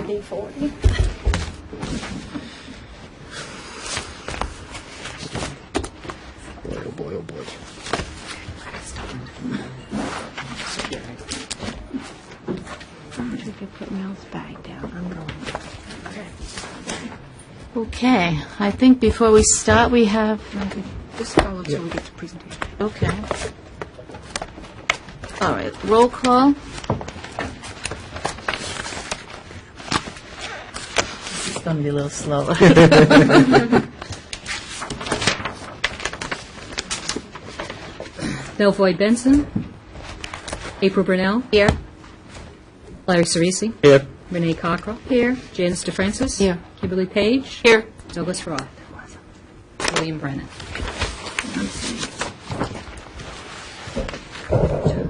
D40. Boy, oh boy, oh boy. You could put Mel's bag down. I'm going. Okay, I think before we start, we have, Just follow till we get to presentation. okay. All right, roll call. This is going to be a little slower. Belvoy Benson. April Brunel. Here. Larry Cerisi. Here. Renee Cockrell. Here. Janice DeFrancis. Here. Kimberly Page. Here. Douglas Roth. William Brennan.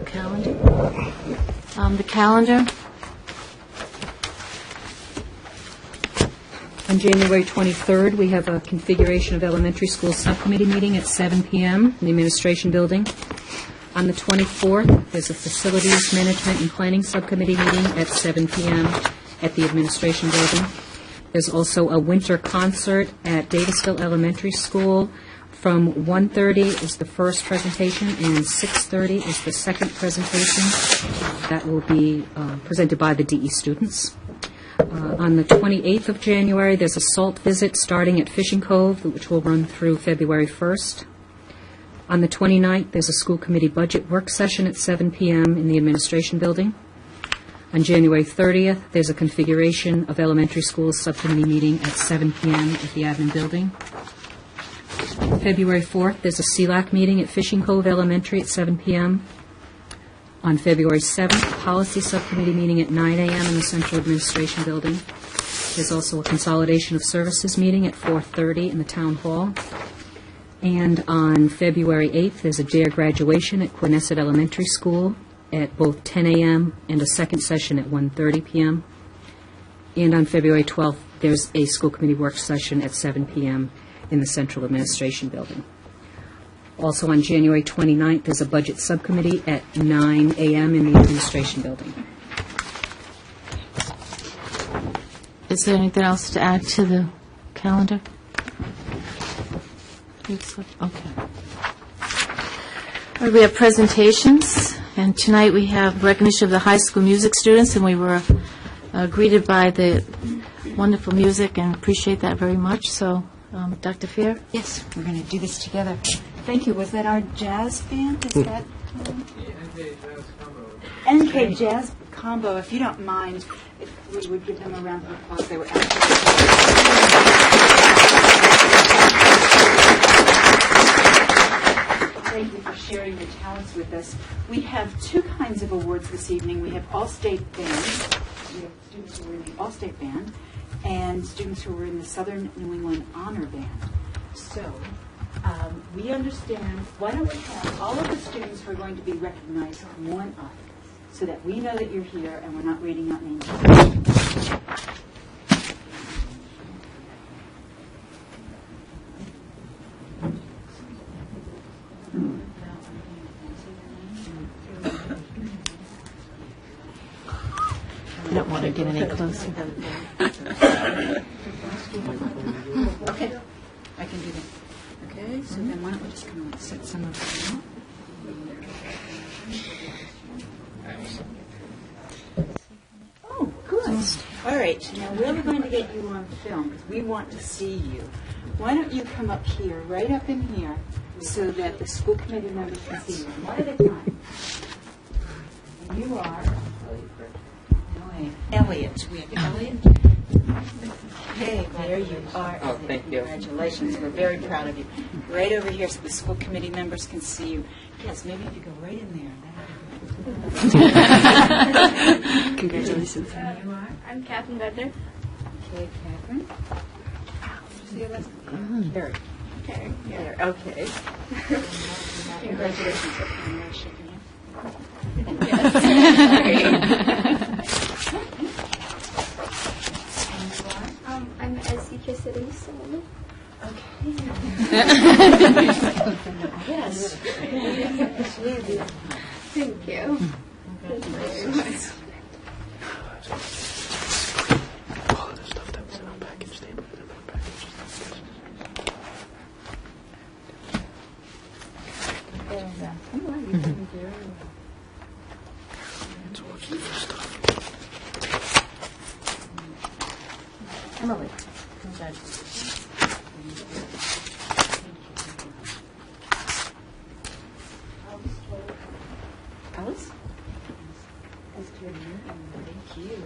Calendar. The calendar. On January 23rd, we have a configuration of elementary school subcommittee meeting at 7 p.m. in the administration building. On the 24th, there's a facilities management and planning subcommittee meeting at 7 p.m. at the administration building. There's also a winter concert at Davisville Elementary School. From 1:30 is the first presentation, and 6:30 is the second presentation. That will be presented by the DE students. On the 28th of January, there's a salt visit starting at Fishing Cove, which will run through February 1st. On the 29th, there's a school committee budget work session at 7 p.m. in the administration building. On January 30th, there's a configuration of elementary schools subcommittee meeting at 7 p.m. at the admin building. February 4th, there's a CLAC meeting at Fishing Cove Elementary at 7 p.m. On February 7th, policy subcommittee meeting at 9 a.m. in the central administration building. There's also a consolidation of services meeting at 4:30 in the town hall. And on February 8th, there's a DARE graduation at Quinnesset Elementary School at both 10 a.m. and a second session at 1:30 p.m. And on February 12th, there's a school committee work session at 7 p.m. in the central administration building. Also on January 29th, there's a budget subcommittee at 9 a.m. in the administration building. Is there anything else to add to the calendar? Okay. All right, we have presentations, and tonight we have recognition of the high school music students, and we were greeted by the wonderful music and appreciate that very much. So, Dr. Fair? Yes, we're going to do this together. Thank you. Was that our jazz band? Is that NK Jazz Combo? If you don't mind, if we would give them a round of applause. They were Thank you for sharing your talents with us. We have two kinds of awards this evening. We have All-State Band. We have students who were in the All-State Band and students who were in the Southern New England Honor Band. So, we understand, why don't we have all of the students who are going to be recognized come one up so that we know that you're here and we're not reading out names. I don't want to get any closer. Okay, I can do that. Okay, so then why don't we just kind of set some of them up. Oh, good. All right, now we're going to get you on film because we want to see you. Why don't you come up here, right up in here, so that the school committee members can see you one at a time. And you are Elliot. We have Elliot. Hey, there you are. Oh, thank you. Congratulations. We're very proud of you. Right over here so the school committee members can see you. Yes, maybe if you go right in there. Congratulations. You are? I'm Catherine Bedner. Okay, Catherine. See you later. Very. Okay. There. Okay. Congratulations. I'm not shaking I'm Ezzy Cassidy's son. Okay. Yes. Thank you. Emily, congratulations. Alice? Thank you.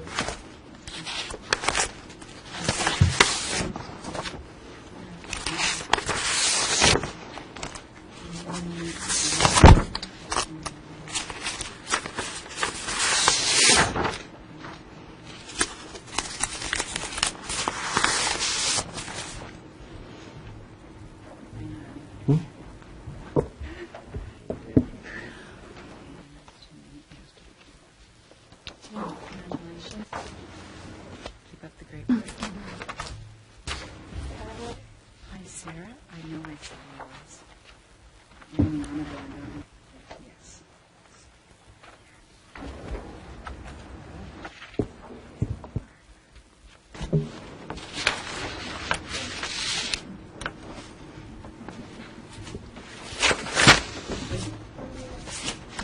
Keep up the great work. Hi, Sarah. I know I saw yours. Yes.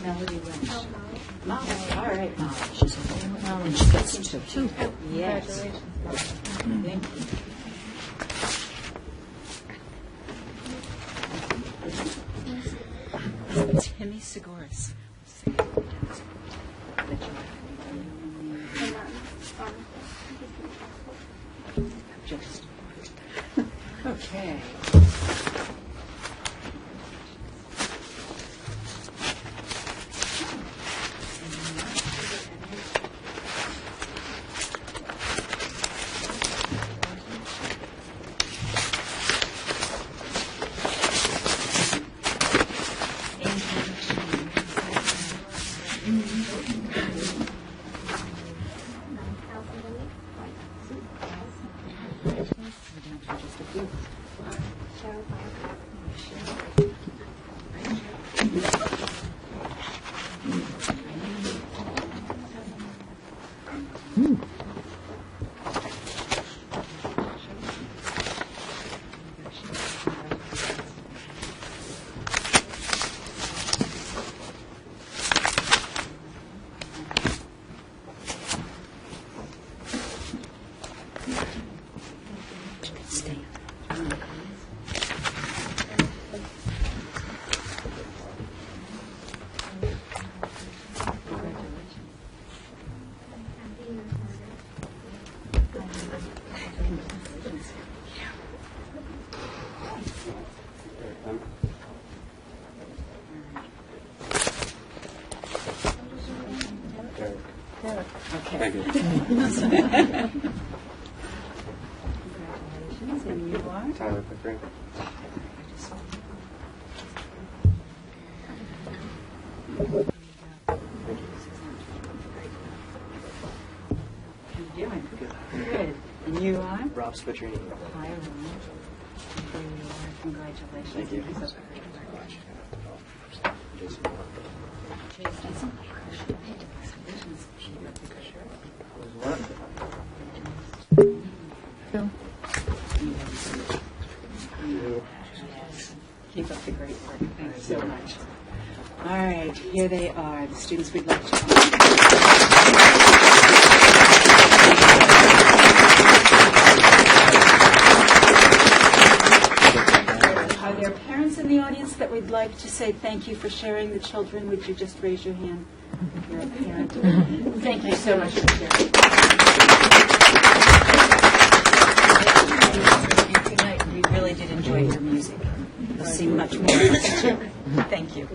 Melody Lynch. Molly. All right, Molly. She's a Molly. And she gets two. Yes. Thank you. Timmy Seguris. Just. Okay. Okay. Thank you. Congratulations, and you are? Tyler Pickering. How you doing? Good. And you are? Rob Spitrini. Hi, Ron. There you are. Congratulations. Thank you. Jason. Phil? Keep up the great work. Thank you so much. All right, here they are, the students we'd like to honor. Are there parents in the audience that would like to say thank you for sharing the children? Would you just raise your hand? You're a parent. Thank you so much for sharing. And tonight, we really did enjoy your music. You'll see much more. Thank you.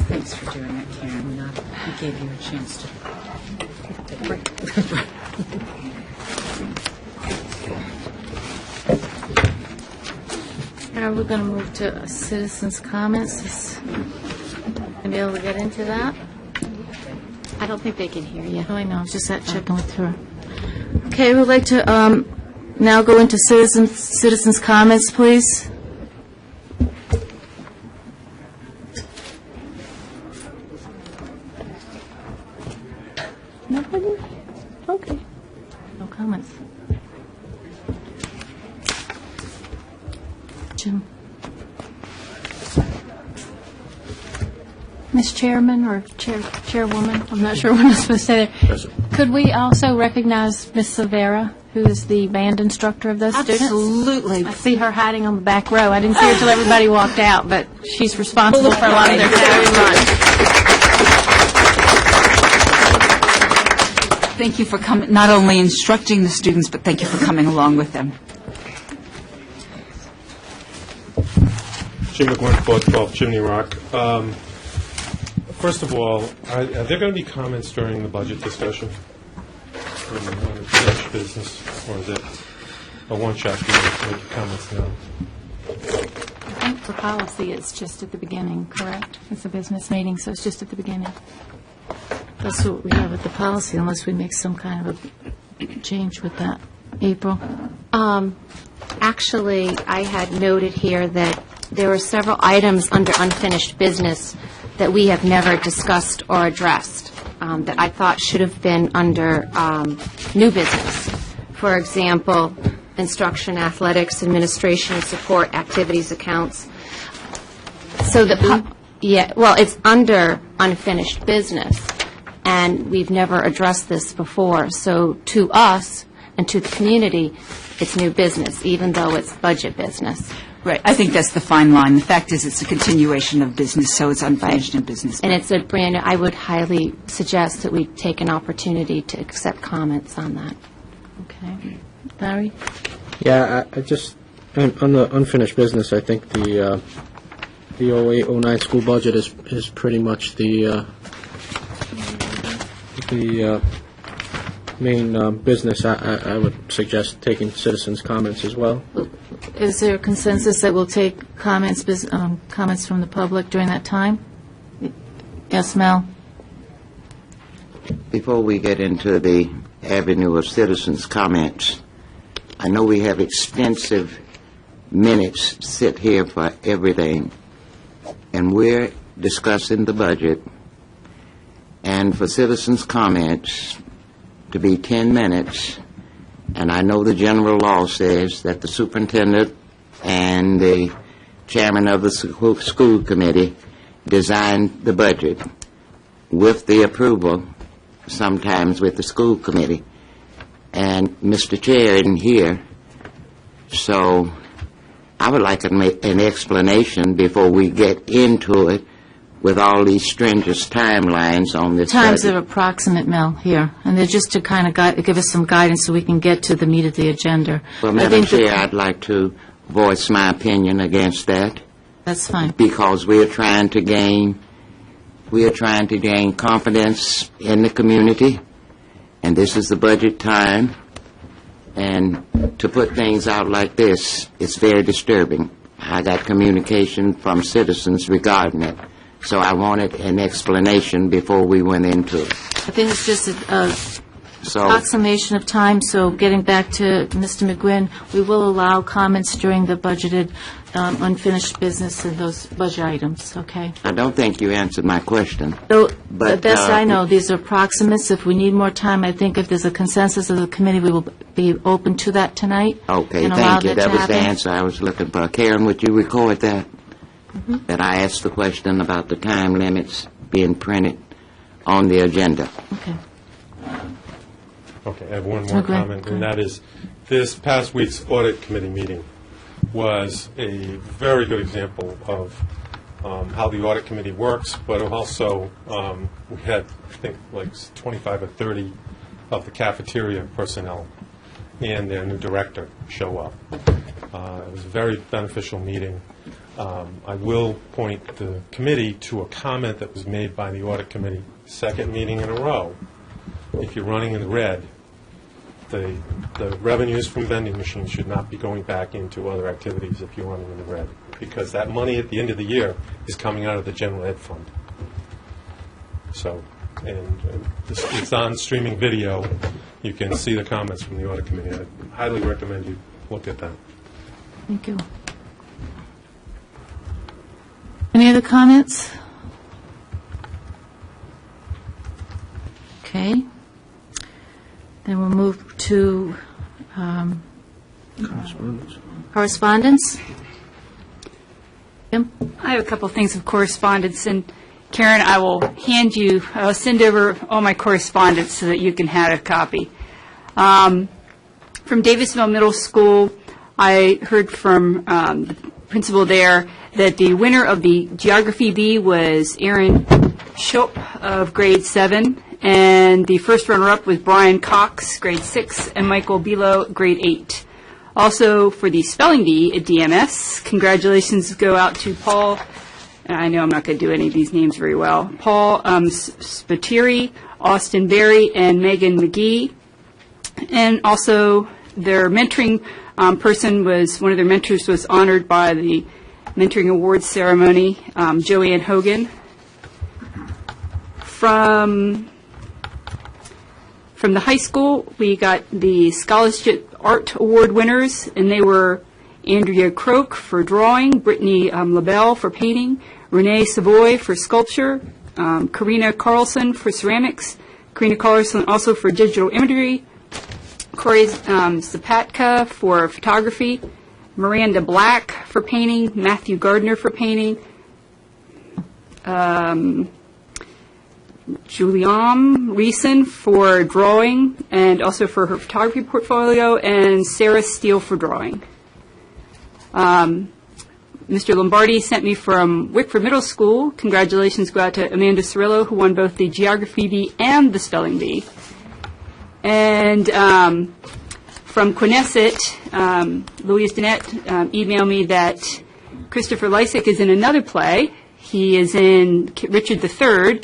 Thanks for doing it, Karen. We gave you a chance to take a break. Now we're going to move to citizens' comments. Gonna be able to get into that? I don't think they can hear you. Oh, I know. I was just checking with her. Okay, we'd like to now go into citizens' comments, please. Nobody? Okay. No comments. Jim? Ms. Chairman or Chairwoman, I'm not sure what I'm supposed to say there. Could we also recognize Ms. Silvera, who is the band instructor of those students? Absolutely. I see her hiding on the back row. I didn't see her until everybody walked out, but she's responsible for a lot of their Thank you for coming, not only instructing the students, but thank you for coming along with them. Jim McWhirter, 12 Chimney Rock. First of all, are there going to be comments during the budget discussion on the finished business, or is it a one-shot deal? Make comments now. I think for policy, it's just at the beginning, correct? It's a business meeting, so it's just at the beginning. That's what we have with the policy, unless we make some kind of a change with that. April? Actually, I had noted here that there were several items under unfinished business that we have never discussed or addressed that I thought should have been under new business. For example, instruction, athletics, administration, and support activities accounts. So it's under unfinished business, and we've never addressed this before. So to us and to the community, it's new business, even though it's budget business. Right. I think that's the fine line. The fact is it's a continuation of business, so it's unfinished in business. And it's a brand new, I would highly suggest that we take an opportunity to accept comments on that. Okay. Larry? Yeah, I just, on the unfinished business, I think the 08-09 school budget is pretty much the main business. I would suggest taking citizens' comments as well. Is there a consensus that we'll take comments from the public during that time? Yes, Mel? Before we get into the avenue of citizens' comments, I know we have extensive minutes sit here for everything, and we're discussing the budget, and for citizens' comments to be 10 minutes, and I know the general law says that the superintendent and the chairman of the school committee designed the budget with the approval, sometimes with the school committee. And Mr. Chair isn't here, so I would like an explanation before we get into it with all these stringent timelines on this Times budget. are approximate, Mel, here, and they're just to kind of give us some guidance so we can get to the meat of the agenda. Well, Madam Chair, I'd like to voice my opinion against that. That's fine. Because we are trying to gain confidence in the community, and this is the budget time, and to put things out like this, it's very disturbing. I got communication from citizens regarding it, so I wanted an explanation before we went into it. I think it's just approximation of time, so getting back to Mr. McGuinn, we will allow comments during the budgeted unfinished business and those budget items, okay? I don't think you answered my question. So, the But, best I know, these are approximates. If we need more time, I think if there's a consensus of the committee, we will be open to that tonight. Okay, and allow thank you. that to That was the happen. answer I was looking for. Karen, would you record that? That I asked the question about the time limits being printed on the agenda. Okay. Okay, I have one more Okay. comment, and that is, this past week's audit committee meeting was a very good example of how the audit committee works, but also we had, I think, like 25 or 30 of the cafeteria personnel and their new director show up. It was a very beneficial meeting. I will point the committee to a comment that was made by the audit committee, second meeting in a row. If you're running in the red, the revenues from vending machines should not be going back into other activities if you're running in the red, because that money at the end of the year is coming out of the general ed fund. So, and it's on streaming video. You can see the comments from the audit committee. I highly recommend you look at that. Thank you. Any other comments? Okay. Then we'll move to Correspondence. correspondence. Kim? I have a couple things of correspondence, and Karen, I'll send over all my correspondence so that you can have a copy. From Davisville Middle School, I heard from the principal there that the winner of the Geography B was Aaron Schulp of grade 7, and the first runner-up was Brian Cox, grade 6, and Michael Bilo, grade 8. Also, for the Spelling Bee at DMS, congratulations go out to Paul, and I know I'm not going to do any of these names very well, Paul Spatiri, Austin Berry, and Megan McGee. And also, their mentoring person was, one of their mentors was honored by the mentoring awards ceremony, Joanne Hogan. From the high school, we got the Scholarship Art Award winners, and they were Andrea Croak for drawing, Brittany LaBelle for painting, Renee Savoy for sculpture, Karina Carlson for ceramics, Karina Carlson also for digital imagery, Corey Zapatka for photography, Miranda Black for painting, Matthew Gardner for painting, Julianne Reeson for drawing and also for her photography portfolio, and Sarah Steele for drawing. Mr. Lombardi sent me from Wickford Middle School. Congratulations go out to Amanda Cirillo, who won both the Geography Bee and the Spelling Bee. And from Quinnesset, Louise Dennett emailed me that Christopher Lysick is in another play. He is in Richard III.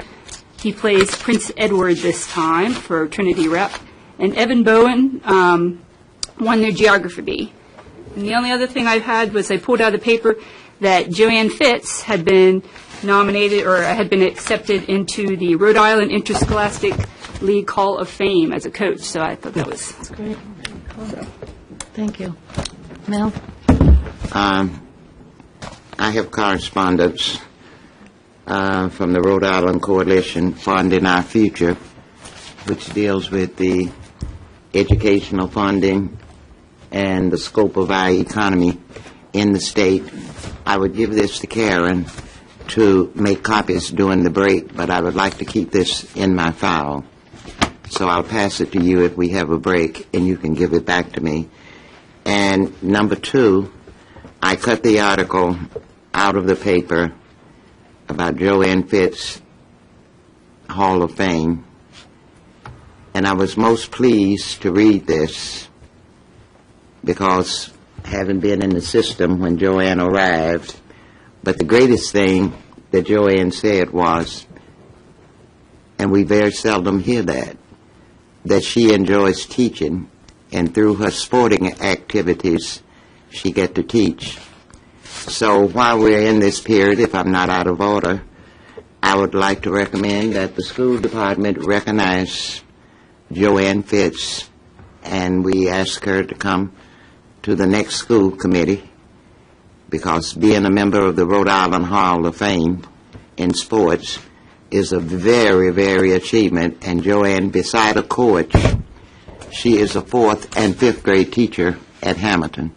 He plays Prince Edward this time for Trinity Rep. And Evan Bowen won their Geography Bee. And the only other thing I had was I pulled out a paper that Joanne Fitz had been nominated or had been accepted into the Rhode Island Interscholastic League Hall of Fame as a coach. So I thought that was Great. Cool. Thank you. Mel? I have correspondence from the Rhode Island Coalition Funding Our Future, which deals with the educational funding and the scope of our economy in the state. I would give this to Karen to make copies during the break, but I would like to keep this in my file. So I'll pass it to you if we have a break, and you can give it back to me. And number 2, I cut the article out of the paper about Joanne Fitz Hall of Fame, and I was most pleased to read this because having been in the system when Joanne arrived, but the greatest thing that Joanne said was, and we very seldom hear that she enjoys teaching, and through her sporting activities, she get to teach. So while we're in this period, if I'm not out of order, I would like to recommend that the school department recognize Joanne Fitz, and we ask her to come to the next school committee, because being a member of the Rhode Island Hall of Fame in sports is a very, very achievement. And Joanne, beside a coach, she is a 4th and 5th grade teacher at Hamilton.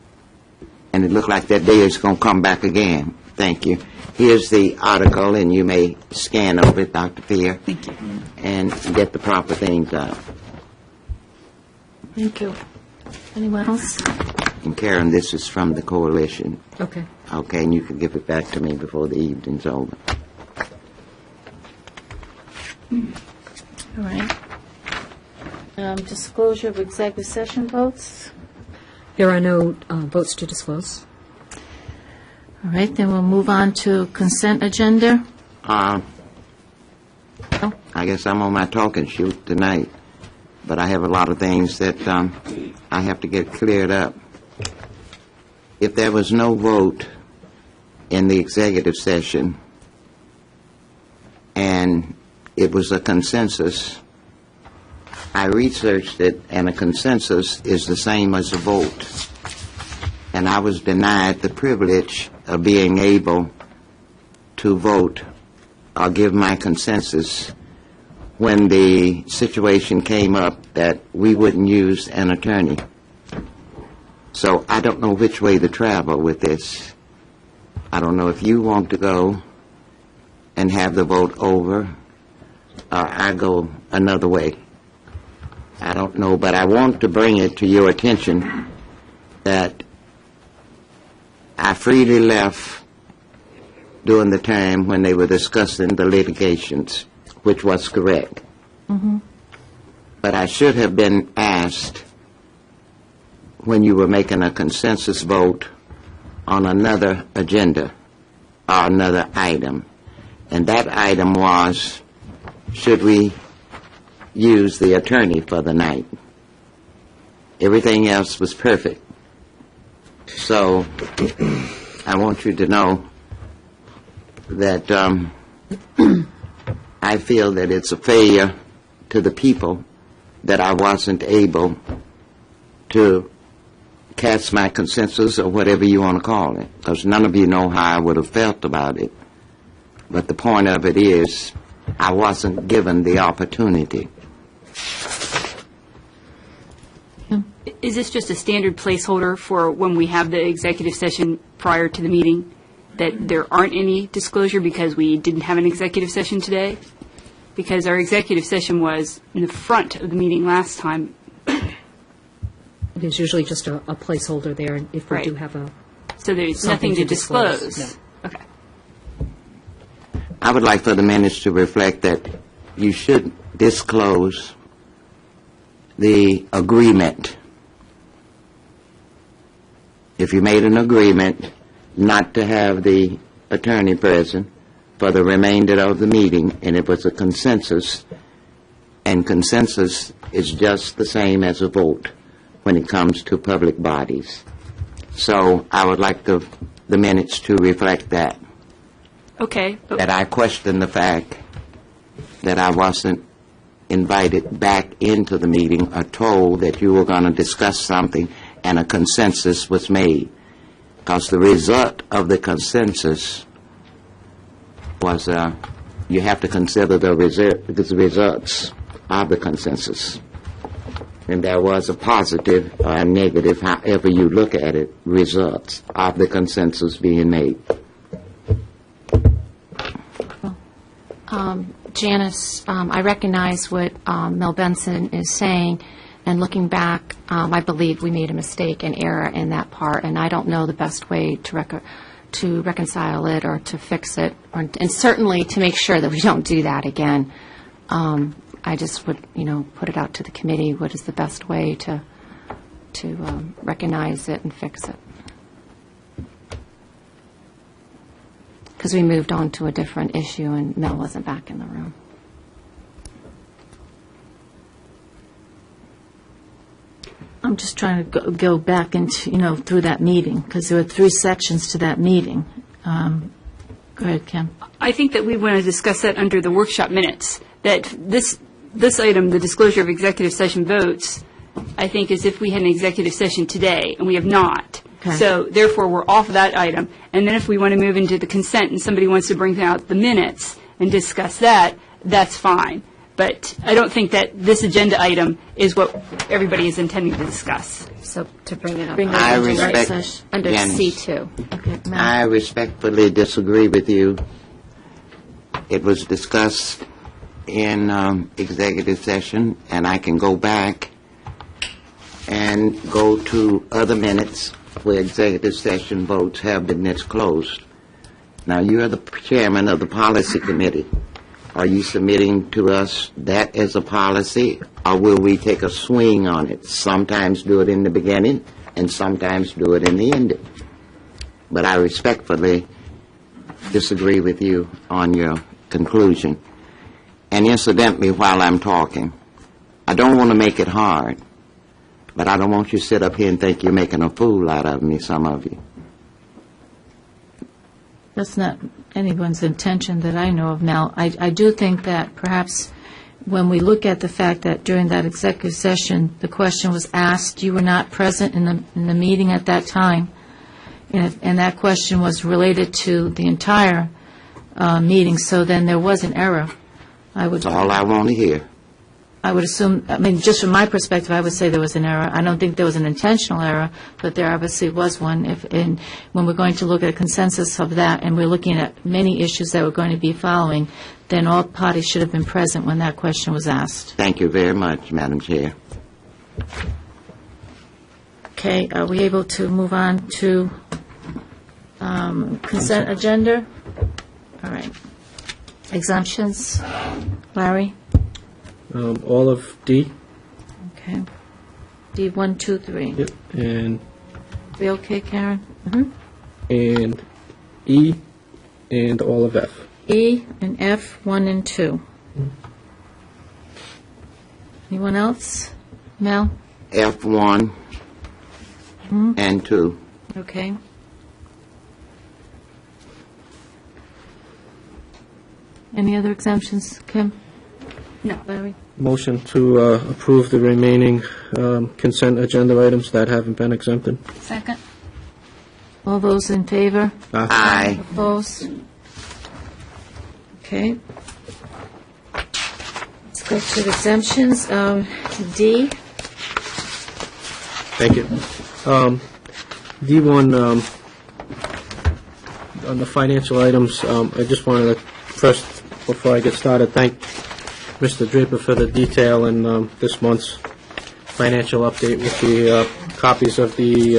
And it looked like that day is going to come back again. Thank you. Here's the article, and you may scan over it, Dr. Fear. Thank you. And get the proper things out. Thank you. Anyone else? And Karen, this is from the coalition. Okay. Okay, and you can give it back to me before the evening's over. All right. Disclosure of executive session votes. There are no votes to disclose. All right, then we'll move on to consent agenda. I guess I'm on my talking shoot tonight, but I have a lot of things that I have to get cleared up. If there was no vote in the executive session and it was a consensus, I researched it, and a consensus is the same as a vote. And I was denied the privilege of being able to vote or give my consensus when the situation came up that we wouldn't use an attorney. So I don't know which way to travel with this. I don't know if you want to go and have the vote over, or I go another way. I don't know, but I want to bring it to your attention that I freely left during the time when they were discussing the litigations, which was correct. But I should have been asked when you were making a consensus vote on another agenda or another item. And that item was, should we use the attorney for the night? Everything else was perfect. So I want you to know that I feel that it's a failure to the people that I wasn't able to cast my consensus, or whatever you want to call it, because none of you know how I would have felt about it. But the point of it is, I wasn't given the opportunity. Is this just a standard placeholder for when we have the executive session prior to the meeting, that there aren't any disclosure because we didn't have an executive session today? Because our executive session was in the front of the meeting last time. It is usually just a placeholder there, and if we Right. do have a... So there's Something nothing to to disclose, disclose. Okay. I would like for the minutes to reflect that you should disclose the agreement. If you made an agreement not to have the attorney present for the remainder of the meeting, and it was a consensus, and consensus is just the same as a vote when it comes to public bodies. So I would like the minutes to reflect that. Okay. But That I question the fact that I wasn't invited back into the meeting or told that you were going to discuss something and a consensus was made. Because the result of the consensus was you have to consider the results of the consensus. And there was a positive or a negative, however you look at it, results of the consensus being made. Janice, I recognize what Mel Benson is saying, and looking back, I believe we made a mistake, an error in that part, and I don't know the best way to reconcile it or to fix it, and certainly to make sure that we don't do that again. I just would, put it out to the committee, what is the best way to recognize it and fix it. Because we moved on to a different issue, and Mel wasn't back in the room. I'm just trying to go back into, through that meeting, because there were 3 sections to that meeting. Go ahead, Kim. I think that we want to discuss that under the workshop minutes, that this item, the disclosure of executive session votes, I think is if we had an executive session today, and we have not. Okay. So therefore, we're off that item. And then if we want to move into the consent and somebody wants to bring out the minutes and discuss that, that's fine. But I don't think that this agenda item is what everybody is intending to discuss. So to bring it up I under respect under Janice. C2. Okay, Mel. I respectfully disagree with you. It was discussed in executive session, and I can go back and go to other minutes where executive session votes have been disclosed. Now, you're the chairman of the policy committee. Are you submitting to us that as a policy, or will we take a swing on it? Sometimes do it in the beginning, and sometimes do it in the end. But I respectfully disagree with you on your conclusion. And incidentally, while I'm talking, I don't want to make it hard, but I don't want you to sit up here and think you're making a fool out of me, some of you. That's not anyone's intention that I know of, Mel. I do think that perhaps when we look at the fact that during that executive session, the question was asked, you were not present in the meeting at that time, and that question was related to the entire meeting, so then there was an error. I would, That's all I want to hear. I would assume, I mean, just from my perspective, I would say there was an error. I don't think there was an intentional error, but there obviously was one. And when we're going to look at a consensus of that, and we're looking at many issues that we're going to be following, then all parties should have been present when that question was asked. Thank you very much, Madam Chair. Okay, are we able to move on to consent agenda? All right. Exemptions. Larry? All of D. Okay. D, 1, 2, 3. Yep. And We okay, Karen? Mm-hmm. and E and all of F. E and F, 1 and 2. Anyone else? Mel? F1 and 2. Okay. Any other exemptions, Kim? No. Larry? Motion to approve the remaining consent agenda items that haven't been exempted. Second? All those in favor? Aye. Opposed? Okay. Let's go to the exemptions. D, Thank you. D1, on the financial items, I just wanted to, first, before I get started, thank Mr. Draper for the detail in this month's financial update with the copies of the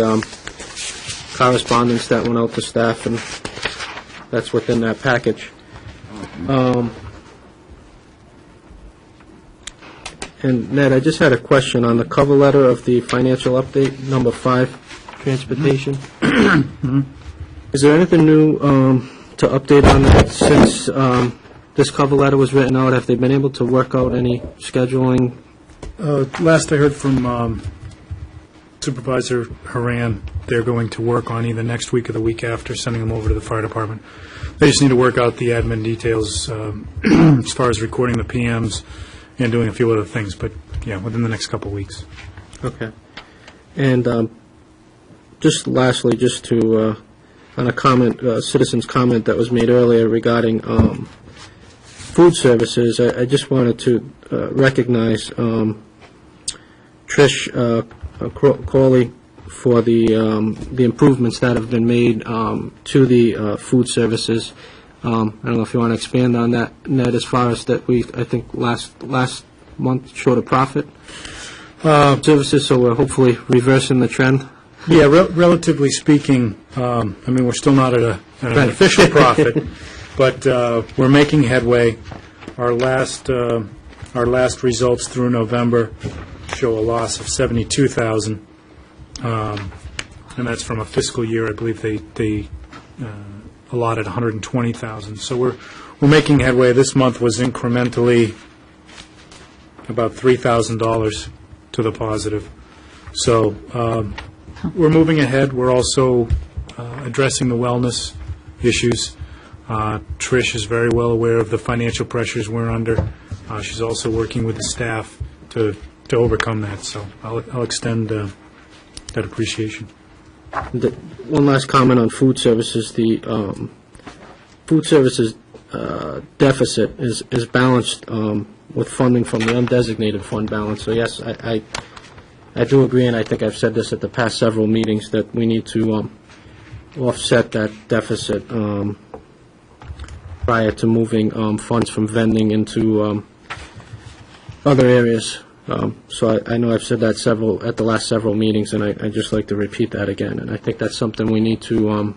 correspondence that went out to staff, and that's within that package. And Ned, I just had a question on the cover letter of the financial update, number 5, transportation. Is there anything new to update on that since this cover letter was written out? Have they been able to work out any scheduling? Last I heard from Supervisor Haran, they're going to work on either next week or the week after, sending them over to the fire department. They just need to work out the admin details as far as recording the PMs and doing a few other things, but, yeah, within the next couple of weeks. Okay. And just lastly, just to, on a comment, citizen's comment that was made earlier regarding food services, I just wanted to recognize Trish Corley for the improvements that have been made to the food services. I don't know if you want to expand on that, Ned, as far as that I think last month showed a profit services, so we're hopefully reversing the trend. Yeah, relatively speaking, I mean, we're still not at an official profit, but we're making headway. Our last results through November show a loss of $72,000, and that's from a fiscal year. I believe they allotted $120,000. So we're making headway. This month was incrementally about $3,000 to the positive. So we're moving ahead. We're also addressing the wellness issues. Trish is very well aware of the financial pressures we're under. She's also working with the staff to overcome that. So I'll extend that appreciation. One last comment on food services. The food services deficit is balanced with funding from the undesignated fund balance. So yes, I do agree, and I think I've said this at the past several meetings, that we need to offset that deficit prior to moving funds from vending into other areas. So I know I've said that at the last several meetings, and I'd just like to repeat that again. And I think that's something we need to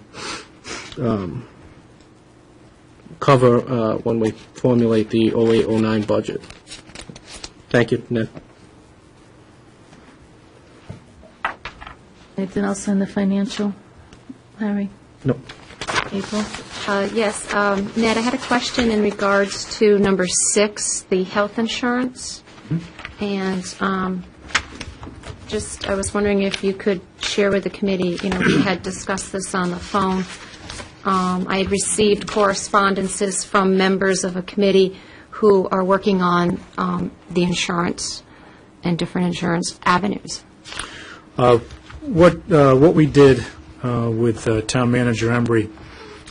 cover when we formulate the 08-09 budget. Thank you, Ned. Anything else on the financial, Larry? No. April? Yes, Ned, I had a question in regards to number 6, the health insurance. And I was wondering if you could share with the committee, we had discussed this on the phone. I had received correspondences from members of a committee who are working on the insurance and different insurance avenues. What we did with Town Manager Embry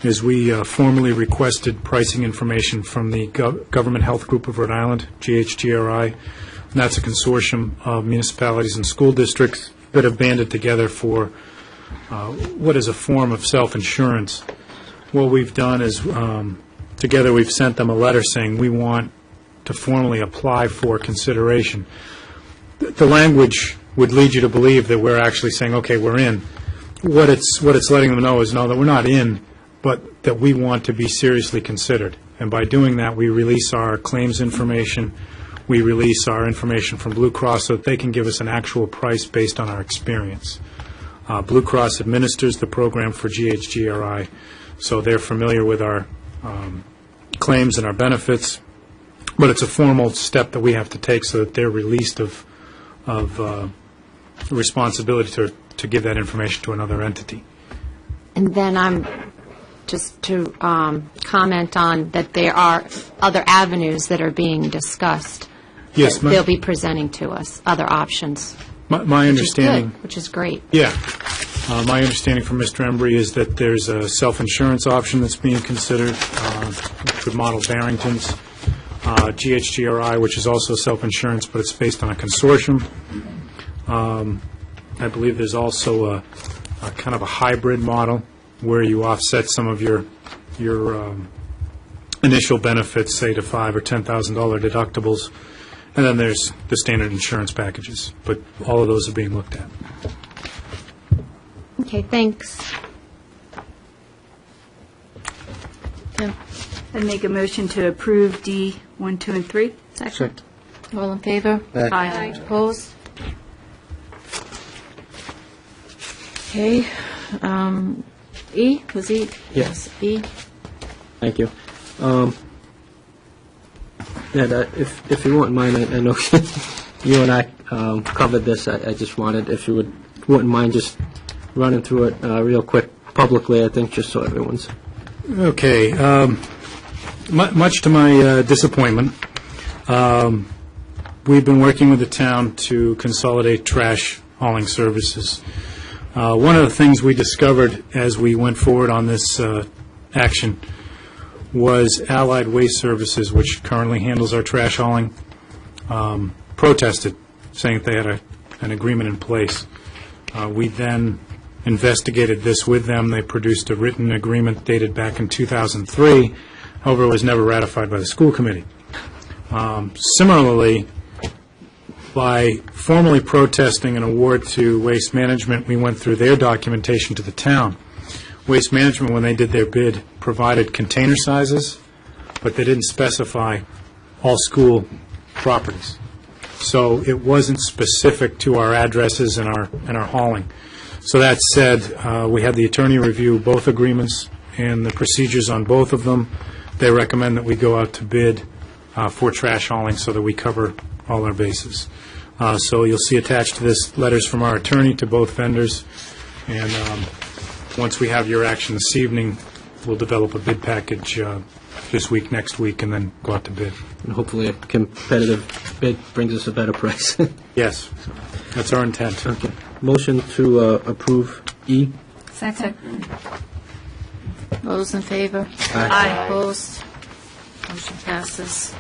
is we formally requested pricing information from the Government Health Group of Rhode Island, GHGRI, and that's a consortium of municipalities and school districts that have banded together for what is a form of self-insurance. What we've done is, together we've sent them a letter saying we want to formally apply for consideration. The language would lead you to believe that we're actually saying, okay, we're in. What it's letting them know is, no, that we're not in, but that we want to be seriously considered. And by doing that, we release our claims information, we release our information from Blue Cross so that they can give us an actual price based on our experience. Blue Cross administers the program for GHGRI, so they're familiar with our claims and our benefits, but it's a formal step that we have to take so that they're released of responsibility to give that information to another entity. And then I'm just to comment on that there are other avenues that are being discussed. Yes, that they'll be presenting to us, other options. My understanding... Which is great. Yeah. My understanding from Mr. Embry is that there's a self-insurance option that's being considered, which would model Barrington's. GHGRI, which is also self-insurance, but it's based on a consortium. I believe there's also a kind of a hybrid model where you offset some of your initial benefits, say to $5,000 or $10,000 deductibles, and then there's the standard insurance packages. But all of those are being looked at. Okay, thanks. Tim? I'd make a motion to approve D 1, 2, and 3. Second. All in favor? Aye. Opposed? Okay. E, was E? Yes. E. Thank you. If you wouldn't mind, I know you and I covered this. I just wanted, if you wouldn't mind just running through it real quick publicly, I think, just so everyone's... Okay. Much to my disappointment, we've been working with the town to consolidate trash hauling services. One of the things we discovered as we went forward on this action was Allied Waste Services, which currently handles our trash hauling, protested, saying that they had an agreement in place. We then investigated this with them. They produced a written agreement dated back in 2003. However, it was never ratified by the school committee. Similarly, by formally protesting an award to Waste Management, we went through their documentation to the town. Waste Management, when they did their bid, provided container sizes, but they didn't specify all school properties. So it wasn't specific to our addresses and our hauling. So that said, we had the attorney review both agreements and the procedures on both of them. They recommend that we go out to bid for trash hauling so that we cover all our bases. So you'll see attached to this letters from our attorney to both vendors, and once we have your action this evening, we'll develop a bid package this week, next week, and then go out to bid. And hopefully a competitive bid brings us a better price. Yes, that's our intent. Okay. Motion to approve E. Second. All those in favor? Aye. Opposed? Motion passes.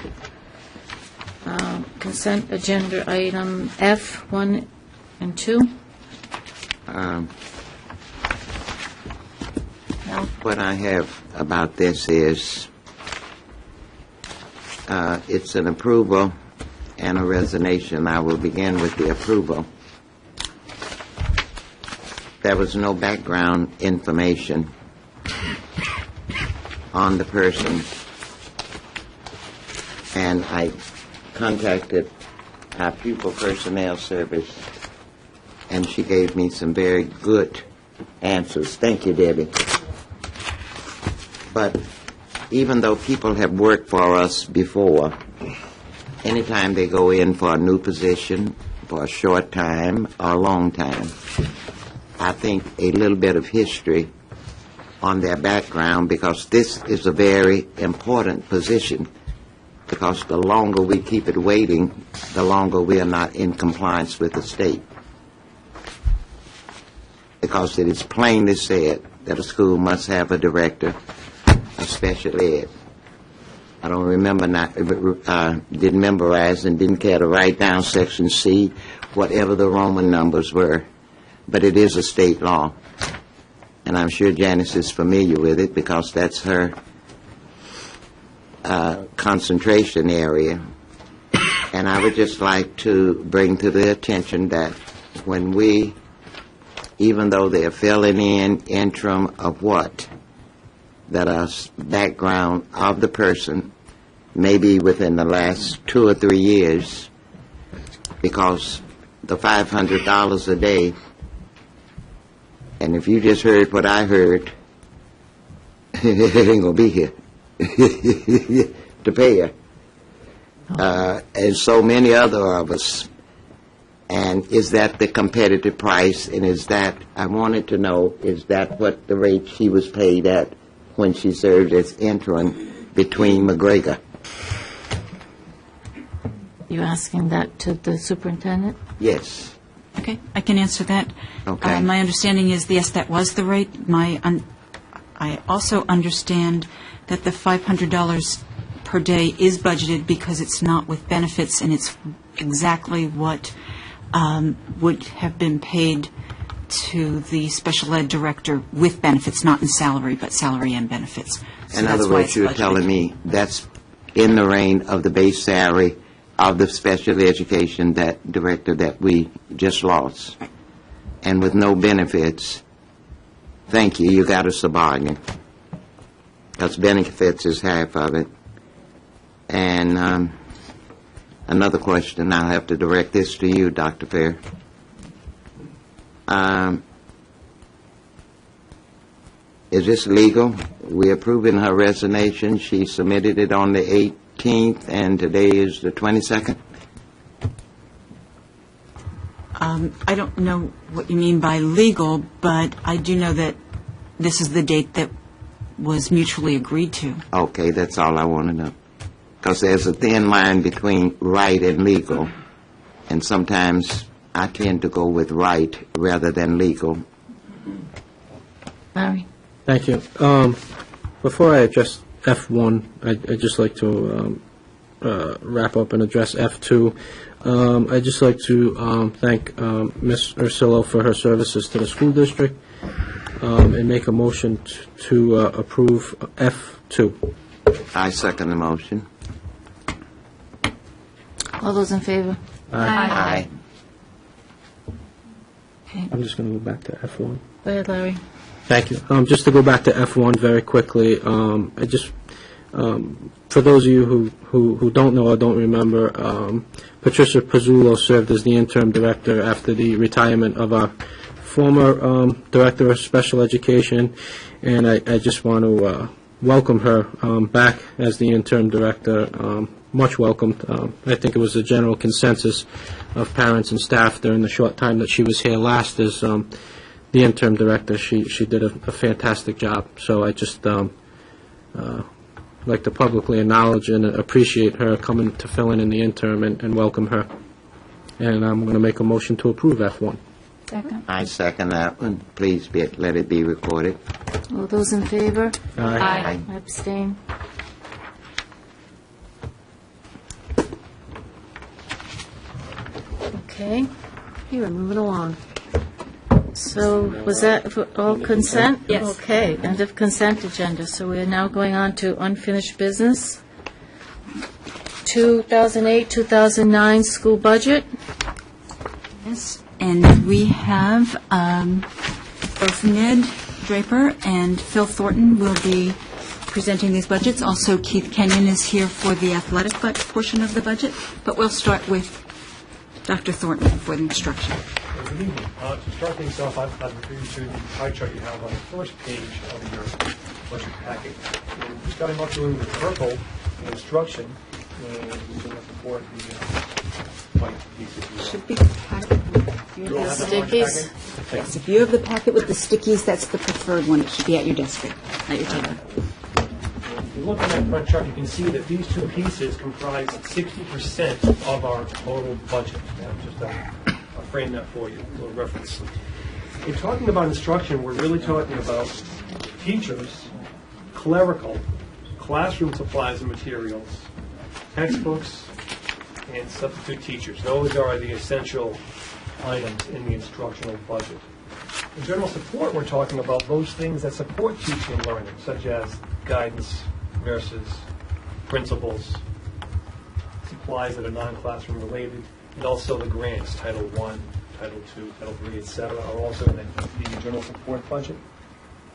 Consent agenda item F, 1 and 2. What I have about this is it's an approval and a resignation. I will begin with the approval. There was no background information on the person, and I contacted our pupil personnel service, and she gave me some very good answers. Thank you, Debbie. But even though people have worked for us before, anytime they go in for a new position, for a short time or a long time, I think a little bit of history on their background, because this is a very important position, because the longer we keep it waiting, the longer we are not in compliance with the state. Because it is plainly said that a school must have a director of special ed. I don't remember, didn't memorize and didn't care to write down Section C, whatever the Roman numbers were, but it is a state law. And I'm sure Janice is familiar with it because that's her concentration area. And I would just like to bring to the attention that when we, even though they're filling in interim of what, that our background of the person maybe within the last 2 or 3 years, because the $500 a day, and if you just heard what I heard, it ain't going to be here to pay her. And so many other of us. And is that the competitive price? And is that, I wanted to know, is that what the rate she was paid at when she served as interim between McGregor? You asking that to the superintendent? Yes. Okay, I can answer that. Okay. My understanding is, yes, that was the rate. I also understand that the $500 per day is budgeted because it's not with benefits, and it's exactly what would have been paid to the special ed director with benefits, not in salary, but salary and benefits. So in other words, you're telling me that's in the range of the base salary of the special education that director that we just lost. Right. And with no benefits, thank you, you got us a bargain. Because benefits is half of it. And another question, I'll have to direct this to you, Dr. Fair. Is this legal? We're approving her resignation. She submitted it on the 18th, and today is the 22nd. I don't know what you mean by legal, but I do know that this is the date that was mutually agreed to. Okay, that's all I want to know. Because there's a thin line between right and legal, and sometimes I tend to go with right rather than legal. Larry? Thank you. Before I address F1, I'd just like to wrap up and address F2. I'd just like to thank Ms. Ursillo for her services to the school district and make a motion to approve F2. I second the motion. All those in favor? Aye. Okay. I'm just going to go back to F1. Go ahead, Larry. Thank you. Just to go back to F1 very quickly, I just, for those of you who don't know or don't remember, Patricia Pizzullo served as the interim director after the retirement of our former director of special education, and I just want to welcome her back as the interim director. Much welcomed. I think it was a general consensus of parents and staff during the short time that she was here last as the interim director. She did a fantastic job. So I just like to publicly acknowledge and appreciate her coming to fill in the interim and welcome her. And I'm going to make a motion to approve F1. Second. I second that one. Please let it be recorded. All those in favor? Aye. I abstain. Okay, here, we're moving along. So, was that for all consent? Yes. Okay, end of consent agenda. So we are now going on to unfinished business. 2008-2009 school budget. Yes, and we have both Ned Draper and Phil Thornton will be presenting these budgets. Also, Keith Kenyon is here for the athletic portion of the budget, but we'll start with Dr. Thornton for the instruction. Good evening. To start things off, I've reviewed to the pie chart you have on the first page of your budget packet. And starting off doing the purple instruction, and we can support the white pieces. Should be the packet with You all have that orange Stickies? packet? Yes, if you have the packet with the stickies, that's the preferred one. It should be at your desk, at your table. If you look at that front chart, you can see that these two pieces comprise 60% of our total budget. And just I'll frame that for you, a little reference. In talking about instruction, we're really talking about teachers, clerical, classroom supplies and materials, textbooks, and substitute teachers. Those are the essential items in the instructional budget. In general support, we're talking about those things that support teaching and learning, such as guidance, nurses, principals, supplies that are non-classroom related, and also the grants, Title I, Title II, Title III, et cetera, are also in the general support budget.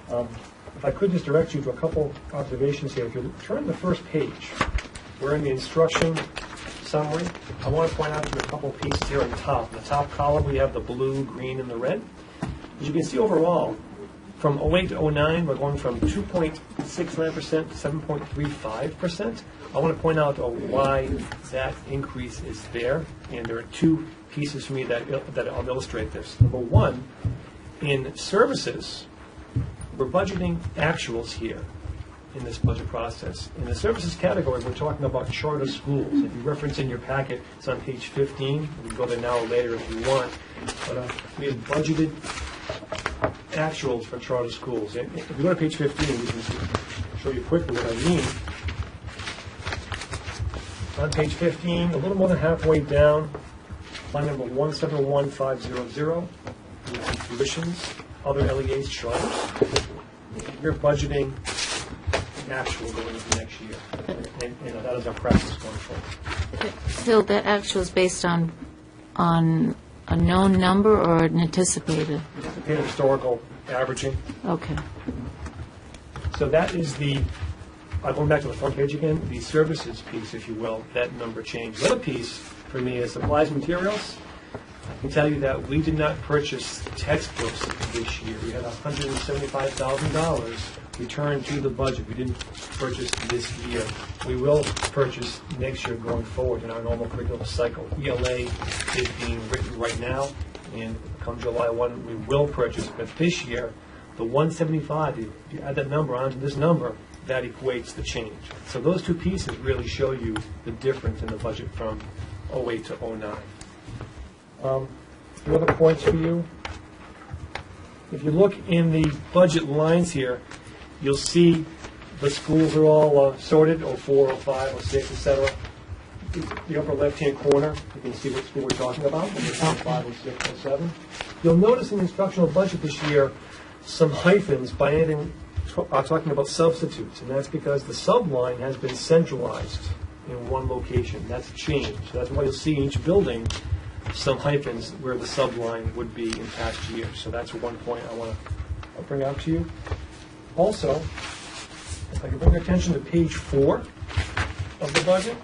If I could just direct you to a couple observations here. If you turn to the first page, we're in the instruction summary. I want to point out to you a couple pieces here on the top. In the top column, we have the blue, green, and the red. As you can see overall, from 08 to 09, we're going from 2.69% to 7.35%. I want to point out why that increase is there, and there are two pieces for me that I'll illustrate this. Number one, in services, we're budgeting actuals here in this budget process. In the services category, we're talking about charter schools. If you reference in your packet, it's on page 15. We can go there now or later if you want. But we have budgeted actuals for charter schools. And if you go to page 15, we can show you quickly what I mean. On page 15, a little more than halfway down, line number 171500, tuitions, other LEAs, charters. We're budgeting actual going into next year. And that is our practice going forward. Phil, that actual is based on a known number or an anticipated? Anticipated historical averaging. Okay. So that is going back to the front page again, the services piece, if you will, that number changed. The other piece for me is supplies and materials. I can tell you that we did not purchase textbooks this year. We had $175,000 returned to the budget. We didn't purchase this year. We will purchase next year going forward in our normal curriculum cycle. ELA is being written right now, and come July 1, we will purchase. But this year, the 175, if you add that number onto this number, that equates the change. So those two pieces really show you the difference in the budget from 08 to 09. The other points for you, if you look in the budget lines here, you'll see the schools are all sorted, 04, 05, 06, etc. The upper left-hand corner, you can see what school we're talking about, 05, 06, 07. You'll notice in the instructional budget this year some hyphens by adding, talking about substitutes, and that's because the subline has been centralized in one location. That's changed. So that's why you'll see in each building some hyphens where the subline would be in past years. So that's one point I want to bring out to you. Also, if I can bring your attention to page 4 of the budget.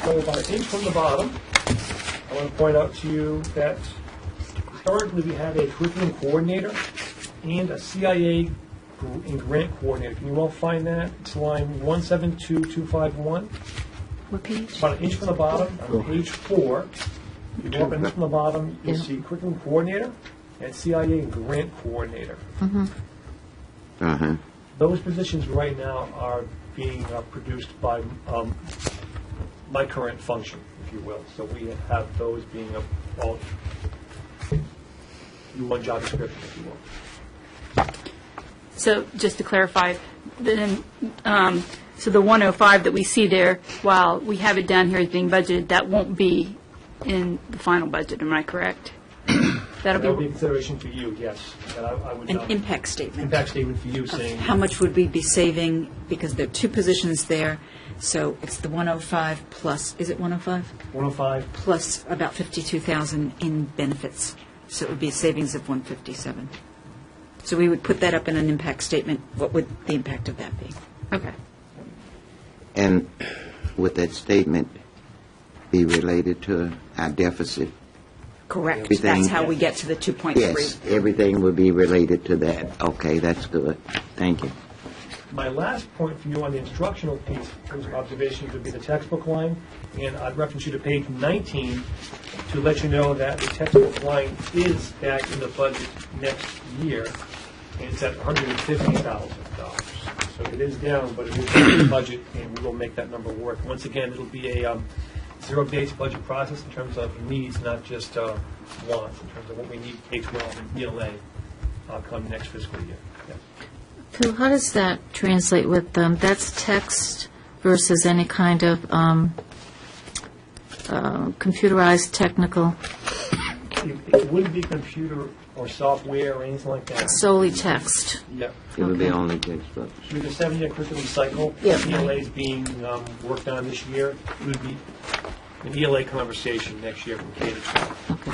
So about an inch from the bottom, I want to point out to you that historically we had a curriculum coordinator and a CIA and grant coordinator. Can you all find that? It's line 172251. What page? About an inch from the bottom, on page 4. You go up an inch from the bottom, you'll see curriculum coordinator and CIA and grant coordinator. Those positions right now are being produced by my current function, if you will. So we have those being all one job description, if you will. So just to clarify, then, so the 105 that we see there, while we have it down here as being budgeted, that won't be in the final budget, am I correct? That'll be a consideration for you, yes. That I would An impact statement. Impact statement for you saying. How much would we be saving, because there are two positions there, so it's the 105 plus, is it 105? 105. Plus about 52,000 in benefits, so it would be a savings of 157. So we would put that up in an impact statement. What would the impact of that be? Okay. And would that statement be related to our deficit? Correct. Everything- That's how we get to the 2.3. Yes, everything would be related to that. Okay, that's good. Thank you. My last point for you on the instructional piece, those observations would be the textbook line, and I'd reference you to page 19 to let you know that the textbook line is back in the budget next year, and it's at $150,000. So it is down, but it is in the budget, and we will make that number work. Once again, it'll be a zero-based budget process in terms of needs, not just wants, in terms of what we need K-12 and ELA come next fiscal year. Yeah. Phil, how does that translate with, that's text versus any kind of computerized technical, It wouldn't be computer or software or anything like that. solely text? Yeah. It would be only textbooks. Through the 7-year curriculum cycle, Yeah. ELA is being worked on this year. It would be an ELA conversation next year from K to 12. Okay.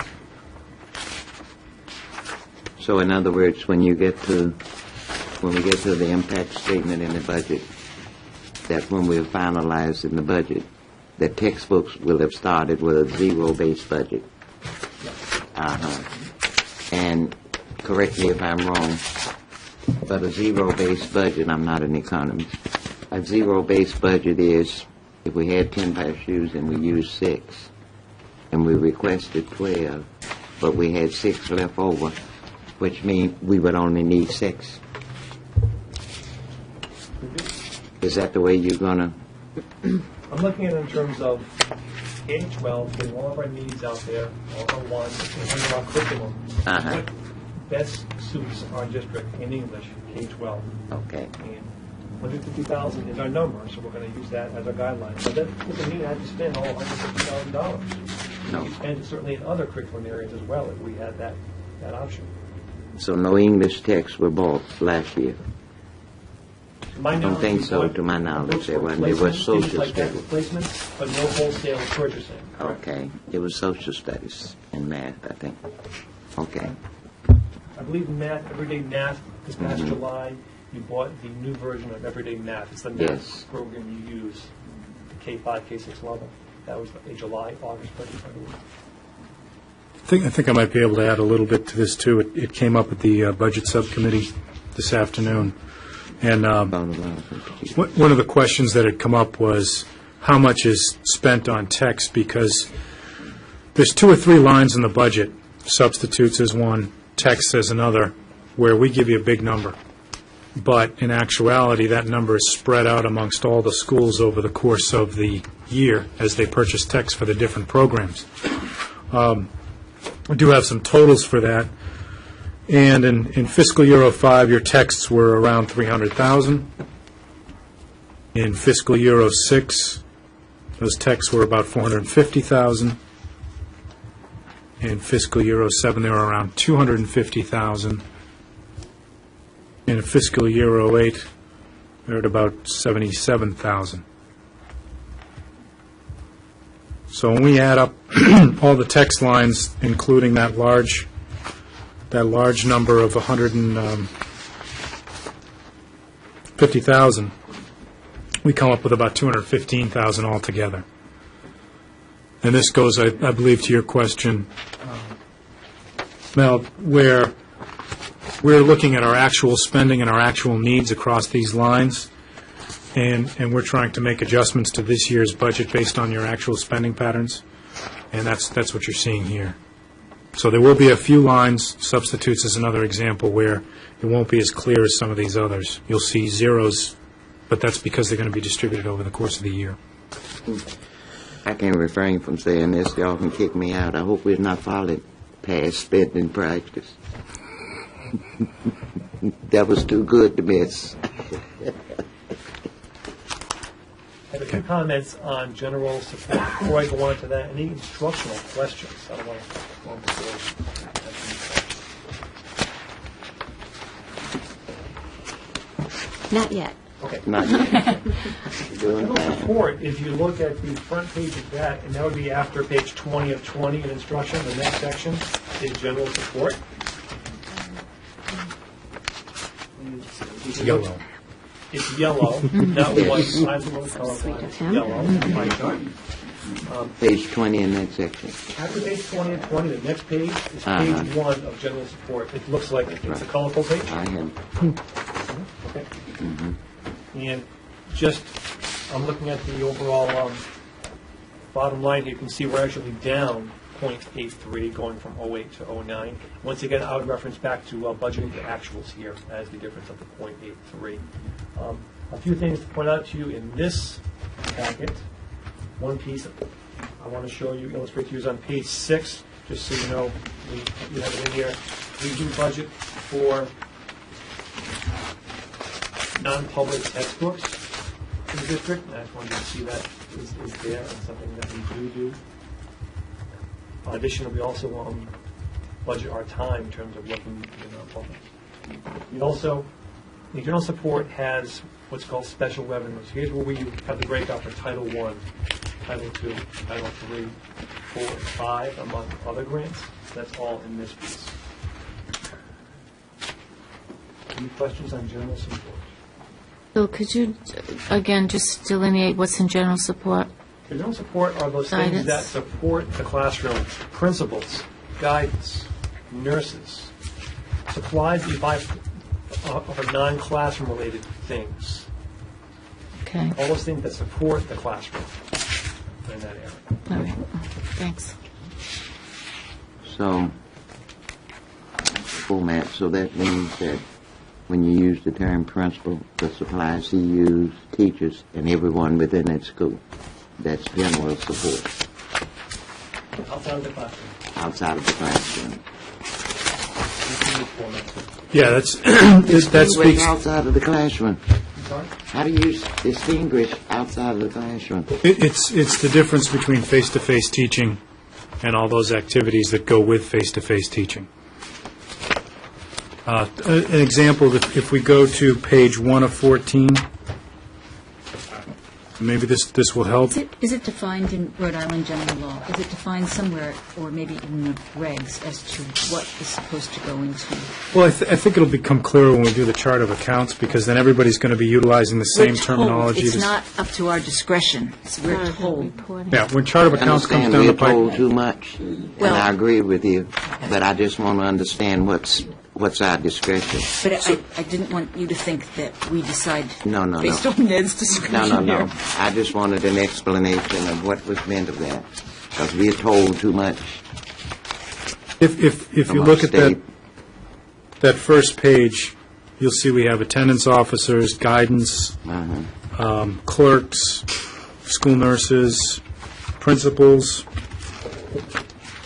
So in other words, when we get to the impact statement in the budget, that's when we're finalizing the budget, the textbooks will have started with a zero-based budget. And correct me if I'm wrong, but a zero-based budget, I'm not an economist, a zero-based budget is if we had 10 pair of shoes and we used 6, and we requested 12, but we had 6 left over, which means we would only need 6. Is that the way you're going to? I'm looking at it in terms of K-12, getting all of our needs out there, all our wants, and under our curriculum. What best suits our district in English, K-12. Okay. And 150,000 is our number, so we're going to use that as our guideline. But that doesn't mean I have to spend all $150,000. No. We can spend it certainly in other curriculum areas as well if we had that option. So no English texts were bought last year? I don't think so, to my knowledge. They were social studies. Replacements, but no wholesale purchasing. Okay. It was social studies and math, I think. Okay. I believe math, everyday math, this past July, you bought the new version of everyday math. It's the math program you use, the K-5, K-6 level. That was a July, August purchase, I believe. I think I might be able to add a little bit to this, too. It came up at the Budget Subcommittee this afternoon. And one of the questions that had come up was how much is spent on text, because there's 2 or 3 lines in the budget, substitutes as one, text as another, where we give you a big number. But in actuality, that number is spread out amongst all the schools over the course of the year as they purchase text for the different programs. We do have some totals for that. And in fiscal year 05, your texts were around $300,000. In fiscal year 06, those texts were about $450,000. In fiscal year 07, they were around $250,000. In fiscal year 08, they're at about $77,000. So when we add up all the text lines, including that large number of 150,000, we come up with about 215,000 altogether. And this goes, I believe, to your question, Mel, where we're looking at our actual spending and our actual needs across these lines, and we're trying to make adjustments to this year's budget based on your actual spending patterns, and that's what you're seeing here. So there will be a few lines, substitutes is another example, where it won't be as clear as some of these others. You'll see zeros, but that's because they're going to be distributed over the course of the year. I can't refrain from saying this. Y'all can kick me out. I hope we're not following past spending practice. That was too good to miss. I have a few comments on general support. Before I go on to that, any instructional questions? I don't want to go on before. Not yet. Okay. Not yet. General support, if you look at the front page of that, and that would be after page 20 of 20 in instruction, the next section is general support. It's yellow. It's yellow, not white. Mine's a little colorblind. It's yellow. My chart. Page 20 in that section. After page 20 and 20, the next page is page 1 of general support. It looks like it's a colorful page. I have. Okay. And just, I'm looking at the overall bottom line here. You can see we're actually down 0.83 going from 08 to 09. Once again, I would reference back to budgeting the actuals here as the difference of the 0.83. A few things to point out to you in this packet. One piece, I want to show you, illustrate to you, is on page 6, just so you know, we have it in here. We do budget for non-public textbooks in the district, and I just wanted you to see that is there and something that we do. In addition, we also budget our time in terms of working in non-public. We also, the general support has what's called special revenues. Here's where we have the breakout for Title I, Title II, Title III, 4, and 5, among other grants. That's all in this piece. Any questions on general support? Bill, could you, again, just delineate what's in general support? The general support are those things Guidance. that support the classroom: principals, guidance, nurses, supplies you buy of non-classroom related things. Okay, All those things that support the classroom in that area. all right, thanks. So, format, so that means that when you use the term principal, the supplies he used, teachers, and everyone within that school, that's general support Outside of the classroom. outside of the classroom. Yeah, that Distinguish speaks, outside of the classroom. Sorry? How do you distinguish outside of the classroom? it's the difference between face-to-face teaching and all those activities that go with face-to-face teaching. An example, if we go to page 1 of 14, maybe this will help. Is it defined in Rhode Island general law? Is it defined somewhere, or maybe in the regs, as to what is supposed to go into? Well, I think it'll become clearer when we do the chart of accounts, because then everybody's going to be utilizing the same We're told. terminology. It's not up to our discretion. We're told. Yeah, when chart of I accounts comes understand down we're the pipe. told too much, and Well- I agree with you, but I just want to understand what's our discretion. But I didn't want you to think that we decide No, no, based no. on Ned's discretion No, here. I just wanted an explanation of what was meant of that, because we're told too much. If you from our look at state. that first page, you'll see we have attendance officers, guidance, clerks, school nurses, principals,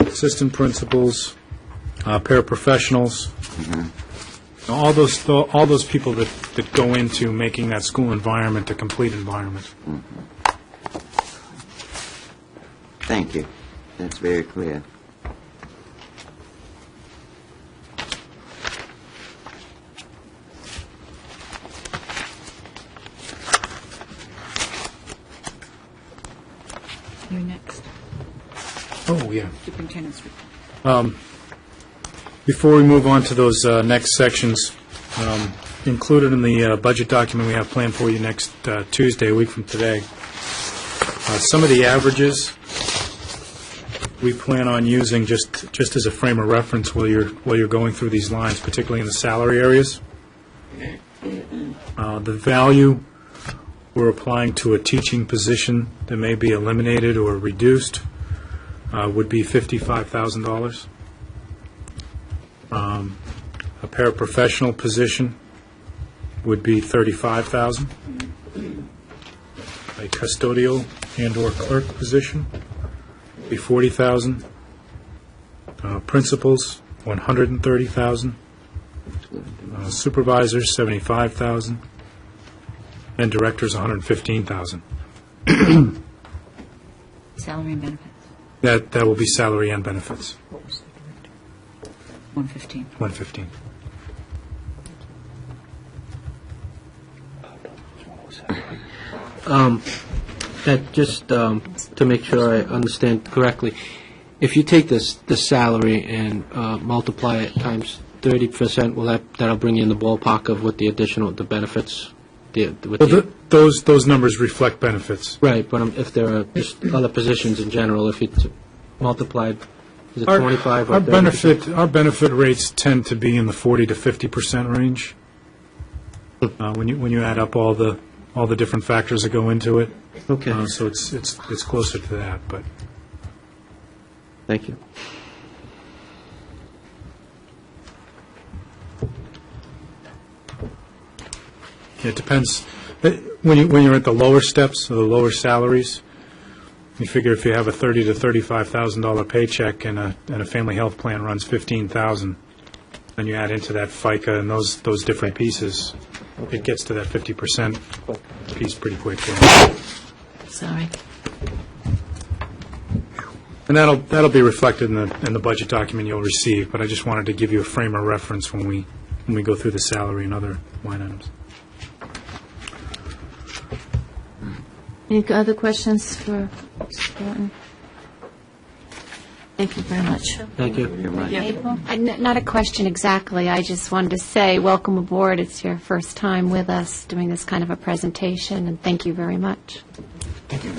assistant principals, paraprofessionals, all those people that go into making that school environment a complete environment. Thank you. That's very clear. You're next. Oh, yeah. Superintendent's report. Before we move on to those next sections, included in the budget document we have planned for you next Tuesday, a week from today, some of the averages we plan on using just as a frame of reference while you're going through these lines, particularly in the salary areas. The value we're applying to a teaching position that may be eliminated or reduced would be $55,000. A paraprofessional position would be $35,000. A custodial and/or clerk position would be $40,000. Principals, $130,000. Supervisors, $75,000. And directors, $115,000. Salary and benefits, That will be salary and benefits, 115. $115,000. That just to make sure I understand correctly, if you take the salary and multiply it times 30%, that'll bring you in the ballpark of what the benefits? Those numbers reflect benefits. Right, but if there are just other positions in general, if you multiplied, is it 25 or 30%? Our benefit rates tend to be in the 40 to 50% range. When you add up all the different factors that go into it. Okay. So it's closer to that, but Thank you. it depends. When you're at the lower steps, or the lower salaries, You figure if you have a $30,000 to $35,000 paycheck and a family health plan runs $15,000, then you add into that FICA and those different pieces, it gets to that 50% piece pretty quickly. Sorry. And that'll be reflected in the budget document you'll receive, but I just wanted to give you a frame of reference when we go through the salary and other line items. Any other questions for Mr. Thornton? Thank you very much. Thank you. April? Not a question exactly. I just wanted to say, welcome aboard. It's your first time with us doing this kind of a presentation, and thank you very much. Thank you.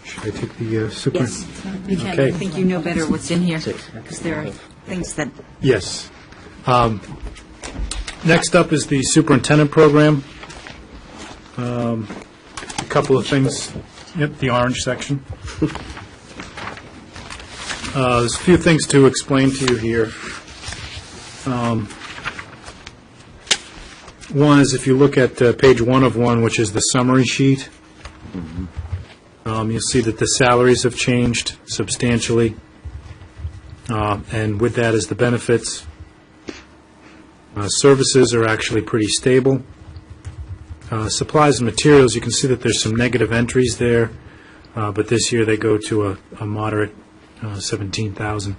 Should I take the super? Yes, you can. Okay. I think you know better what's in here, because there are things that, Yes. Next up is the superintendent program. A couple of things. Yep, the orange section. There's a few things to explain to you here. One is if you look at page 1 of 1, which is the summary sheet, you'll see that the salaries have changed substantially, and with that is the benefits. Services are actually pretty stable. Supplies and materials, you can see that there's some negative entries there, but this year they go to a moderate 17,000.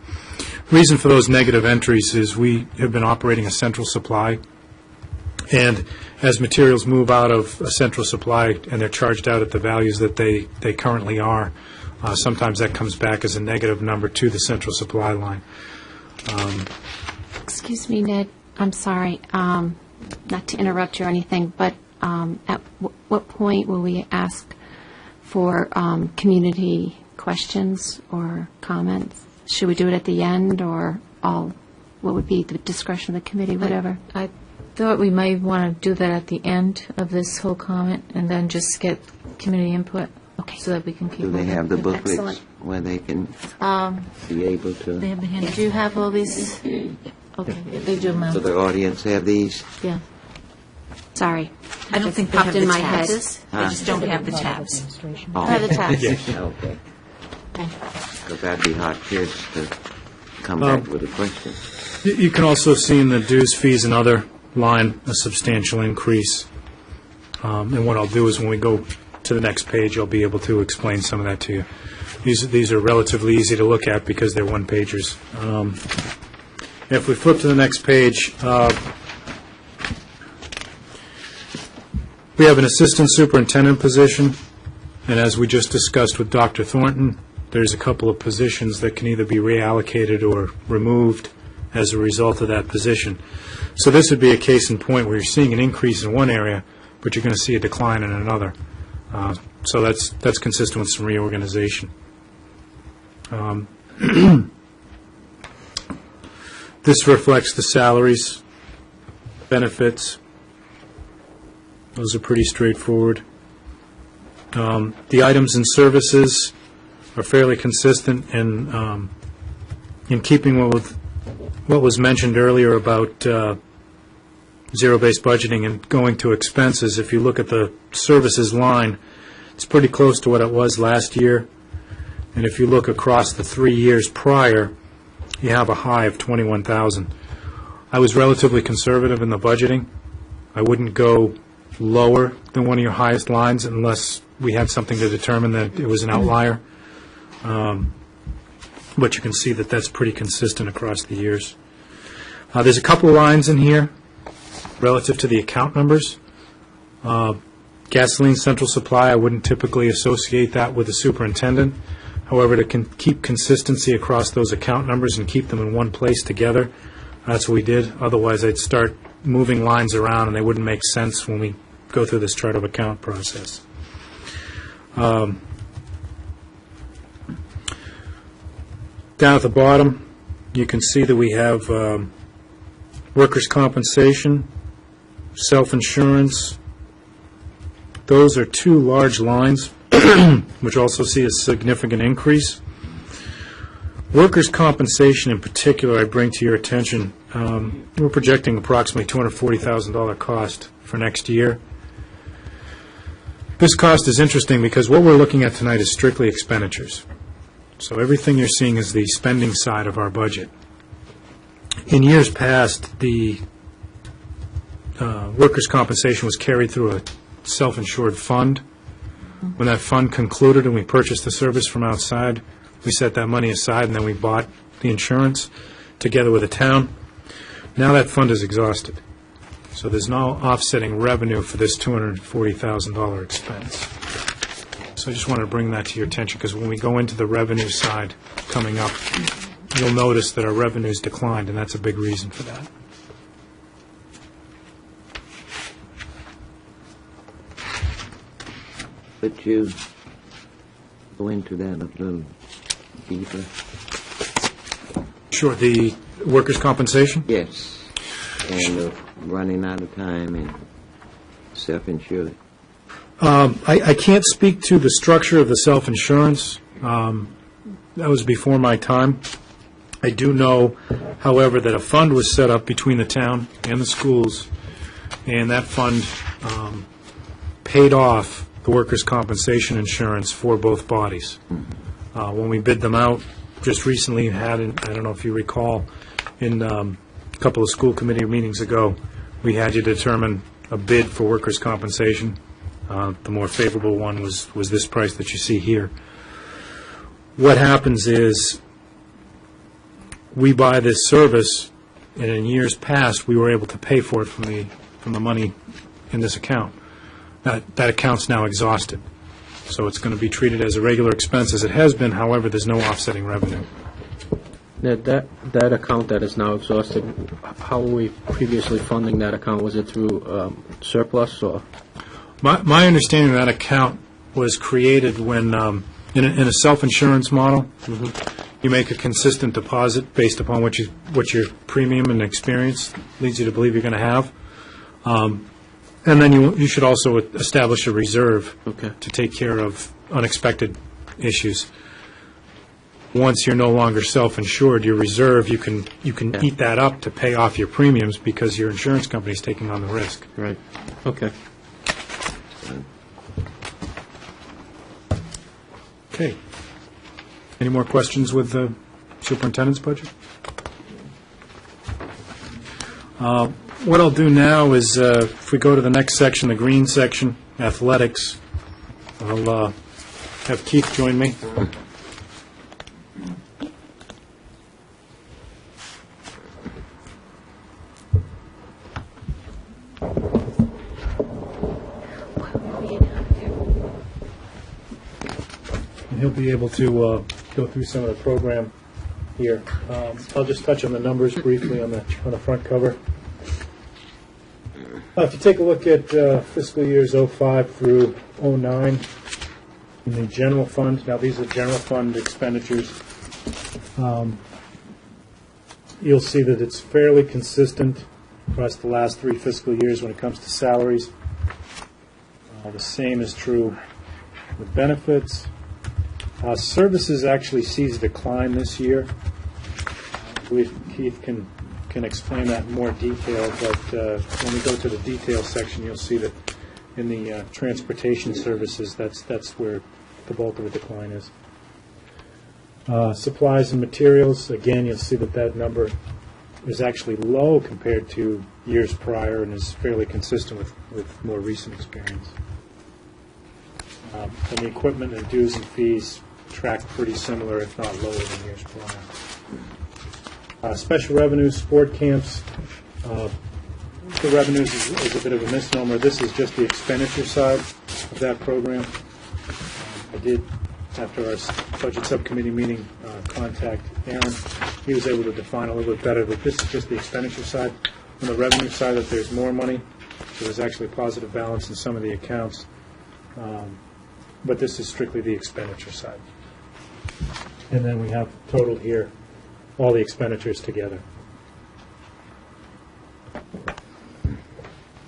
Reason for those negative entries is we have been operating a central supply, and as materials move out of a central supply and they're charged out at the values that they currently are, sometimes that comes back as a negative number to the central supply line. Excuse me, Ned. I'm sorry, not to interrupt you or anything, but at what point will we ask for community questions or comments? Should we do it at the end, or what would be the discretion of the committee, whatever? I thought we might want to do that at the end of this whole comment, and then just get community input. Okay. So that we can keep. Do they have the booklets Excellent. where they can be able to, They have the hand. Do you have all these? Okay, they do, ma'am. so the audience have these? Yeah. Sorry. I don't think they Popped have in the my head. tabs. They just don't have the tabs. Oh, Have the tabs. okay. Because that'd be hard kids to come back with a question. You can also see in the dues, fees, and other line a substantial increase. And what I'll do is when we go to the next page, I'll be able to explain some of that to you. These are relatively easy to look at because they're one-pagers. If we flip to the next page, we have an assistant superintendent position, and as we just discussed with Dr. Thornton, there's a couple of positions that can either be reallocated or removed as a result of that position. So this would be a case in point where you're seeing an increase in one area, but you're going to see a decline in another. So that's consistent with some reorganization. This reflects the salaries, benefits. Those are pretty straightforward. The items and services are fairly consistent in keeping with what was mentioned earlier about zero-based budgeting and going to expenses. If you look at the services line, it's pretty close to what it was last year. And if you look across the 3 years prior, you have a high of 21,000. I was relatively conservative in the budgeting. I wouldn't go lower than one of your highest lines unless we had something to determine that it was an outlier. But you can see that that's pretty consistent across the years. There's a couple of lines in here relative to the account numbers. Gasoline central supply, I wouldn't typically associate that with the superintendent. However, to keep consistency across those account numbers and keep them in one place together, that's what we did. Otherwise, I'd start moving lines around, and they wouldn't make sense when we go through this chart of account process. Down at the bottom, you can see that we have workers' compensation, self-insurance. Those are two large lines, which also see a significant increase. Workers' compensation in particular, I bring to your attention, we're projecting approximately $240,000 cost for next year. This cost is interesting because what we're looking at tonight is strictly expenditures. So everything you're seeing is the spending side of our budget. In years past, the workers' compensation was carried through a self-insured fund. When that fund concluded and we purchased the service from outside, we set that money aside and then we bought the insurance together with the town. Now that fund is exhausted. So there's no offsetting revenue for this $240,000 expense. So I just wanted to bring that to your attention, because when we go into the revenue side coming up, you'll notice that our revenues declined, and that's a big reason for that. Could you go into that a little deeper? Sure. The workers' compensation? Yes. And running out of time and self-insured. I can't speak to the structure of the self-insurance. That was before my time. I do know, however, that a fund was set up between the town and the schools, and that fund paid off the workers' compensation insurance for both bodies. When we bid them out, just recently had, I don't know if you recall, in a couple of school committee meetings ago, we had you determine a bid for workers' compensation. The more favorable one was this price that you see here. What happens is we buy this service, and in years past, we were able to pay for it from the money in this account. That account's now exhausted, so it's going to be treated as a regular expense as it has been. However, there's no offsetting revenue. That account that is now exhausted, how were we previously funding that account? Was it through surplus or? My understanding of that account was created when, in a self-insurance model, you make a consistent deposit based upon what your premium and experience leads you to believe you're going to have. And then you should also establish a reserve to take care of unexpected issues. Once you're no longer self-insured, your reserve, you can eat that up to pay off your premiums because your insurance company is taking on the risk. Right. Okay. Okay. Any more questions with the superintendent's budget? What I'll do now is, if we go to the next section, the green section, athletics, I'll have Keith join me. And he'll be able to go through some of the program here. I'll just touch on the numbers briefly on the front cover. If you take a look at fiscal years 05 through 09 in the general fund, now these are general fund expenditures, you'll see that it's fairly consistent across the last 3 fiscal years when it comes to salaries. The same is true with benefits. Services actually sees a decline this year. I believe Keith can explain that in more detail, but when we go to the detail section, you'll see that in the transportation services, that's where the bulk of the decline is. Supplies and materials, again, you'll see that number is actually low compared to years prior and is fairly consistent with more recent experience. And the equipment and dues and fees track pretty similar, if not lower than years prior. Special revenues, sport camps, the revenues is a bit of a misnomer. This is just the expenditure side of that program. I did, after our budget subcommittee meeting, contact Aaron. He was able to define a little bit better that this is just the expenditure side. On the revenue side, that there's more money, so there's actually a positive balance in some of the accounts. But this is strictly the expenditure side. And then we have totaled here all the expenditures together.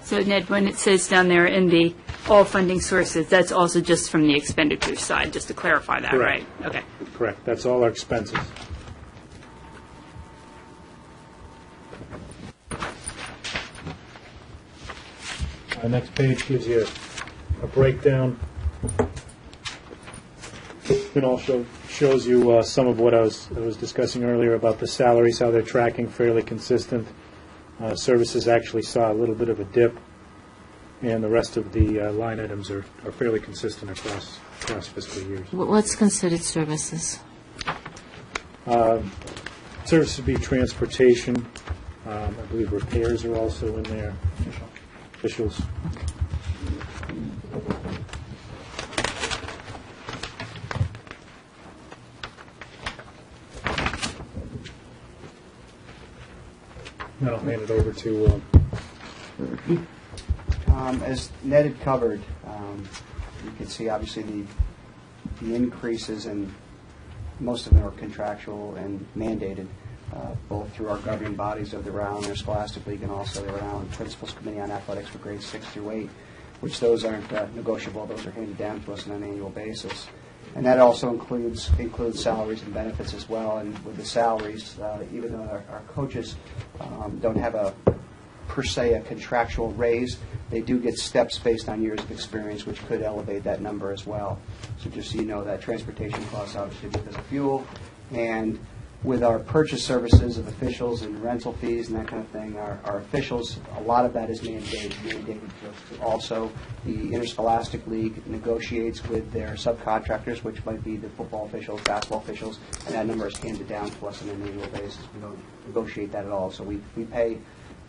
So Ned, when it says down there in the all funding sources, that's also just from the expenditure side, just to clarify that, Correct. right? Okay. Correct. That's all our expenses. Our next page gives you a breakdown. It also shows you some of what I was discussing earlier about the salaries, how they're tracking fairly consistent. Services actually saw a little bit of a dip, and the rest of the line items are fairly consistent across fiscal years. What's considered services? Services would be transportation. I believe repairs are also in there. Officials. Then I'll hand it over to... As Ned had covered, you can see obviously the increases, and most of them are contractual and mandated, both through our governing bodies of the Rhode Island Interscholastic League and also the Rhode Island Principals Committee on Athletics for grades 6 through 8, which those aren't negotiable. Those are handed down to us on an annual basis. And that also includes salaries and benefits as well. And with the salaries, even though our coaches don't have per se a contractual raise, they do get steps based on years of experience, which could elevate that number as well. So just so you know, that transportation costs obviously because of fuel, and with our purchase services of officials and rental fees and that kind of thing, our officials, a lot of that is mandated also. The Interscholastic League negotiates with their subcontractors, which might be the football officials, basketball officials, and that number is handed down to us on an annual basis. We don't negotiate that at all. So we pay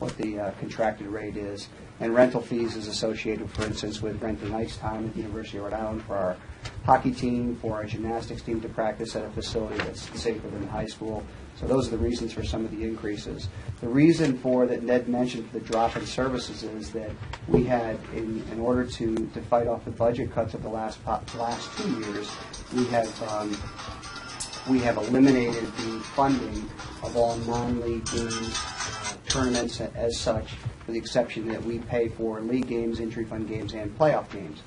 what the contracted rate is. And rental fees is associated, for instance, with rent and ice time at the University of Rhode Island for our hockey team, for our gymnastics team to practice at a facility that's safer than the high school. So those are the reasons for some of the increases. The reason for that Ned mentioned for the drop in services is that we had, in order to fight off the budget cuts of the last 2 years, we have eliminated the funding of all non-league games, tournaments as such, with the exception that we pay for league games, entry fund games, and playoff games.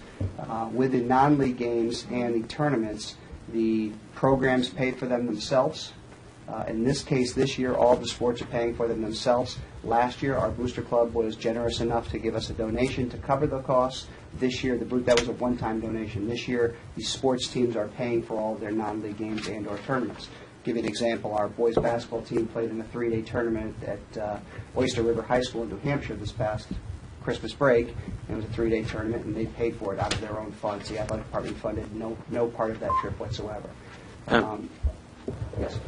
With the non-league games and the tournaments, the programs pay for them themselves. In this case, this year, all the sports are paying for them themselves. Last year, our booster club was generous enough to give us a donation to cover the costs. This year, that was a one-time donation. This year, the sports teams are paying for all of their non-league games and or tournaments. Give you an example, our boys basketball team played in a 3-day tournament at Oyster River High School in New Hampshire this past Christmas break. It was a 3-day tournament, and they paid for it out of their own funds. The athletic department funded no part of that trip whatsoever. Yes.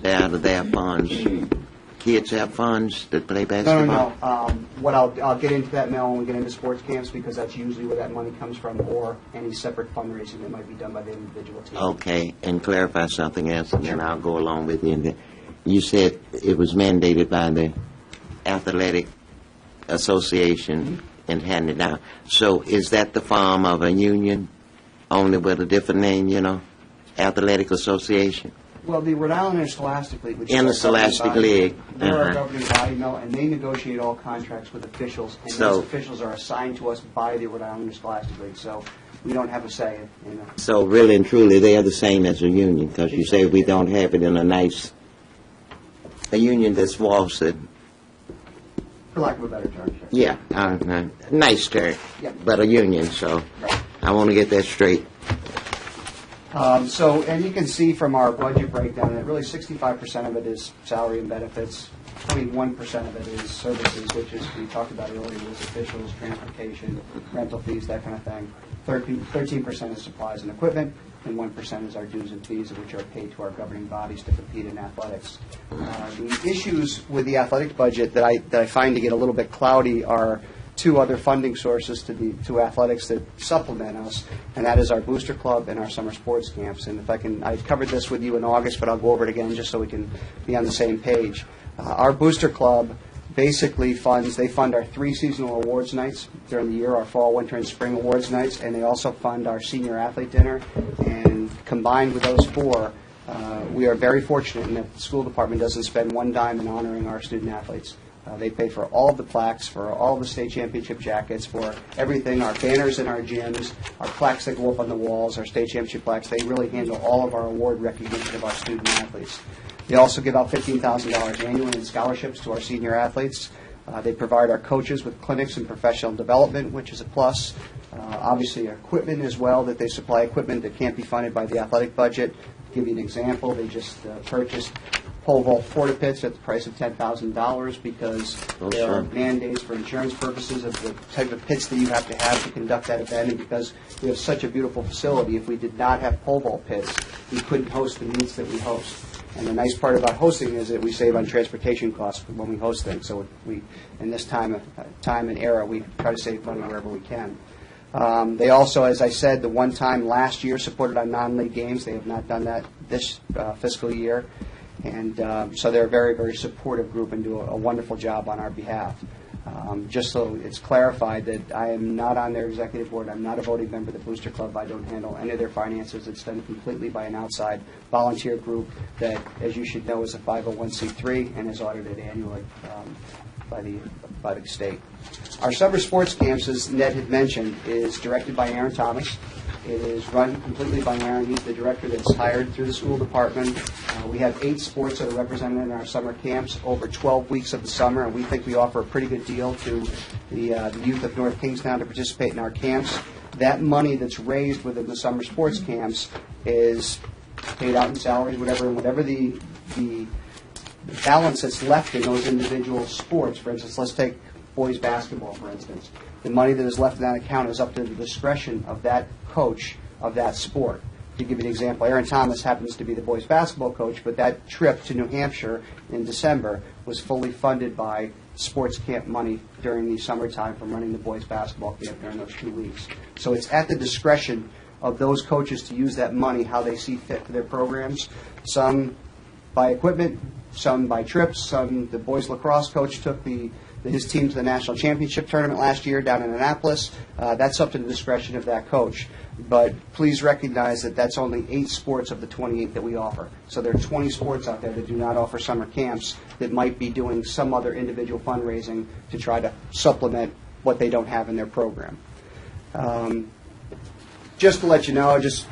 Out of their funds, kids have funds that play basketball? No. I'll get into that, Mel, when we get into sports camps, because that's usually where that money comes from, or any separate fundraising that might be done by the individual team. Okay, and clarify something else, and then I'll go along with you. You said it was mandated by the Athletic Association and handed down. So is that the form of a union, only with a different name, Athletic Association? Well, the Rhode Island Interscholastic League, which Interscholastic League, they're our governing body, and they negotiate all contracts with officials, and those officials are assigned to us by the Rhode Island Interscholastic League, so we don't have a say. So really and truly, they are the same as a union, because you say we don't have it in a union that's Walsted. For lack of a better term. Yeah, nice term, but a union, so right. I want to get that straight. And you can see from our budget breakdown that really 65% of it is salary and benefits, 21% of it is services, which is, we talked about earlier, was officials, transportation, rental fees, that kind of thing. 13% is supplies and equipment, and 1% is our dues and fees, which are paid to our governing bodies to compete in athletics. The issues with the athletic budget that I find to get a little bit cloudy are two other funding sources to athletics that supplement us, and that is our booster club and our summer sports camps. And I covered this with you in August, but I'll go over it again just so we can be on the same page. Our booster club basically fund our 3 seasonal awards nights during the year, our fall, winter, and spring awards nights, and they also fund our senior athlete dinner. And combined with those 4, we are very fortunate in that the school department doesn't spend one dime in honoring our student athletes. They pay for all of the plaques, for all of the state championship jackets, for everything, our banners in our gyms, our plaques that go up on the walls, our state championship plaques. They really handle all of our award recognition of our student athletes. They also give out $15,000 annually in scholarships to our senior athletes. They provide our coaches with clinics and professional development, which is a plus. Obviously, equipment as well, that they supply equipment that can't be funded by the athletic budget. To give you an example, they just purchased pole vault porta pits at the price of $10,000 because there are mandates for insurance purposes of the type of pits that you have to conduct that event, and because we have such a beautiful facility, if we did not have pole vault pits, we couldn't host the meets that we host. And the nice part about hosting is that we save on transportation costs when we host things. So we, in this time and era, we try to save money wherever we can. They also, as I said, the one time last year supported our non-league games. They have not done that this fiscal year. And so they're a very, very supportive group and do a wonderful job on our behalf. Just so it's clarified that I am not on their executive board. I'm not a voting member of the Booster Club. I don't handle any of their finances. It's done completely by an outside volunteer group that, as you should know, is a 501c3 and is audited annually by the state. Our summer sports camps, as Ned had mentioned, is directed by Aaron Thomas. It is run completely by Aaron. He's the director that's hired through the school department. We have 8 sports that are represented in our summer camps over 12 weeks of the summer, and we think we offer a pretty good deal to the youth of North Kingstown to participate in our camps. That money that's raised within the summer sports camps is paid out in salaries, whatever the balance that's left in those individual sports. For instance, let's take boys basketball, for instance. The money that is left in that account is up to the discretion of that coach of that sport. To give you an example, Aaron Thomas happens to be the boys basketball coach, but that trip to New Hampshire in December was fully funded by sports camp money during the summertime from running the boys basketball camp during those 2 weeks. So it's at the discretion of those coaches to use that money how they see fit for their programs. Some buy equipment, some buy trips. The boys lacrosse coach took his team to the national championship tournament last year down in Annapolis. That's up to the discretion of that coach. But please recognize that that's only 8 sports of the 28 that we offer. So there are 20 sports out there that do not offer summer camps that might be doing some other individual fundraising to try to supplement what they don't have in their program. Just to let you know, just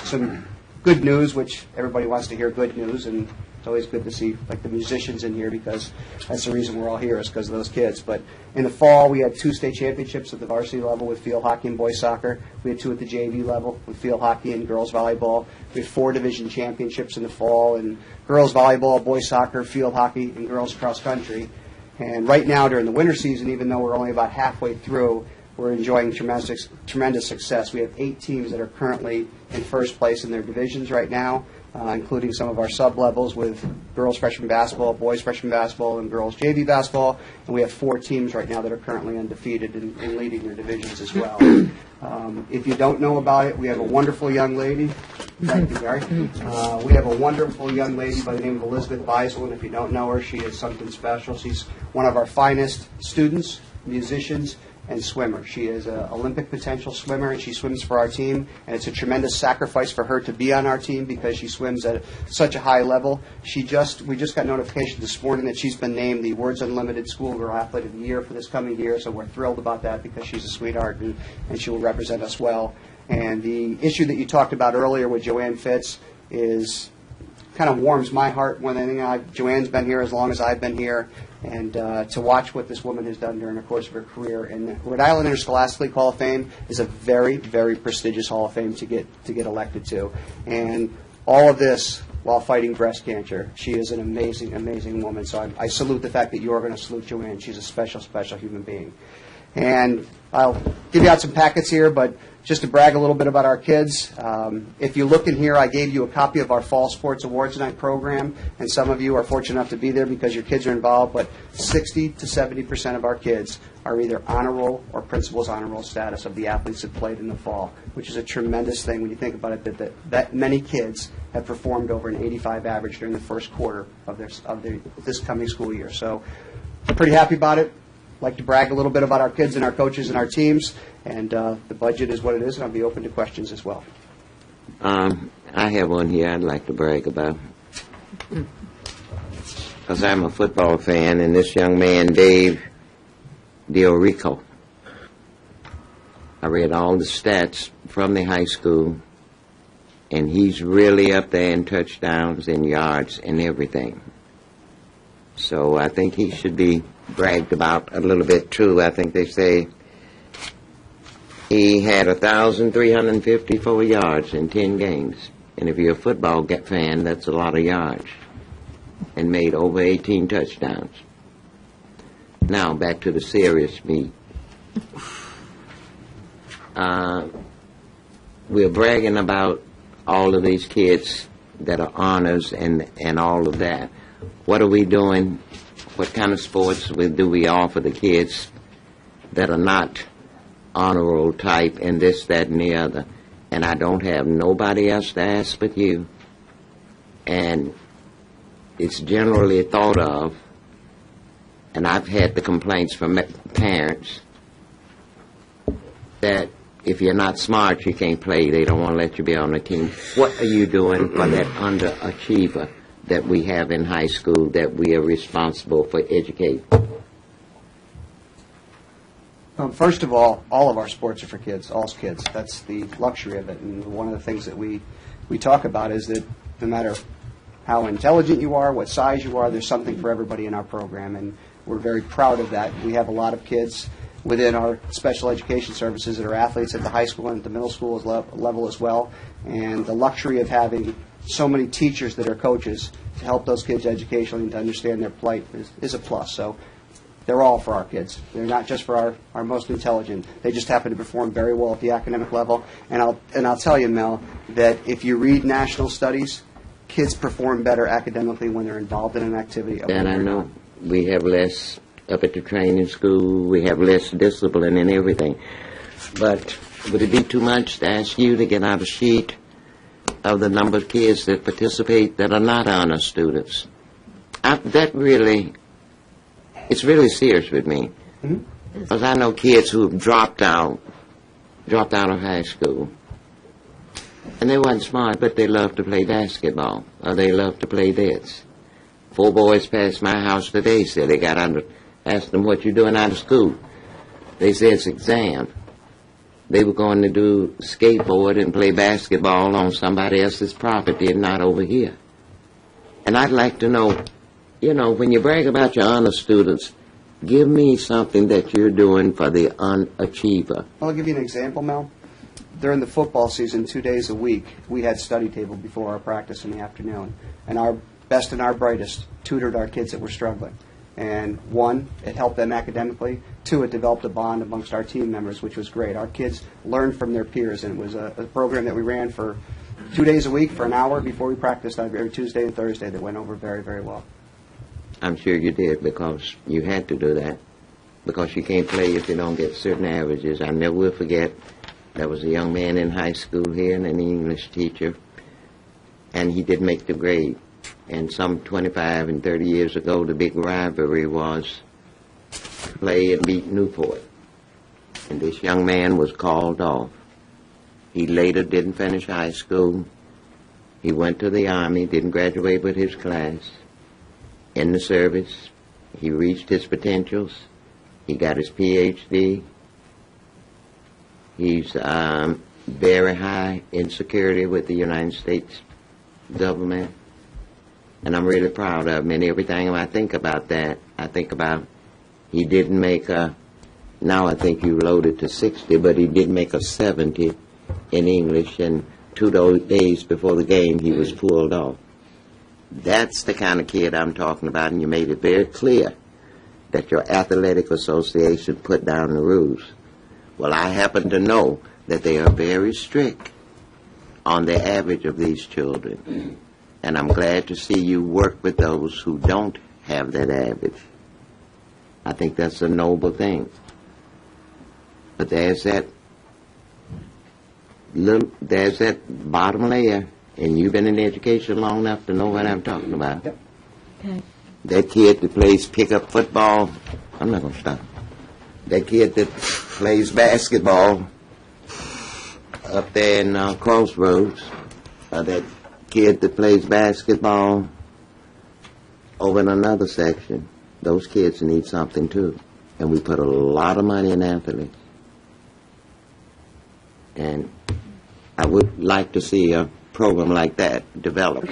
some good news, which everybody wants to hear good news, and it's always good to see like the musicians in here because that's the reason we're all here is because of those kids. But in the fall, we had 2 state championships at the varsity level with field hockey and boys soccer. We had 2 at the JV level with field hockey and girls volleyball. We had 4 division championships in the fall in girls volleyball, boys soccer, field hockey, and girls cross country. And right now during the winter season, even though we're only about halfway through, we're enjoying tremendous success. We have 8 teams that are currently in first place in their divisions right now. Including some of our sub-levels with girls freshman basketball, boys freshman basketball, and girls JV basketball. And we have 4 teams right now that are currently undefeated and leading their divisions as well. If you don't know about it, we have a wonderful young lady. Thank you, Gary. We have a wonderful young lady by the name of Elizabeth Beisel, and if you don't know her, she is something special. She's one of our finest students, musicians, and swimmer. She is an Olympic potential swimmer, and she swims for our team, and it's a tremendous sacrifice for her to be on our team because she swims at such a high level. We just got notification this morning that she's been named the Words Unlimited Schoolgirl Athlete of the Year for this coming year, so we're thrilled about that because she's a sweetheart, and she will represent us well. And the issue that you talked about earlier with Joanne Fitz is kind of warms my heart more than anything. Joanne's been here as long as I've been here, and to watch what this woman has done during the course of her career. And the Rhode Island Interscholastic League Hall of Fame is a very, very prestigious Hall of Fame to get elected to. And all of this while fighting breast cancer. She is an amazing, amazing woman. So I salute the fact that you're going to salute Joanne. She's a special, special human being. And I'll give you out some packets here, but just to brag a little bit about our kids, if you look in here, I gave you a copy of our Fall Sports Awards Night program, and some of you are fortunate enough to be there because your kids are involved, but 60 to 70% of our kids are either honor roll or principal's honor roll status of the athletes that played in the fall, which is a tremendous thing when you think about it, that many kids have performed over an 85 average during the first quarter of this coming school year. So pretty happy about it. Like to brag a little bit about our kids and our coaches and our teams, and the budget is what it is, and I'll be open to questions as well. I have one here I'd like to brag about. Because I'm a football fan, and this young man, Dave Diorico, I read all the stats from the high school, and he's really up there in touchdowns and yards and everything. So I think he should be bragged about a little bit, too. I think they say he had 1,354 yards in 10 games. And if you're a football fan, that's a lot of yards. And made over 18 touchdowns. Now, back to the serious meat. We're bragging about all of these kids that are honors and all of that. What are we doing? What kind of sports do we offer the kids that are not honor roll type and this, that, and the other? And I don't have nobody else to ask but you. And it's generally thought of, and I've had the complaints from parents, that if you're not smart, you can't play. They don't want to let you be on the team. What are you doing for that underachiever that we have in high school that we are responsible for educating? First of all of our sports are for kids, all kids. That's the luxury of it. And one of the things that we talk about is that no matter how intelligent you are, what size you are, there's something for everybody in our program. And we're very proud of that. We have a lot of kids within our special education services that are athletes at the high school and at the middle school level as well. And the luxury of having so many teachers that are coaches to help those kids educationally and to understand their plight is a plus. So they're all for our kids. They're not just for our most intelligent. They just happen to perform very well at the academic level. And I'll tell you, Mel, that if you read national studies, kids perform better academically when they're involved in an activity. That I know. We have less up at the training school. We have less discipline and everything. But would it be too much to ask you to get out a sheet of the number of kids that participate that are not honor students? It's really serious with me. Because I know kids who have dropped out of high school. And they weren't smart, but they love to play basketball, or they love to play this. 4 boys passed my house today, said they got under, asked them, what you doing out of school? They said it's exam. They were going to do skateboard and play basketball on somebody else's property and not over here. And I'd like to know, when you brag about your honor students, give me something that you're doing for the unachiever. I'll give you an example, Mel. During the football season, 2 days a week, we had study table before our practice in the afternoon. And our best and our brightest tutored our kids that were struggling. And 1, it helped them academically. 2, it developed a bond amongst our team members, which was great. Our kids learned from their peers, and it was a program that we ran for 2 days a week for an hour before we practiced every Tuesday and Thursday that went over very, very well. I'm sure you did, because you had to do that, because you can't play if you don't get certain averages. I never will forget, there was a young man in high school here, and an English teacher, and he didn't make the grade. And some 25 and 30 years ago, the big rivalry was play and beat Newport. And this young man was called off. He later didn't finish high school. He went to the Army, didn't graduate with his class. In the service, he reached his potentials. He got his Ph.D. He's very high in security with the United States government. And I'm really proud of him. And everything I think about that, I think about he didn't make now I think you loaded to 60, but he did make a 70 in English. And 2 days before the game, he was pulled off. That's the kind of kid I'm talking about, and you made it very clear that your athletic association put down the rules. Well, I happen to know that they are very strict on the average of these children. And I'm glad to see you work with those who don't have that average. I think that's a noble thing. But there's that bottom layer, and you've been in education long enough to know what I'm talking about. Yep. Okay. That kid that plays pickup football, I'm not going to stop. That kid that plays basketball up there in Crossroads, that kid that plays basketball over in another section, those kids need something too. And we put a lot of money in athletes. And I would like to see a program like that developed.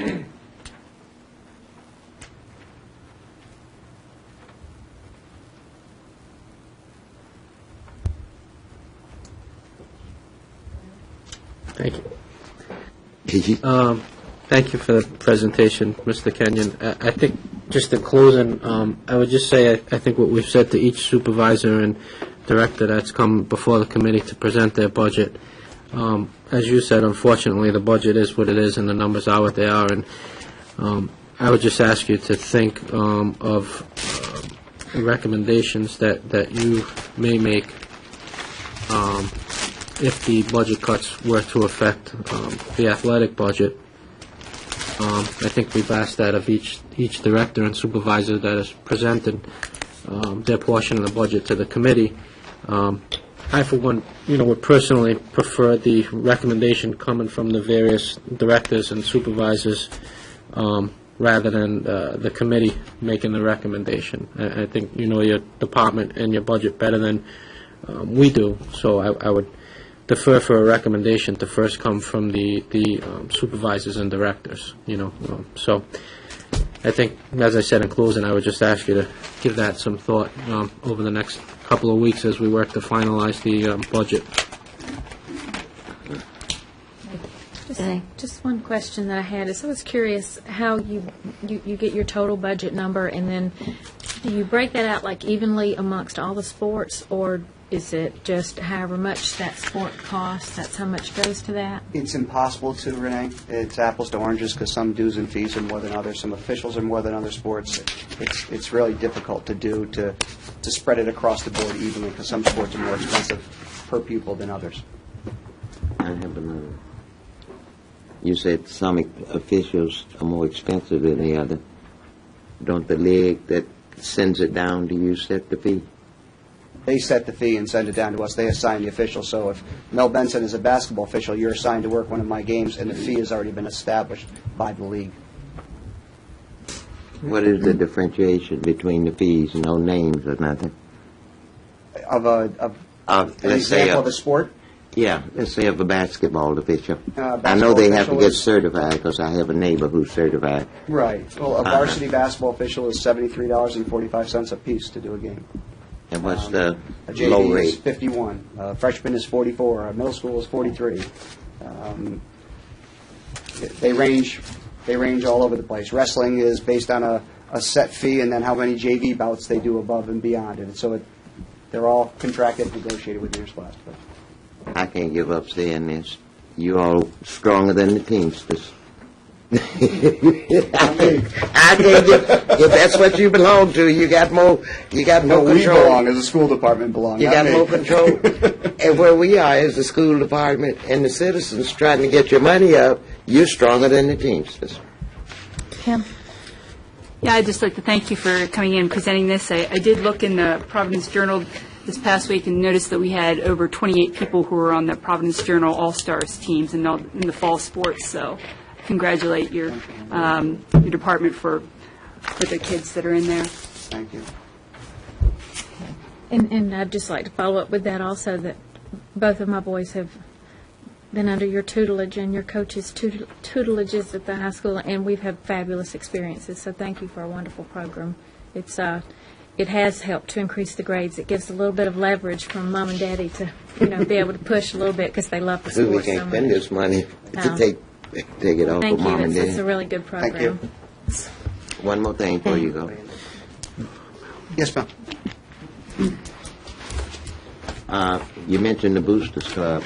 Thank you. Thank you for the presentation, Mr. Kenyon. I think, just in closing, I would just say I think what we've said to each supervisor and director that's come before the committee to present their budget. As you said, unfortunately, the budget is what it is and the numbers are what they are. And I would just ask you to think of recommendations that you may make if the budget cuts were to affect the athletic budget. I think we've asked that of each director and supervisor that has presented their portion of the budget to the committee. I, for one, would personally prefer the recommendation coming from the various directors and supervisors rather than the committee making the recommendation. I think you know your department and your budget better than we do, so I would defer for a recommendation to first come from the supervisors and directors, so I think, as I said in closing, I would just ask you to give that some thought over the next couple of weeks as we work to finalize the budget. Just one question that I had is I was curious how you get your total budget number, and then do you break that out like evenly amongst all the sports, or is it just however much that sport costs, that's how much goes to that? It's impossible to, Renee. It's apples to oranges because some dues and fees are more than others. Some officials are more than other sports. It's really difficult to do to spread it across the board evenly because some sports are more expensive per pupil than others. I have another. You said some officials are more expensive than the other. Don't the league that sends it down to you set the fee? They set the fee and send it down to us. They assign the official. So if Mel Benson is a basketball official, you're assigned to work one of my games, and the fee has already been established by the league. What is the differentiation between the fees? No names or nothing? Of an example of a sport? Yeah, let's say of a basketball official. Basketball I know they have to official get is- certified because I have a neighbor who's certified. Right. Well, a varsity basketball official is $73.45 a piece to do a game. And what's the A JV low is rate? 51. A freshman is 44. A middle school is 43. They range all over the place. Wrestling is based on a set fee and then how many JV bouts they do above and beyond. And so they're all contracted, negotiated with your spots. But I can't give up saying this. You all stronger than the Teamsters. I can't if that's what you belong to, you got more we control. belong as a school department belong. You not got me. more control. And where we are as the school department and the citizens trying to get your money up, you're stronger than the Teamsters. Kim? Yeah, I'd just like to thank you for coming in and presenting this. I did look in the Providence Journal this past week and noticed that we had over 28 people who were on the Providence Journal All-Stars teams in the fall sports, so congratulate your department for the kids that are in there. Thank you. And I'd just like to follow up with that also, that both of my boys have been under your tutelage and your coaches' tutelages at the high school, and we've had fabulous experiences, so thank you for a wonderful program. It has helped to increase the grades. It gives a little bit of leverage from mom and daddy to, be able to push a little bit because they love the We sport so can't spend much. this money to No. take it off Thank of you. mom and It's a dad. really good Thank program. you. One more thing before you go. Yes, ma'am. You mentioned the Boosters Club,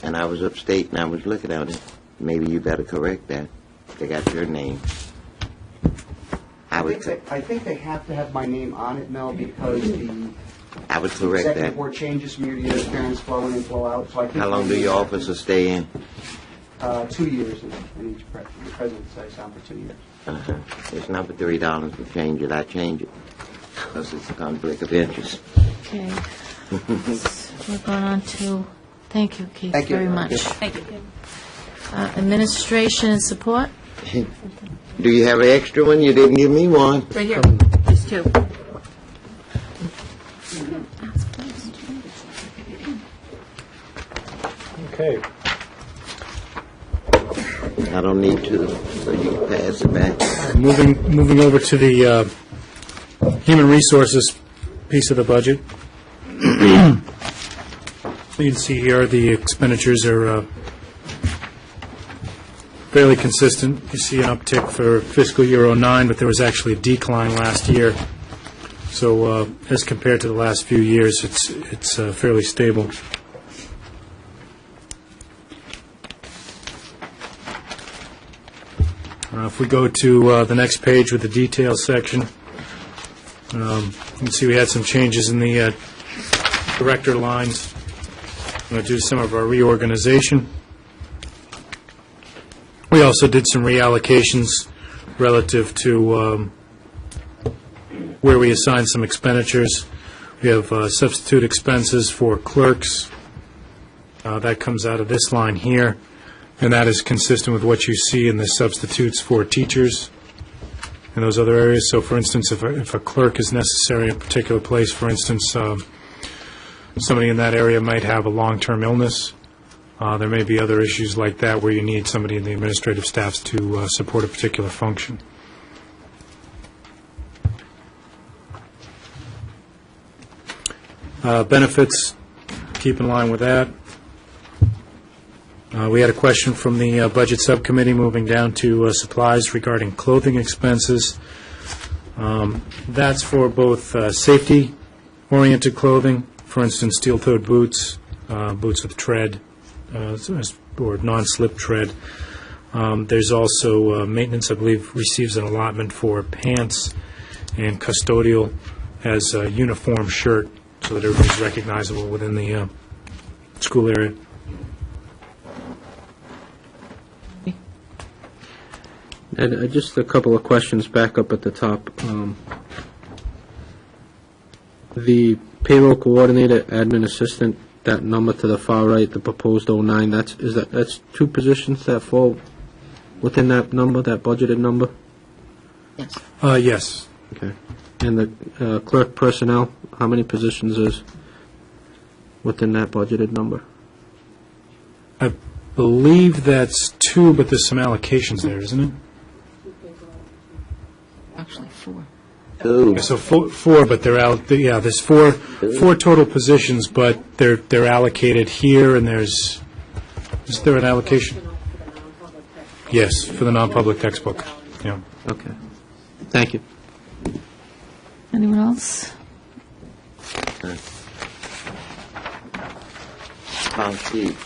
and I was upstate and I was looking at it. Maybe you better correct that. They got your name. I would they have to have my name on it, Mel, because the correct executive that. board changes from year to year, parents flow in and flow out. So I think How long do your officers stay in? 2 years in each the president stays on for 2 years. It's not for $3 to change it. I change it because it's a conflict of interest. Okay. We're going on to, thank you, Keith, Thank you. very much. Thank you. Administration and support? Do you have an extra one? You didn't give me one. Right here, just two. Okay. I don't need to, so you can pass it back. Moving over to the human resources piece of the budget. You can see here the expenditures are fairly consistent. You see an uptick for fiscal year '09, but there was actually a decline last year. So as compared to the last few years, it's fairly stable. If we go to the next page with the details section, you can see we had some changes in the director lines due to some of our reorganization. We also did some reallocations relative to where we assigned some expenditures. We have substitute expenses for clerks. That comes out of this line here, and that is consistent with what you see in the substitutes for teachers and those other areas. So, for instance, if a clerk is necessary in a particular place, for instance, somebody in that area might have a long-term illness. There may be other issues like that where you need somebody in the administrative staffs to support a particular function. Benefits, keep in line with that. We had a question from the Budget Subcommittee moving down to supplies regarding clothing expenses. That's for both safety-oriented clothing, for instance, steel-toed boots, boots with tread, or non-slip tread. There's also maintenance, I believe, receives an allotment for pants, and custodial as a uniform shirt so that everybody's recognizable within the school area. And just a couple of questions back up at the top. The payroll coordinator, admin assistant, that number to the far right, the proposed 09, that's two positions that fall within that number, that budgeted number? Yes. Yes. Okay. And the clerk personnel, how many positions is within that budgeted number? I believe that's two, but there's some allocations there, isn't it? Actually, 4. Two. So four, but they're out. Yeah, there's four total positions, but they're allocated here, and is there an allocation? Yes, for the non-public textbook. Yeah. Okay. Thank you. Anyone else? Steve,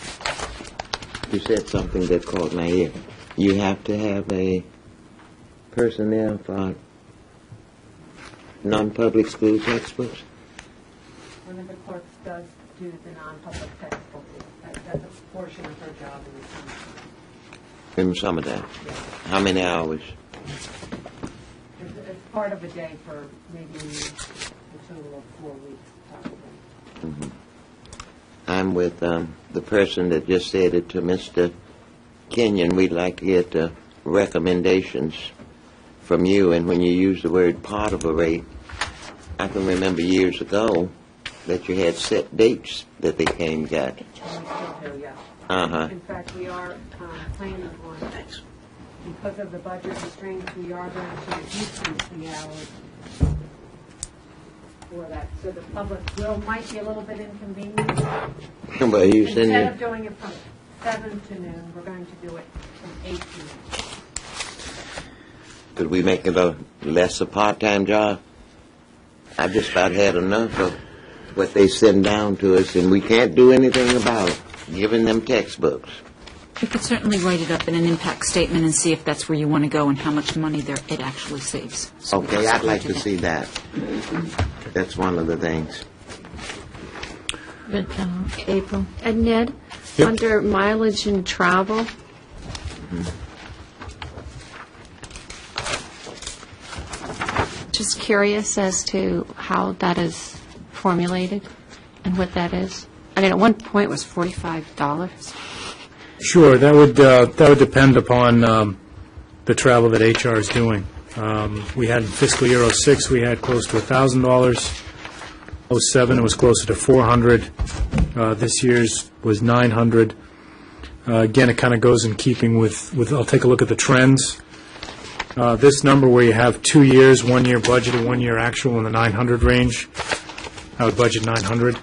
you said something that caught my ear. You have to have a personnel for non-public school textbooks? One of the clerks does do the non-public textbook. That's a portion of her job in the summer. In summertime? How many hours? It's part of a day for maybe a total of 4 weeks, probably. Mm-hmm. I'm with the person that just said it to Mr. Kenyon. We'd like to get recommendations from you, and when you use the word part of a rate, I can remember years ago that you had set dates that they came got. We still do, yeah. Uh-huh. In fact, we are planning on, because of the budget restraints, we are going to decrease the hours for that. So the public might be a little bit inconvenienced. But you said Instead of doing it from 7 to noon, we're going to do it from 8 to noon. could we make it a lesser part-time job? I just about had enough of what they send down to us, and we can't do anything about it, giving them textbooks. You could certainly write it up in an impact statement and see if that's where you want to go and how much money it actually saves. So we Okay, can I'd certainly like do to that. see that. That's one of the things. Good, April. And Ned, Yep. under mileage and travel, Just curious as to how that is formulated and what that is. I mean, at one point it was $45. Sure, that would depend upon the travel that HR is doing. We had in fiscal year '06, we had close to $1,000. '07, it was closer to $400. This year's was $900. Again, it kind of goes in keeping with. I'll take a look at the trends. This number where you have 2 years, 1 year budgeted, 1 year actual in the 900 range, I would budget 900.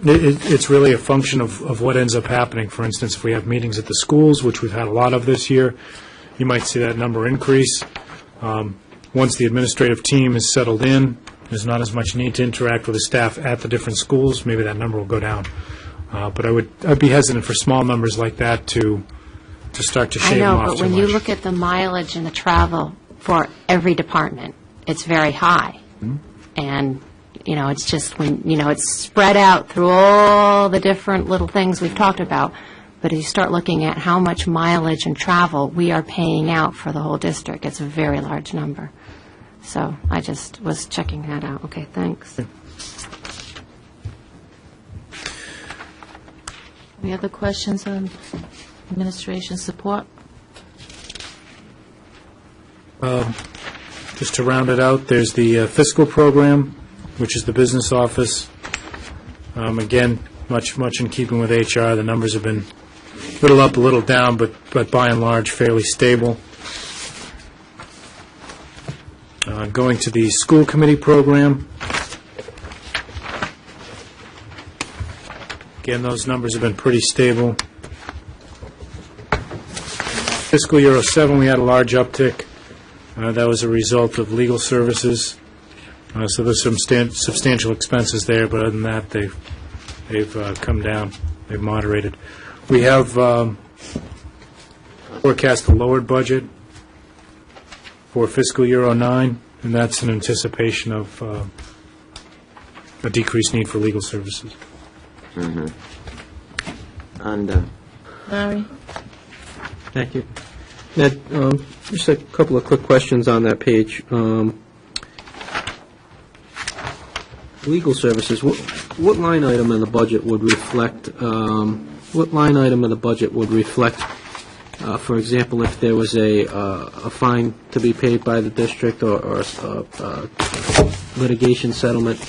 It's really a function of what ends up happening. For instance, if we have meetings at the schools, which we've had a lot of this year, you might see that number increase. Once the administrative team is settled in, there's not as much need to interact with the staff at the different schools, maybe that number will go down. But I'd be hesitant for small numbers like that to start to shave them off too much. I know, but when you look at the mileage and the travel for every department, it's very high. And, it's just when, it's spread out through all the different little things we've talked about. But if you start looking at how much mileage and travel we are paying out for the whole district, it's a very large number. So I just was checking that out. Okay, thanks. Any other questions on administration support? Just to round it out, there's the fiscal program, which is the business office. Again, much in keeping with HR. The numbers have been a little up, a little down, but by and large fairly stable. Going to the school committee program. Again, those numbers have been pretty stable. Fiscal year 2007, we had a large uptick. That was a result of legal services. So there's some substantial expenses there, but other than that, they've come down. They've moderated. We have forecast a lowered budget for fiscal year 2009, and that's in anticipation of a decreased need for legal services. And Larry? Thank you. Ned, just a couple of quick questions on that page. Legal services, what line item in the budget would reflect, for example, if there was a fine to be paid by the district or a litigation settlement,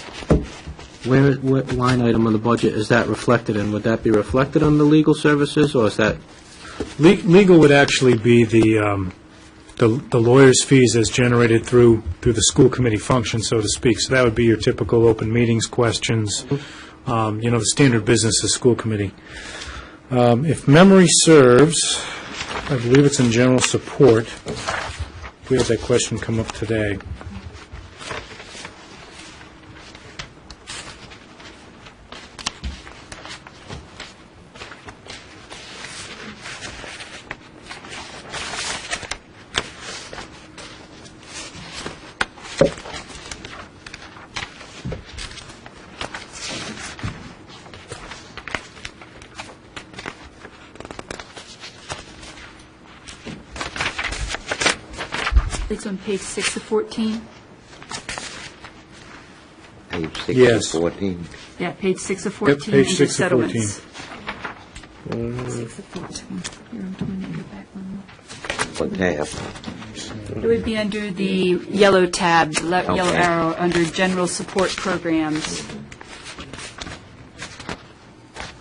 what line item on the budget is that reflected in? Would that be reflected on the legal services, or is that? Legal would actually be the lawyer's fees as generated through the school committee function, so to speak. So that would be your typical open meetings questions, the standard business of school committee. If memory serves, I believe it's in general support. We had that question come up today. It's on page 6 of 14. page 6 Yes. of 14. Yeah, page 6 of 14. page under 6 of 14. settlements. 6 of 14. Here, I'm doing it in the back one. What tab? It would be under the yellow tab, the yellow Okay. arrow, under general support programs.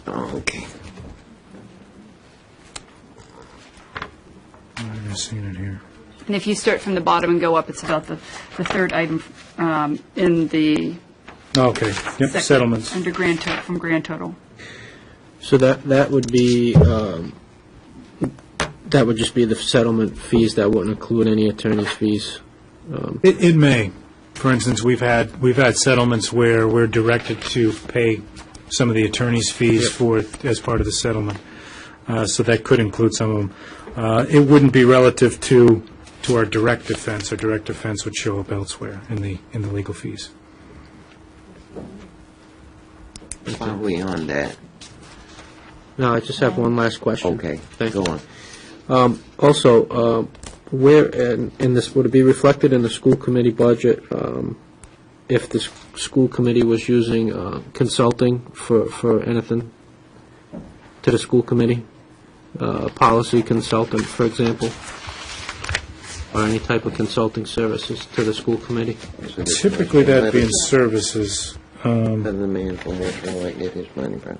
Oh, okay. I've not seen it here. And if you start from the bottom and go up, it's about the third item in the Okay, yep, second, settlements. under grand total, from grand total. So that would be, that would just be the settlement fees, that wouldn't include any attorney's fees? It may. For instance, we've had settlements where we're directed to pay some of the attorney's fees for as part of the settlement. So that could include some of them. It wouldn't be relative to our direct defense. Our direct defense would show up elsewhere in the legal fees. While we on that, No, I just have one last question. okay, Thank go you. on. Also, where, in this, would it be reflected in the school committee budget if the school committee was using consulting for anything to the school committee? Policy consultant, for example, or any type of consulting services to the school committee? Typically, that'd be in services. Another man from Western White get his money back.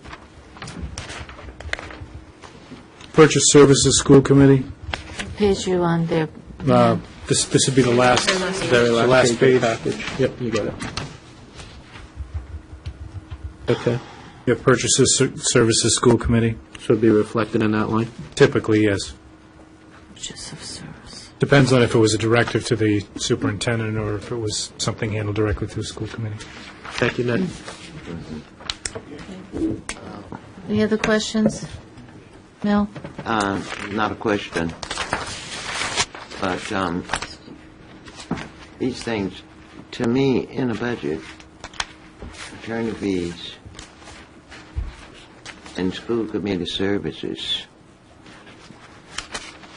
Purchase Services School Committee. Page you on there. This would be the last, Very the last page. Package. Yep, you got it. Okay. You have Purchases Services School Committee? Should be reflected in that line. Typically, yes. Purchase of service. Depends on if it was a directive to the superintendent or if it was something handled directly through the school committee. Thank you, Ned. Any other questions? Mel? Not a question, but these things, to me, in a budget, attorney fees and school committee services,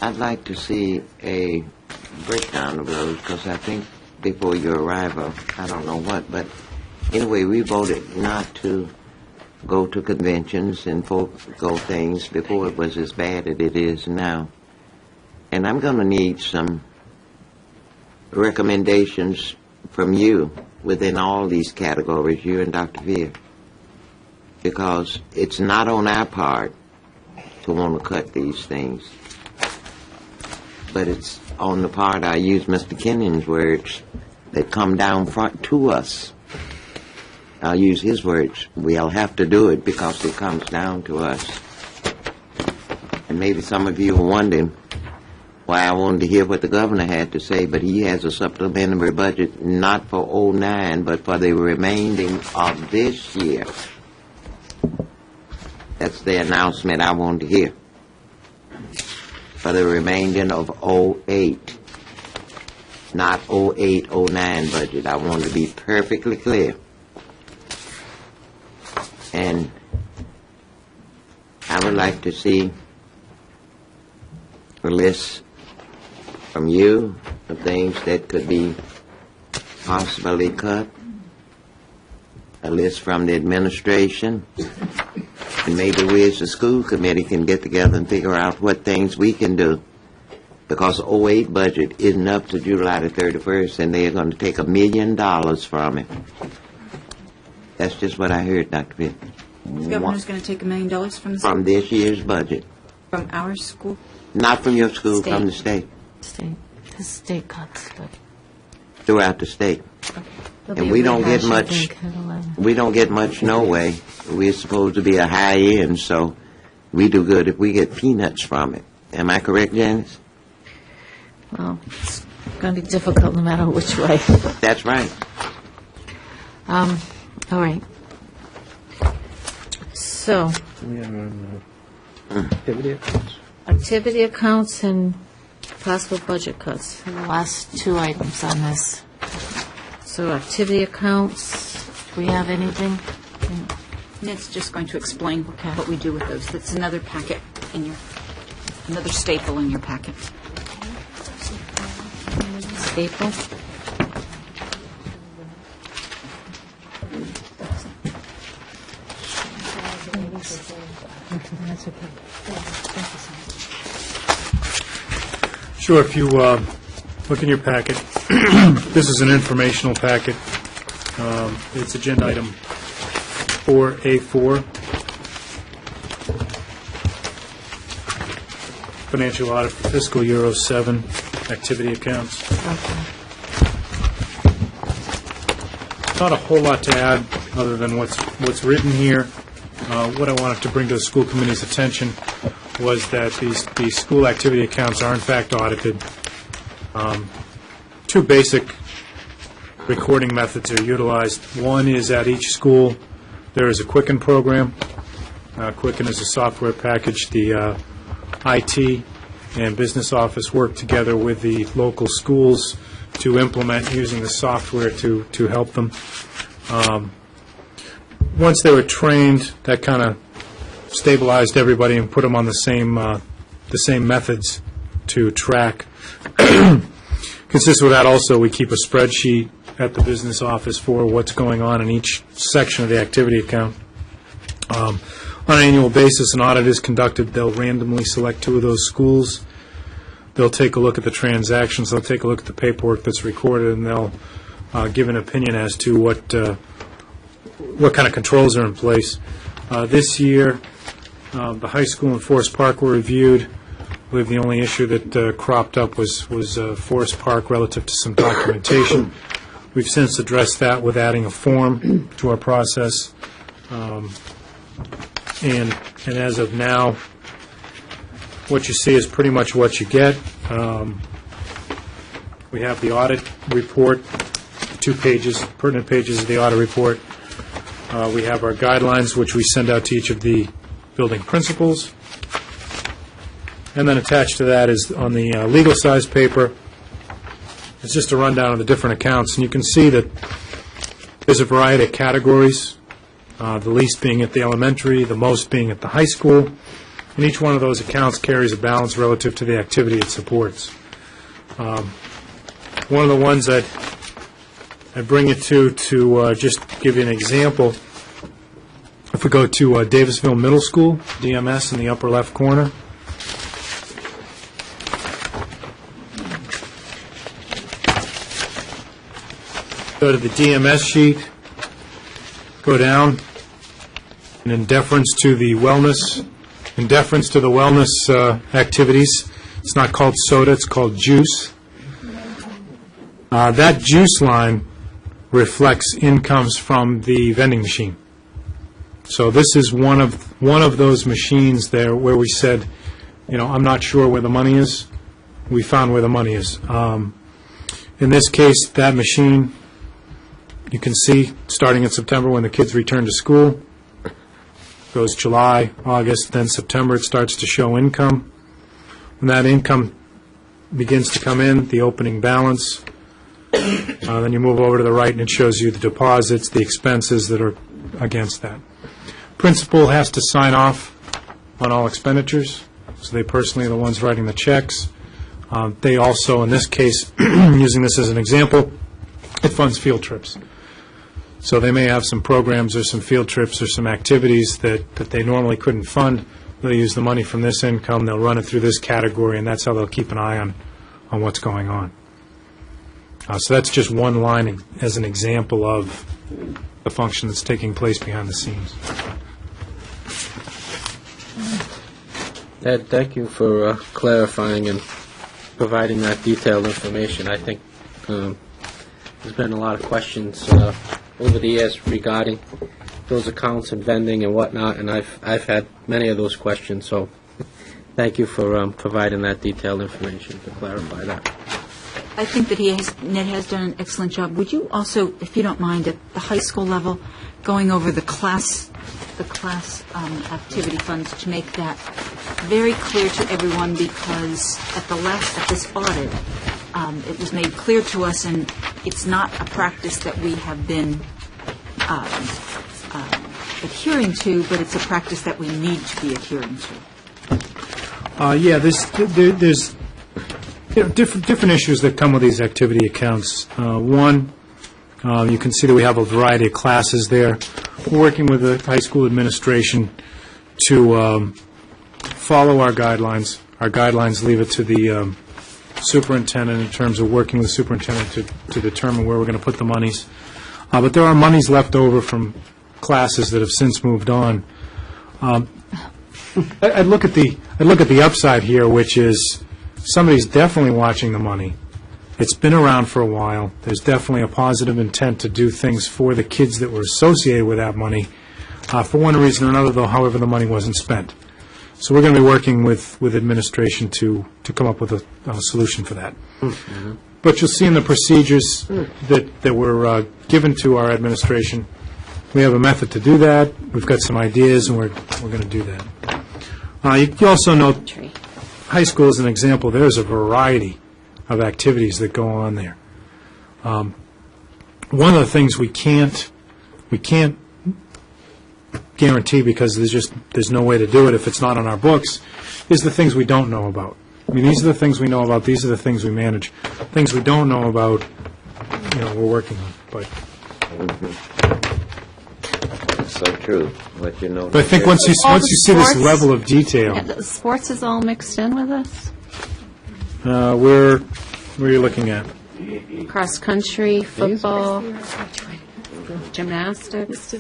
I'd like to see a breakdown of those, because I think before your arrival, I don't know what, but anyway, we voted not to go to conventions and forego things before it was as bad as it is now. And I'm going to need some recommendations from you within all these categories, you and Dr. Veer, because it's not on our part to want to cut these things, but it's on the part, I use Mr. Kenyon's words, that come down front to us. I'll use his words. We'll have to do it because it comes down to us. And maybe some of you are wondering why I wanted to hear what the governor had to say, but he has a supplementary budget not for '09, but for the remaining of this year. That's the announcement I wanted to hear. For the remainder of '08, not '08, '09 budget. I want to be perfectly clear. And I would like to see a list from you of things that could be possibly cut, a list from the administration, and maybe we as a school committee can get together and figure out what things we can do, because '08 budget isn't up to July the 31st, and they're going to take $1 million from it. That's just what I heard, Dr. Pitt. The governor's going to take $1 million From this year's budget. from our school? Not from your school, from the state. State. The state cuts, but Throughout the state. there'll And be we a don't get rehash, I much, think, at 11. we don't get much no way. We're supposed to be a high end, so we do good if we get peanuts from it. Am I correct, Janice? Well, it's going to be difficult no matter which way. That's right. All right. So, activity accounts and possible budget cuts, the last two items on this. So, activity accounts, do we have anything? Ned's just going to explain what we do with those. That's another packet in your, another staple in your packet. Staple? That's okay. Sure, if you look in your packet, this is an informational packet. It's agenda item 4A4, financial audit for fiscal year '07, activity accounts. Not a whole lot to add, other than what's written here. What I wanted to bring to the school committee's attention was that these school activity accounts are in fact audited. Two basic recording methods are utilized. One is at each school, there is a Quicken program. Quicken is a software package. The IT and business office work together with the local schools to implement using the software to help them. Once they were trained, that kind of stabilized everybody and put them on the same methods to track. Consistent with that also, we keep a spreadsheet at the business office for what's going on in each section of the activity account. On an annual basis, an audit is conducted. They'll randomly select two of those schools. They'll take a look at the transactions. They'll take a look at the paperwork that's recorded, and they'll give an opinion as to what kind of controls are in place. This year, the high school and Forest Park were reviewed. I believe the only issue that cropped up was Forest Park relative to some documentation. We've since addressed that with adding a form to our process. And as of now, what you see is pretty much what you get. We have the audit report, 2 pages, pertinent pages of the audit report. We have our guidelines, which we send out to each of the building principals. And then attached to that is, on the legal size paper, it's just a rundown of the different accounts. And you can see that there's a variety of categories, the least being at the elementary, the most being at the high school. And each one of those accounts carries a balance relative to the activity it supports. One of the ones that I bring it to just give you an example, if we go to Davisville Middle School, DMS in the upper left corner, go to the DMS sheet, go down, and in deference to the wellness activities, it's not called soda, it's called juice. That juice line reflects incomes from the vending machine. So this is one of those machines there where we said, I'm not sure where the money is. We found where the money is. In this case, that machine, you can see, starting in September when the kids return to school, goes July, August, then September, it starts to show income. When that income begins to come in, the opening balance, then you move over to the right and it shows you the deposits, the expenses that are against that. Principal has to sign off on all expenditures, so they personally are the ones writing the checks. They also, in this case, using this as an example, it funds field trips. So they may have some programs or some field trips or some activities that they normally couldn't fund. They'll use the money from this income, they'll run it through this category, and that's how they'll keep an eye on what's going on. So that's just one line as an example of the function that's taking place behind the scenes. Ed, thank you for clarifying and providing that detailed information. I think there's been a lot of questions over the years regarding those accounts and vending and whatnot, and I've had many of those questions, so thank you for providing that detailed information to clarify that. I think that Ned has done an excellent job. Would you also, if you don't mind, at the high school level, going over the class activity funds to make that very clear to everyone, because at this audit, it was made clear to us, and it's not a practice that we have been adhering to, but it's a practice that we need to be adhering to. There's different issues that come with these activity accounts. One, you can see that we have a variety of classes there. We're working with the high school administration to follow our guidelines. Our guidelines leave it to the superintendent in terms of working with the superintendent to determine where we're going to put the monies. But there are monies left over from classes that have since moved on. I'd look at the upside here, which is somebody's definitely watching the money. It's been around for a while. There's definitely a positive intent to do things for the kids that were associated with that money. For one reason or another, though, however, the money wasn't spent. So we're going to be working with administration to come up with a solution for that. Mm-hmm. But you'll see in the procedures that were given to our administration, we have a method to do that. We've got some ideas, and we're going to do that. You also note high school as an example. There's a variety of activities that go on there. One of the things we can't guarantee, because there's no way to do it if it's not on our books, is the things we don't know about. I mean, these are the things we know about. These are the things we manage. Things we don't know about, we're working on. But so true. What you know. But I think once you see this level of detail, Sports is all mixed in with us? where are you looking at? Cross-country, football, gymnastics?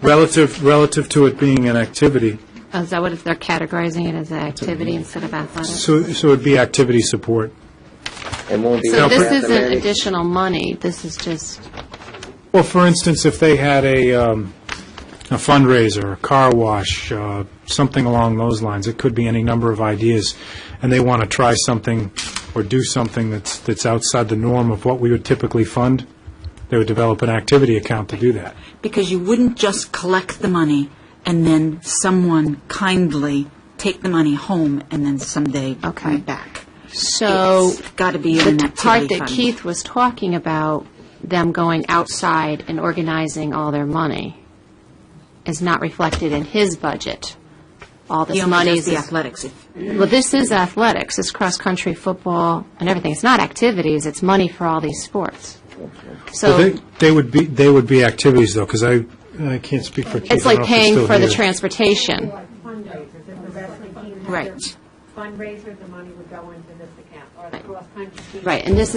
Relative to it being an activity. Oh, is that what they're categorizing it as, an activity instead of athletics? So it would be activity support. It won't be So this isn't mathematics. additional money, this is just... Well, for instance, if they had a a fundraiser, a car wash, something along those lines. It could be any number of ideas, and they want to try something or do something that's outside the norm of what we would typically fund, they would develop an activity account to do that. Because you wouldn't just collect the money and then someone kindly take the money home and then someday bring it back. So It's got to be in an the activity part that fund. Keith was talking about, them going outside and organizing all their money, is not reflected in his budget. All this He only money does is... the athletics. Well, this is athletics. It's cross-country football and everything. It's not activities. It's money for all these sports. So Well, they would be activities, though, because I can't speak for Keith. it's I like don't know if he's paying still for the here. transportation. Fundraisers, if the wrestling team has Right. a fundraiser, the money would go into this account, or the cross-country team. Right, and this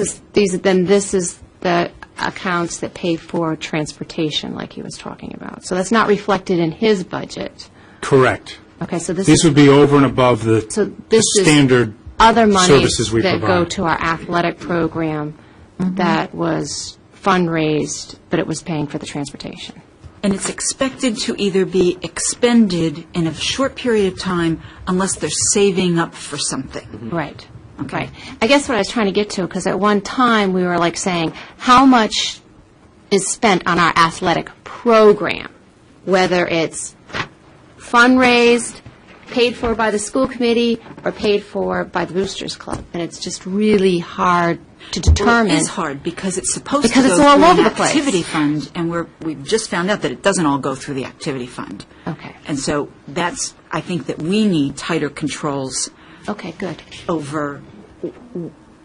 is the accounts that pay for transportation, like he was talking about. So that's not reflected in his budget. Correct. Okay, so this These is would be over and above the So this is standard other monies services we that provide. go to our athletic program that was fundraised, but it was paying for the transportation. And it's expected to either be expended in a short period of time unless they're saving up for something. Right. Okay. Right. I guess what I was trying to get to, because at one time we were like saying, how much is spent on our athletic program, whether it's fundraised, paid for by the school committee, or paid for by the Boosters Club. And it's just really hard to determine. Well, it is hard because it's supposed Because to it's go all through over an the place. activity fund, and we've just found out that it doesn't all go through the activity fund. Okay. And so I think that we need tighter controls Okay, good. over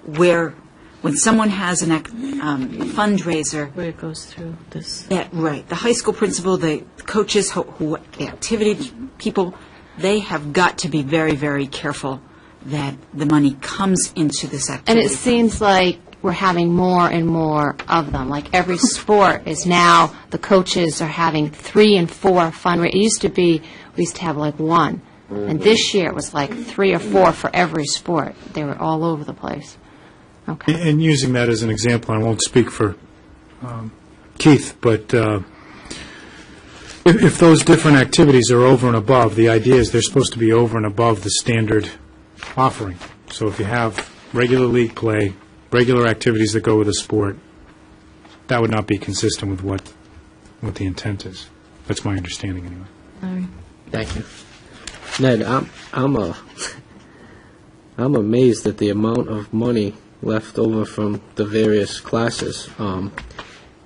where, when someone has an fundraiser, Where it goes through this. yeah, right, the high school principal, the coaches, the activity people, they have got to be very, very careful that the money comes into this And activity it seems like we're having more and more of them. Like every sport is now, the coaches are having 3 and 4 fundraisers. It used to be, we used to have like 1. And this year it was like 3 or 4 for every sport. They were all over the place. Okay. And using that as an example, I won't speak for Keith, but if those different activities are over and above, the idea is they're supposed to be over and above the standard offering. So if you have regular league play, regular activities that go with a sport, that would not be consistent with what the intent is. That's my understanding, anyway. Thank you. Ned, I'm amazed at the amount of money left over from the various classes. Are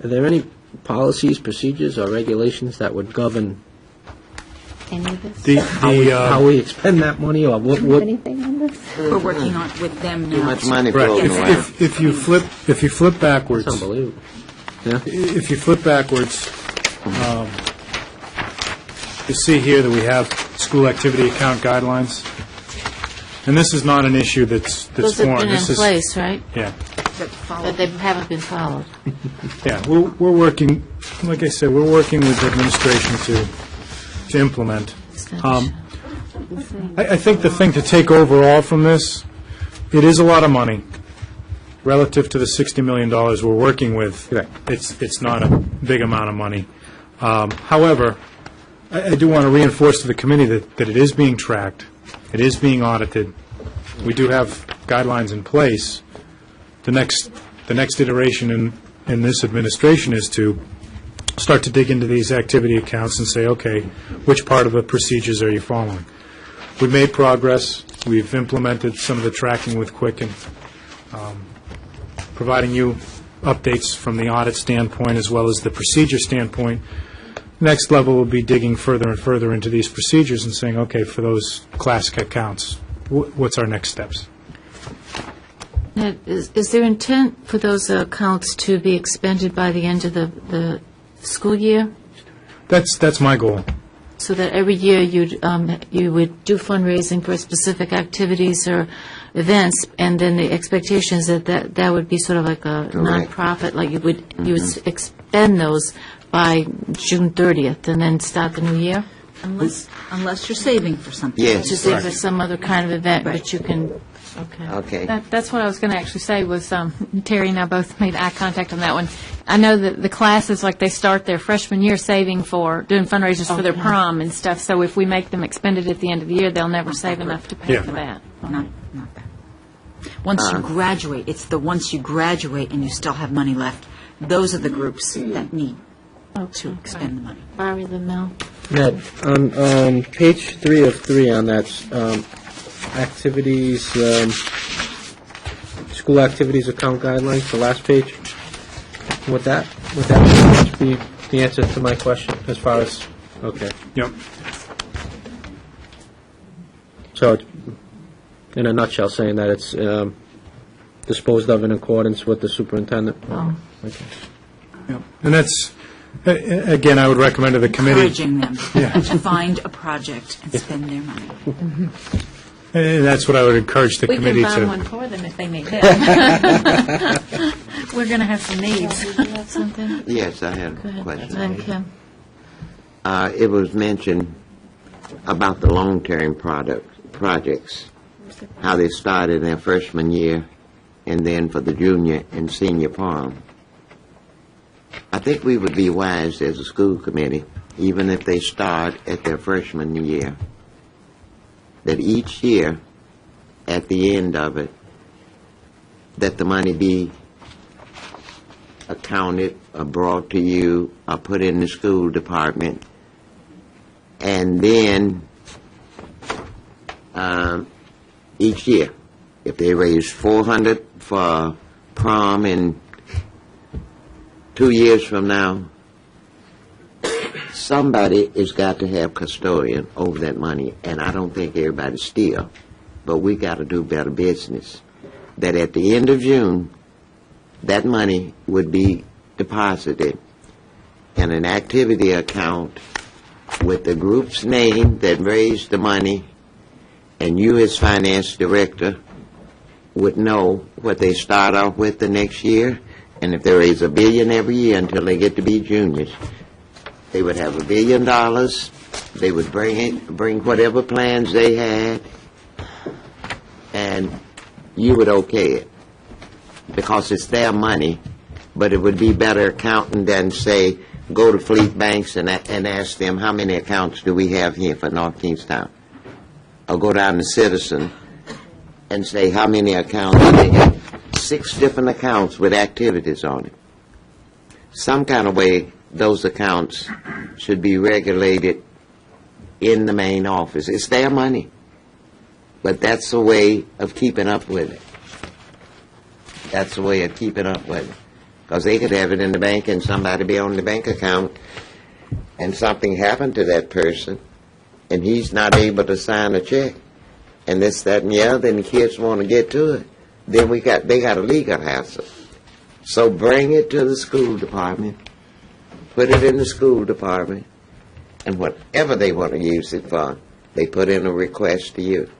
there any policies, procedures, or regulations that would govern Any of this? how we expend that money, or what? Anything on this? we're working on with them now. Too much money Right. floating around. If you flip backwards, It's unbelievable. Yeah. if you flip backwards, you see here that we have school activity account guidelines. And this is not an issue that's Those have foreign. been in This is- place, right? Yeah. But they haven't been followed. Yeah, we're working, like I said, we're working with the administration to implement. I think the thing to take overall from this, it is a lot of money relative to the $60 million we're working with. Right. It's not a big amount of money. However, I do want to reinforce to the committee that it is being tracked, it is being audited. We do have guidelines in place. The next iteration in this administration is to start to dig into these activity accounts and say, okay, which part of the procedures are you following? We've made progress. We've implemented some of the tracking with Quicken, providing you updates from the audit standpoint as well as the procedure standpoint. Next level will be digging further and further into these procedures and saying, okay, for those classic accounts, what's our next steps? Now, is there intent for those accounts to be expended by the end of the school year? That's my goal. So that every year you would do fundraising for specific activities or events, and then the expectation is that would be sort of like a nonprofit, like you would expend those by June 30th, and then start the new year? Unless you're saving for something. Yes. To save for some other kind of event, but you can Okay. That's what I was going to actually say was Terry and I both made eye contact on that one. I know that the classes, like they start their freshman year saving for doing fundraisers for their prom and stuff. So if we make them expend it at the end of the year, they'll never save enough to pay for that. Not that. Once you graduate, it's the once you graduate and you still have money left, those are the groups that need to expend the money. Barry the Mill. Ned, on page 3 of 3 on that, activities, school activities account guidelines, the last page, would that pretty much be the answer to my question as far as, okay. Yep. So, in a nutshell, saying that it's disposed of in accordance with the superintendent? Oh. Okay. Yep. And that's, again, I would recommend to the committee. Encouraging them to find a project and spend their money. And that's what I would encourage the committee to. We can buy one for them if they need it. We're going to have some needs. Do you have something? Yes, I have Go a ahead. question. And Kim. It was mentioned about the long-term projects, how they started in their freshman year, and then for the junior and senior prom. I think we would be wise as a school committee, even if they start at their freshman year, that each year, at the end of it, that the money be accounted or brought to you or put in the school department, and then each year, if they raise $400 for prom in 2 years from now, somebody has got to have custodian over that money, and I don't think everybody steal, but we got to do better business. That at the end of June, that money would be deposited in an activity account with the group's name that raised the money, and you as finance director would know what they start off with the next year, and if they raise $1 billion every year until they get to be juniors, they would have $1 billion. They would bring whatever plans they had, and you would okay it because it's their money. But it would be better accounting than say go to Fleet Banks and ask them how many accounts do we have here for North Kingstown, or go down to Citizen and say how many accounts. They have 6 different accounts with activities on it. Some kind of way those accounts should be regulated in the main office. It's their money, but that's a way of keeping up with it. That's a way of keeping up with it. Because they could have it in the bank and somebody be on the bank account and something happened to that person and he's not able to sign a check and this, that, and the other, and the kids want to get to it. Then they got a legal hassle. So bring it to the school department, put it in the school department, and whatever they want to use it for, they put in a request to you.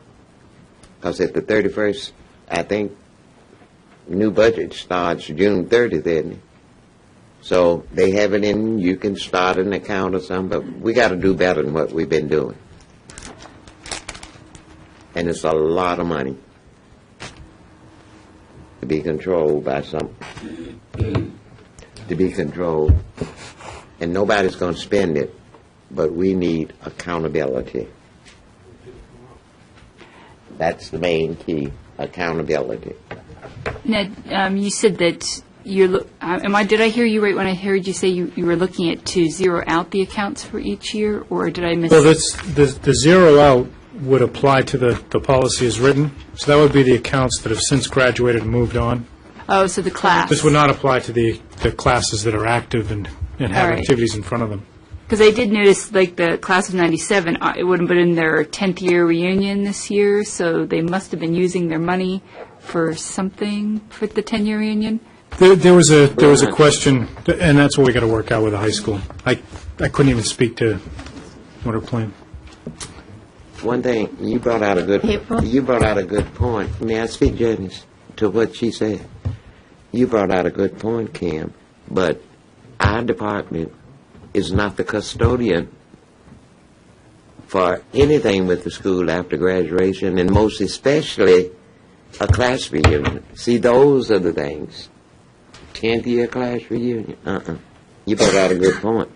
Because at the 31st, I think, new budget starts June 30th, isn't it? So they have it in, you can start an account or something, but we got to do better than what we've been doing. And it's a lot of money to be controlled by something. To be controlled. And nobody's going to spend it, but we need accountability. That's the main key, accountability. Ned, you said that did I hear you right when I heard you say you were looking at to zero out the accounts for each year, or did I miss? Well, the zero out would apply to the policy as written, so that would be the accounts that have since graduated and moved on. Oh, so the class. This would not apply to the classes that are active and have activities in front of them. Because I did notice, like, the class of 97, it would have been in their 10th year reunion this year, so they must have been using their money for something for the 10-year reunion. There was a question, and that's what we got to work out with the high school. I couldn't even speak to what her plan. One thing you brought out a good point. May I speak, Janice, to what she said? You brought out a good point, Kim. But our department is not the custodian for anything with the school after graduation, and most especially a class reunion. See, those are the things. 10th year class reunion. You brought out a good point.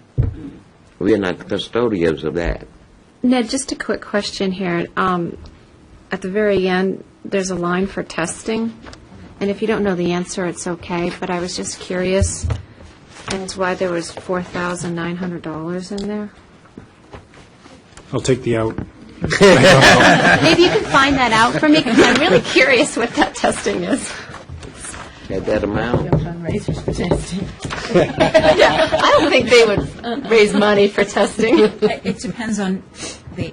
We're not the custodians of that. Ned, just a quick question here. At the very end, there's a line for testing, and if you don't know the answer, it's okay, but I was just curious as why there was $4,900 in there. I'll take the out. Maybe you can find that out for me, because I'm really curious what that testing is. At that amount. Fundraisers for testing. Yeah, I don't think they would raise money for testing. It depends on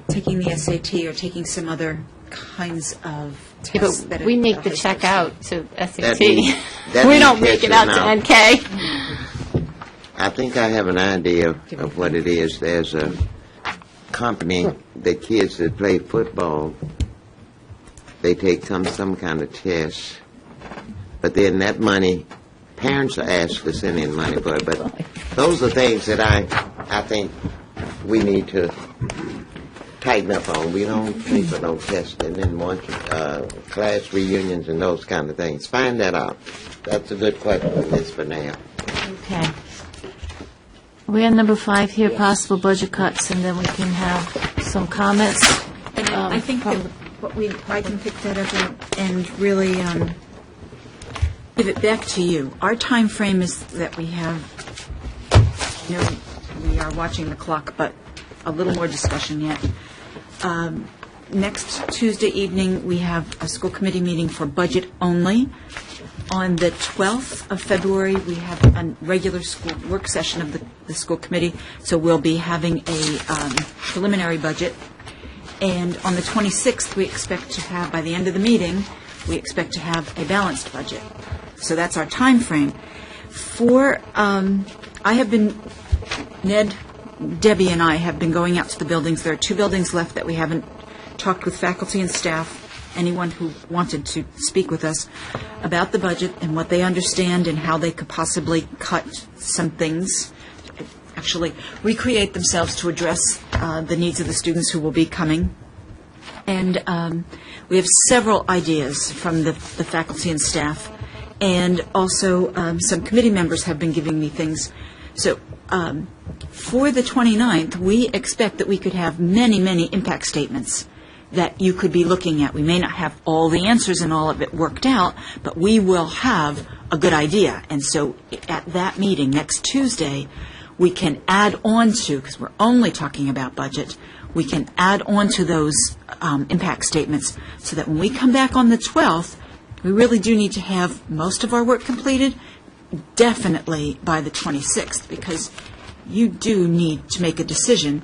taking the SAT or taking some other kinds of Yeah, tests. but that we are- make the check out to SAT. That We don't means make it out to testing NK. I think I have an idea of what it is. There's a company, the kids that play football, they take some kind of test, but then that money, parents are asked to send in money for it, but those are things that I think we need to tighten up on. We don't pay for no testing and want class reunions and those kind of things. Find that out. That's a good question for this for now. Okay. We're on number 5 here, possible budget cuts, and then we can have some comments. And I think that I can pick that up and really give it back to you. Our time frame is that we have, we are watching the clock, but a little more discussion yet. Next Tuesday evening, we have a school committee meeting for budget only. On the 12th of February, we have a regular school work session of the school committee, so we'll be having a preliminary budget. And on the 26th, we expect to have, by the end of the meeting, we expect to have a balanced budget. So that's our time frame. I have been, Ned, Debbie and I have been going out to the buildings. There are 2 buildings left that we haven't talked with faculty and staff, anyone who wanted to speak with us about the budget and what they understand and how they could possibly cut some things, actually recreate themselves to address the needs of the students who will be coming. And we have several ideas from the faculty and staff, and also some committee members have been giving me things. So for the 29th, we expect that we could have many, many impact statements that you could be looking at. We may not have all the answers and all of it worked out, but we will have a good idea. And so at that meeting next Tuesday, we can add on to, because we're only talking about budget, we can add on to those impact statements so that when we come back on the 12th, we really do need to have most of our work completed, definitely by the 26th, because you do need to make a decision.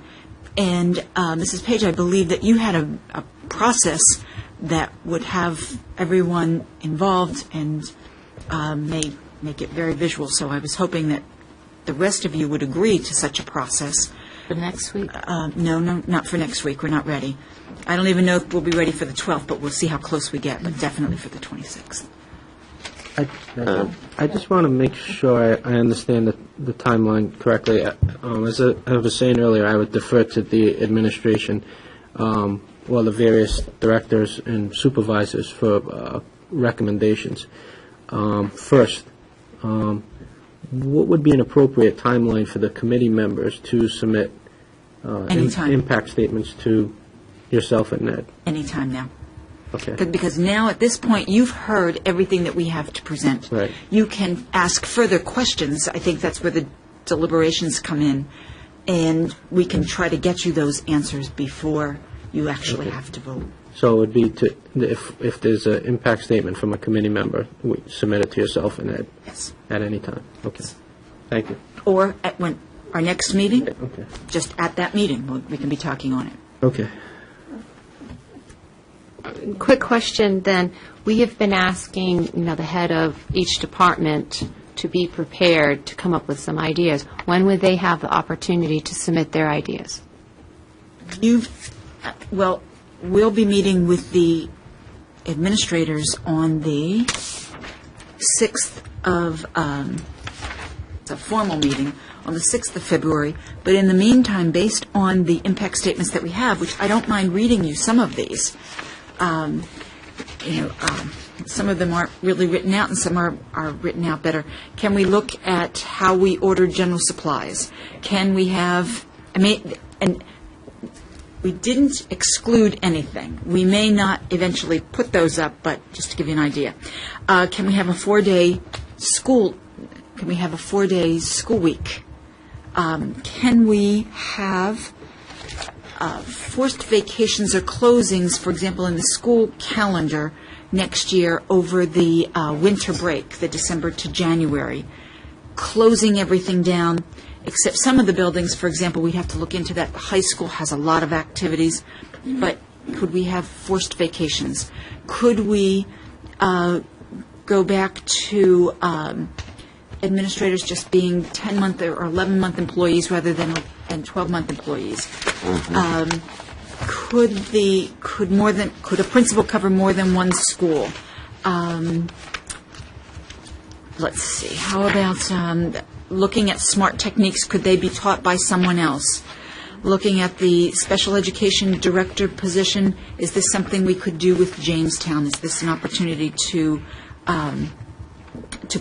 And Mrs. Page, I believe that you had a process that would have everyone involved and may make it very visual. So I was hoping that the rest of you would agree to such a process. For next week? No, not for next week. We're not ready. I don't even know if we'll be ready for the 12th, but we'll see how close we get, but definitely for the 26th. I just want to make sure I understand the timeline correctly. As I was saying earlier, I would defer to the administration, the various directors and supervisors for recommendations. First, what would be an appropriate timeline for the committee members to submit impact statements to yourself and Ned? Anytime now. Okay. Because now, at this point, you've heard everything that we have to present. Right. You can ask further questions. I think that's where the deliberations come in, and we can try to get you those answers before you actually have to vote. So it would be if there's an impact statement from a committee member, we submit it to yourself and Ed? Yes. At any time? Okay. Thank you. Or at our next meeting? Okay. Just at that meeting, we can be talking on it. Okay. Quick question then. We have been asking, the head of each department to be prepared to come up with some ideas. When would they have the opportunity to submit their ideas? We'll be meeting with the administrators on the 6th of, it's a formal meeting, on the 6th of February. But in the meantime, based on the impact statements that we have, which I don't mind reading you some of these, some of them aren't really written out, and some are written out better. Can we look at how we order general supplies? Can we have, and we didn't exclude anything. We may not eventually put those up, but just to give you an idea. Can we have a 4-day school week? Can we have forced vacations or closings, for example, in the school calendar next year over the winter break, the December to January, closing everything down, except some of the buildings, for example, we have to look into that. High school has a lot of activities, but could we have forced vacations? Could we go back to administrators just being 10-month or 11-month employees rather than 12-month employees? Could a principal cover more than one school? Let's see. How about looking at smart techniques? Could they be taught by someone else? Looking at the special education director position, is this something we could do with Jamestown? Is this an opportunity to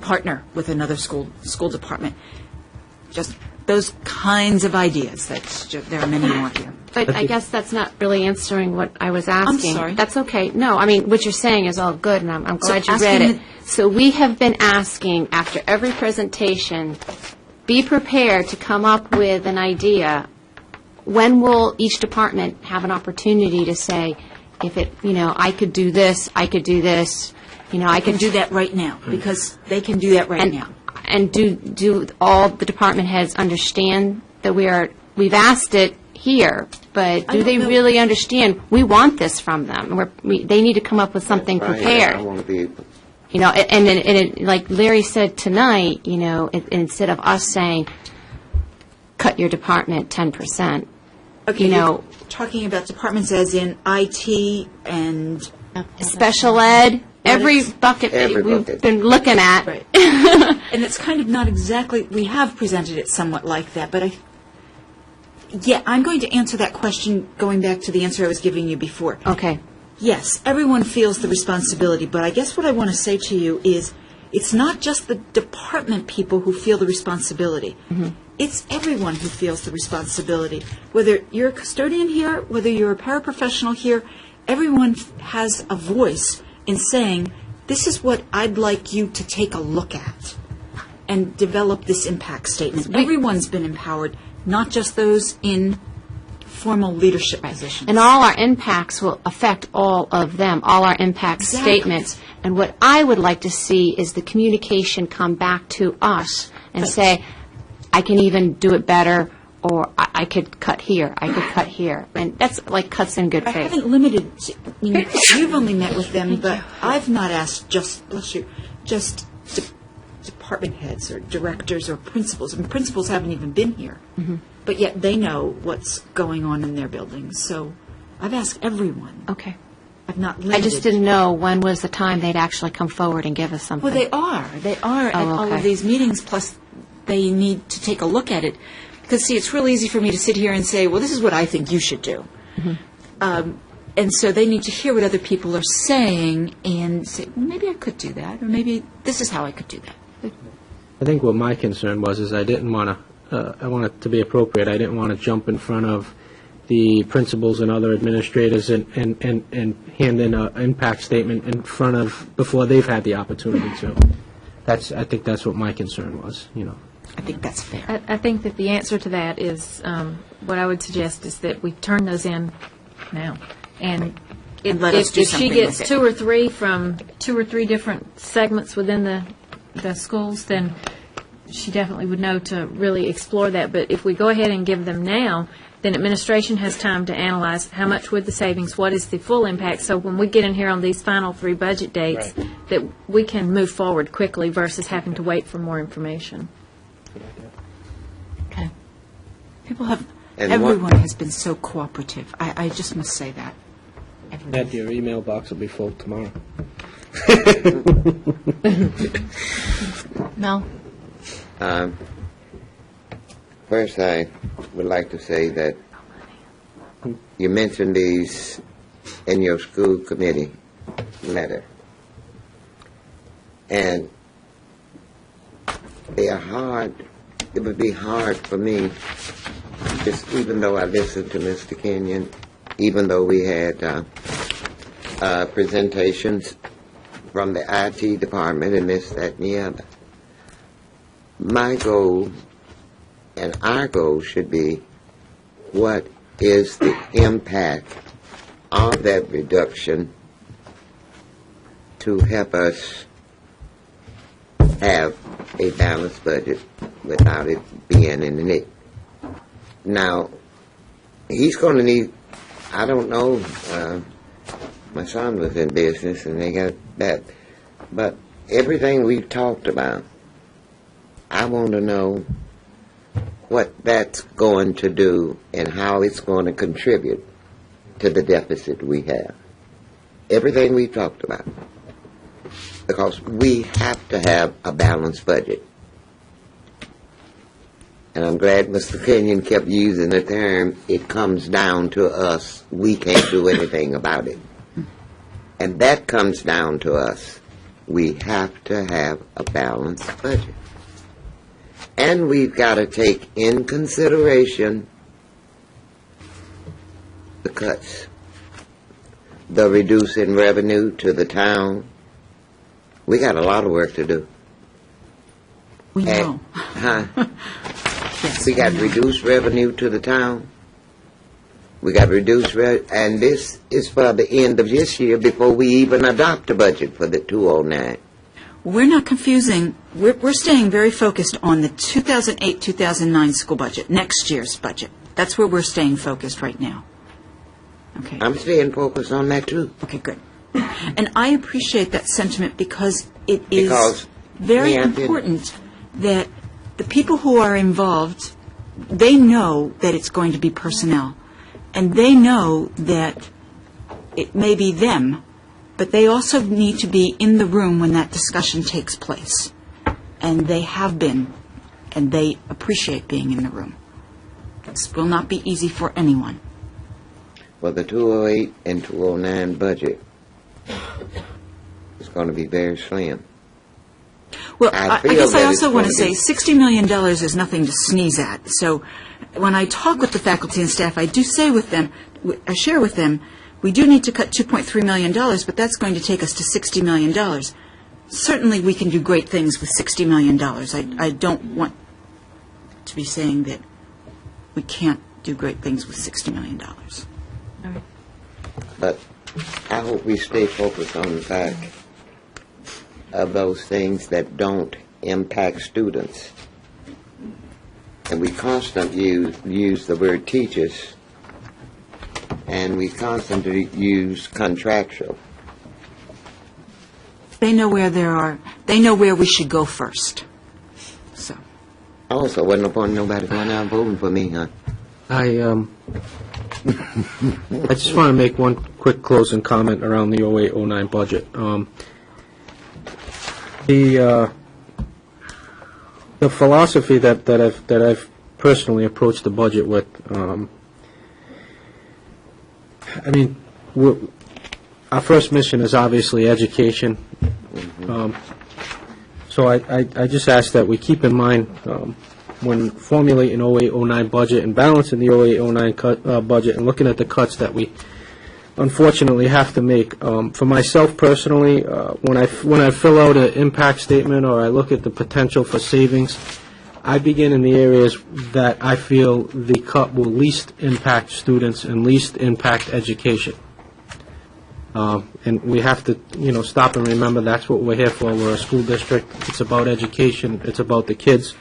partner with another school department? Just those kinds of ideas. There are many more here. But I guess that's not really answering what I was asking. I'm sorry. That's okay. No, I mean, what you're saying is all good, and I'm glad you asking read it. So we have been asking, after every presentation, be prepared to come up with an idea. When will each department have an opportunity to say, if it, I could do this, I could do this, I can do that right now, because they can do that right now. And do all the department heads understand that we've asked it here, but do they really understand? We want this from them. They need to come up with something prepared. I want to be able. And like Larry said tonight, instead of us saying, cut your department 10%. Okay, you're talking about departments as in IT and special ed. Every bucket that we've been looking at. Right. And it's kind of not exactly, we have presented it somewhat like that, but I'm going to answer that question going back to the answer I was giving you before. Okay. Yes, everyone feels the responsibility, but I guess what I want to say to you is it's not just the department people who feel the responsibility. Mm-hmm. It's everyone who feels the responsibility. Whether you're a custodian here, whether you're a paraprofessional here, everyone has a voice in saying, this is what I'd like you to take a look at and develop this impact statement. Everyone's been empowered, not just those in formal leadership positions. And all our impacts will affect all of them, all our impact statements. And what I would like to see is the communication come back to us and say, I can even do it better, or I could cut here, I could cut here. And that's like cuts in good faith. I haven't limited, you've only met with them, but I've not asked just department heads or directors or principals. And principals haven't even been here. Mm-hmm. But yet they know what's going on in their buildings. So I've asked everyone. Okay. I've not limited. I just didn't know when was the time they'd actually come forward and give us something. Well, they are at all of these meetings, plus they need to take a look at it. Because, see, it's real easy for me to sit here and say, well, this is what I think you should do. Mm-hmm. And so they need to hear what other people are saying and say, well, maybe I could do that, or maybe this is how I could do that. I think what my concern was is I didn't want to, I want it to be appropriate. I didn't want to jump in front of the principals and other administrators and hand in an impact statement in front of, before they've had the opportunity to. I think that's what my concern was, I think that's fair. I think that the answer to that is, what I would suggest is that we turn those in now. And if she gets two or three from 2 or 3 different segments within the schools, then she definitely would know to really explore that. But if we go ahead and give them now, then administration has time to analyze how much would the savings, what is the full impact. So when we get in here on these final 3 budget dates, that we can move forward quickly versus having to wait for more information. Okay. Everyone has been so cooperative. I just must say that. Ed, your email box will be full tomorrow. Mel? First, I would like to say that you mentioned these in your school committee letter. And they are hard. It would be hard for me, just even though I listened to Mr. Kenyon, even though we had presentations from the IT department and this, that, and the other. My goal and our goal should be, what is the impact of that reduction to help us have a balanced budget without it being in the nick. Now, he's going to need, I don't know, my son was in business and they got that, but everything we've talked about, I want to know what that's going to do and how it's going to contribute to the deficit we have. Everything we've talked about. Because we have to have a balanced budget. And I'm glad Mr. Kenyon kept using the term, it comes down to us. We can't do anything about it. And that comes down to us. We have to have a balanced budget. And we've got to take in consideration the cuts, the reducing revenue to the town. We got a lot of work to do. We know. Yes, we got reduced revenue to the town. We got reduced and this is for the end of this year before we even adopt a budget for the 209. We're not confusing. We're staying very focused on the 2008-2009 school budget, next year's budget. That's where we're staying focused right now. Okay. I'm staying focused on that too. Okay, good. And I appreciate that sentiment because it is very important that the people who are involved, they know that it's going to be personnel. And they know that it may be them, but they also need to be in the room when that discussion takes place. And they have been, and they appreciate being in the room. This will not be easy for anyone. Well, the 208 and 209 budget is going to be very slim. Well, I guess I also want to say $60 million is nothing to sneeze at. So when I talk with the faculty and staff, I do say with them, I share with them, we do need to cut $2.3 million, but that's going to take us to $60 million. Certainly we can do great things with $60 million. I don't want to be saying that we can't do great things with $60 million. All right. But I hope we stay focused on the fact of those things that don't impact students. And we constantly use the word teachers, and we constantly use contractual. They know where they know where we should go first. So. Also, wasn't no point in nobody going out and voting for me, huh? I just want to make one quick closing comment around the 08-09 budget. The philosophy that I've personally approached the budget with, I mean, our first mission is obviously education. So I just ask that we keep in mind when formulating 08-09 budget and balancing the 08-09 budget and looking at the cuts that we unfortunately have to make. For myself personally, when I fill out an impact statement or I look at the potential for savings, I begin in the areas that I feel the cut will least impact students and least impact education. And we have to, stop and remember that's what we're here for. We're a school district. It's about education. It's about the kids.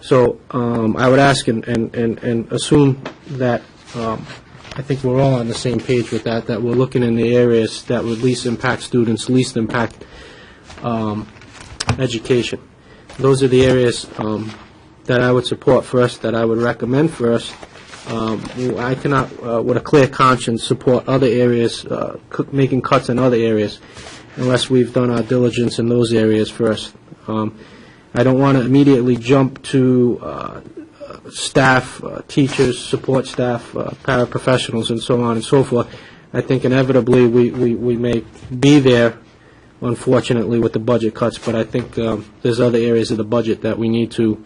So I would ask and assume that I think we're all on the same page with that we're looking in the areas that would least impact students, least impact education. Those are the areas that I would support first, that I would recommend first. I cannot, with a clear conscience, support other areas, making cuts in other areas, unless we've done our diligence in those areas first. I don't want to immediately jump to staff, teachers, support staff, paraprofessionals, and so on and so forth. I think inevitably we may be there unfortunately, with the budget cuts, but I think there's other areas of the budget that we need to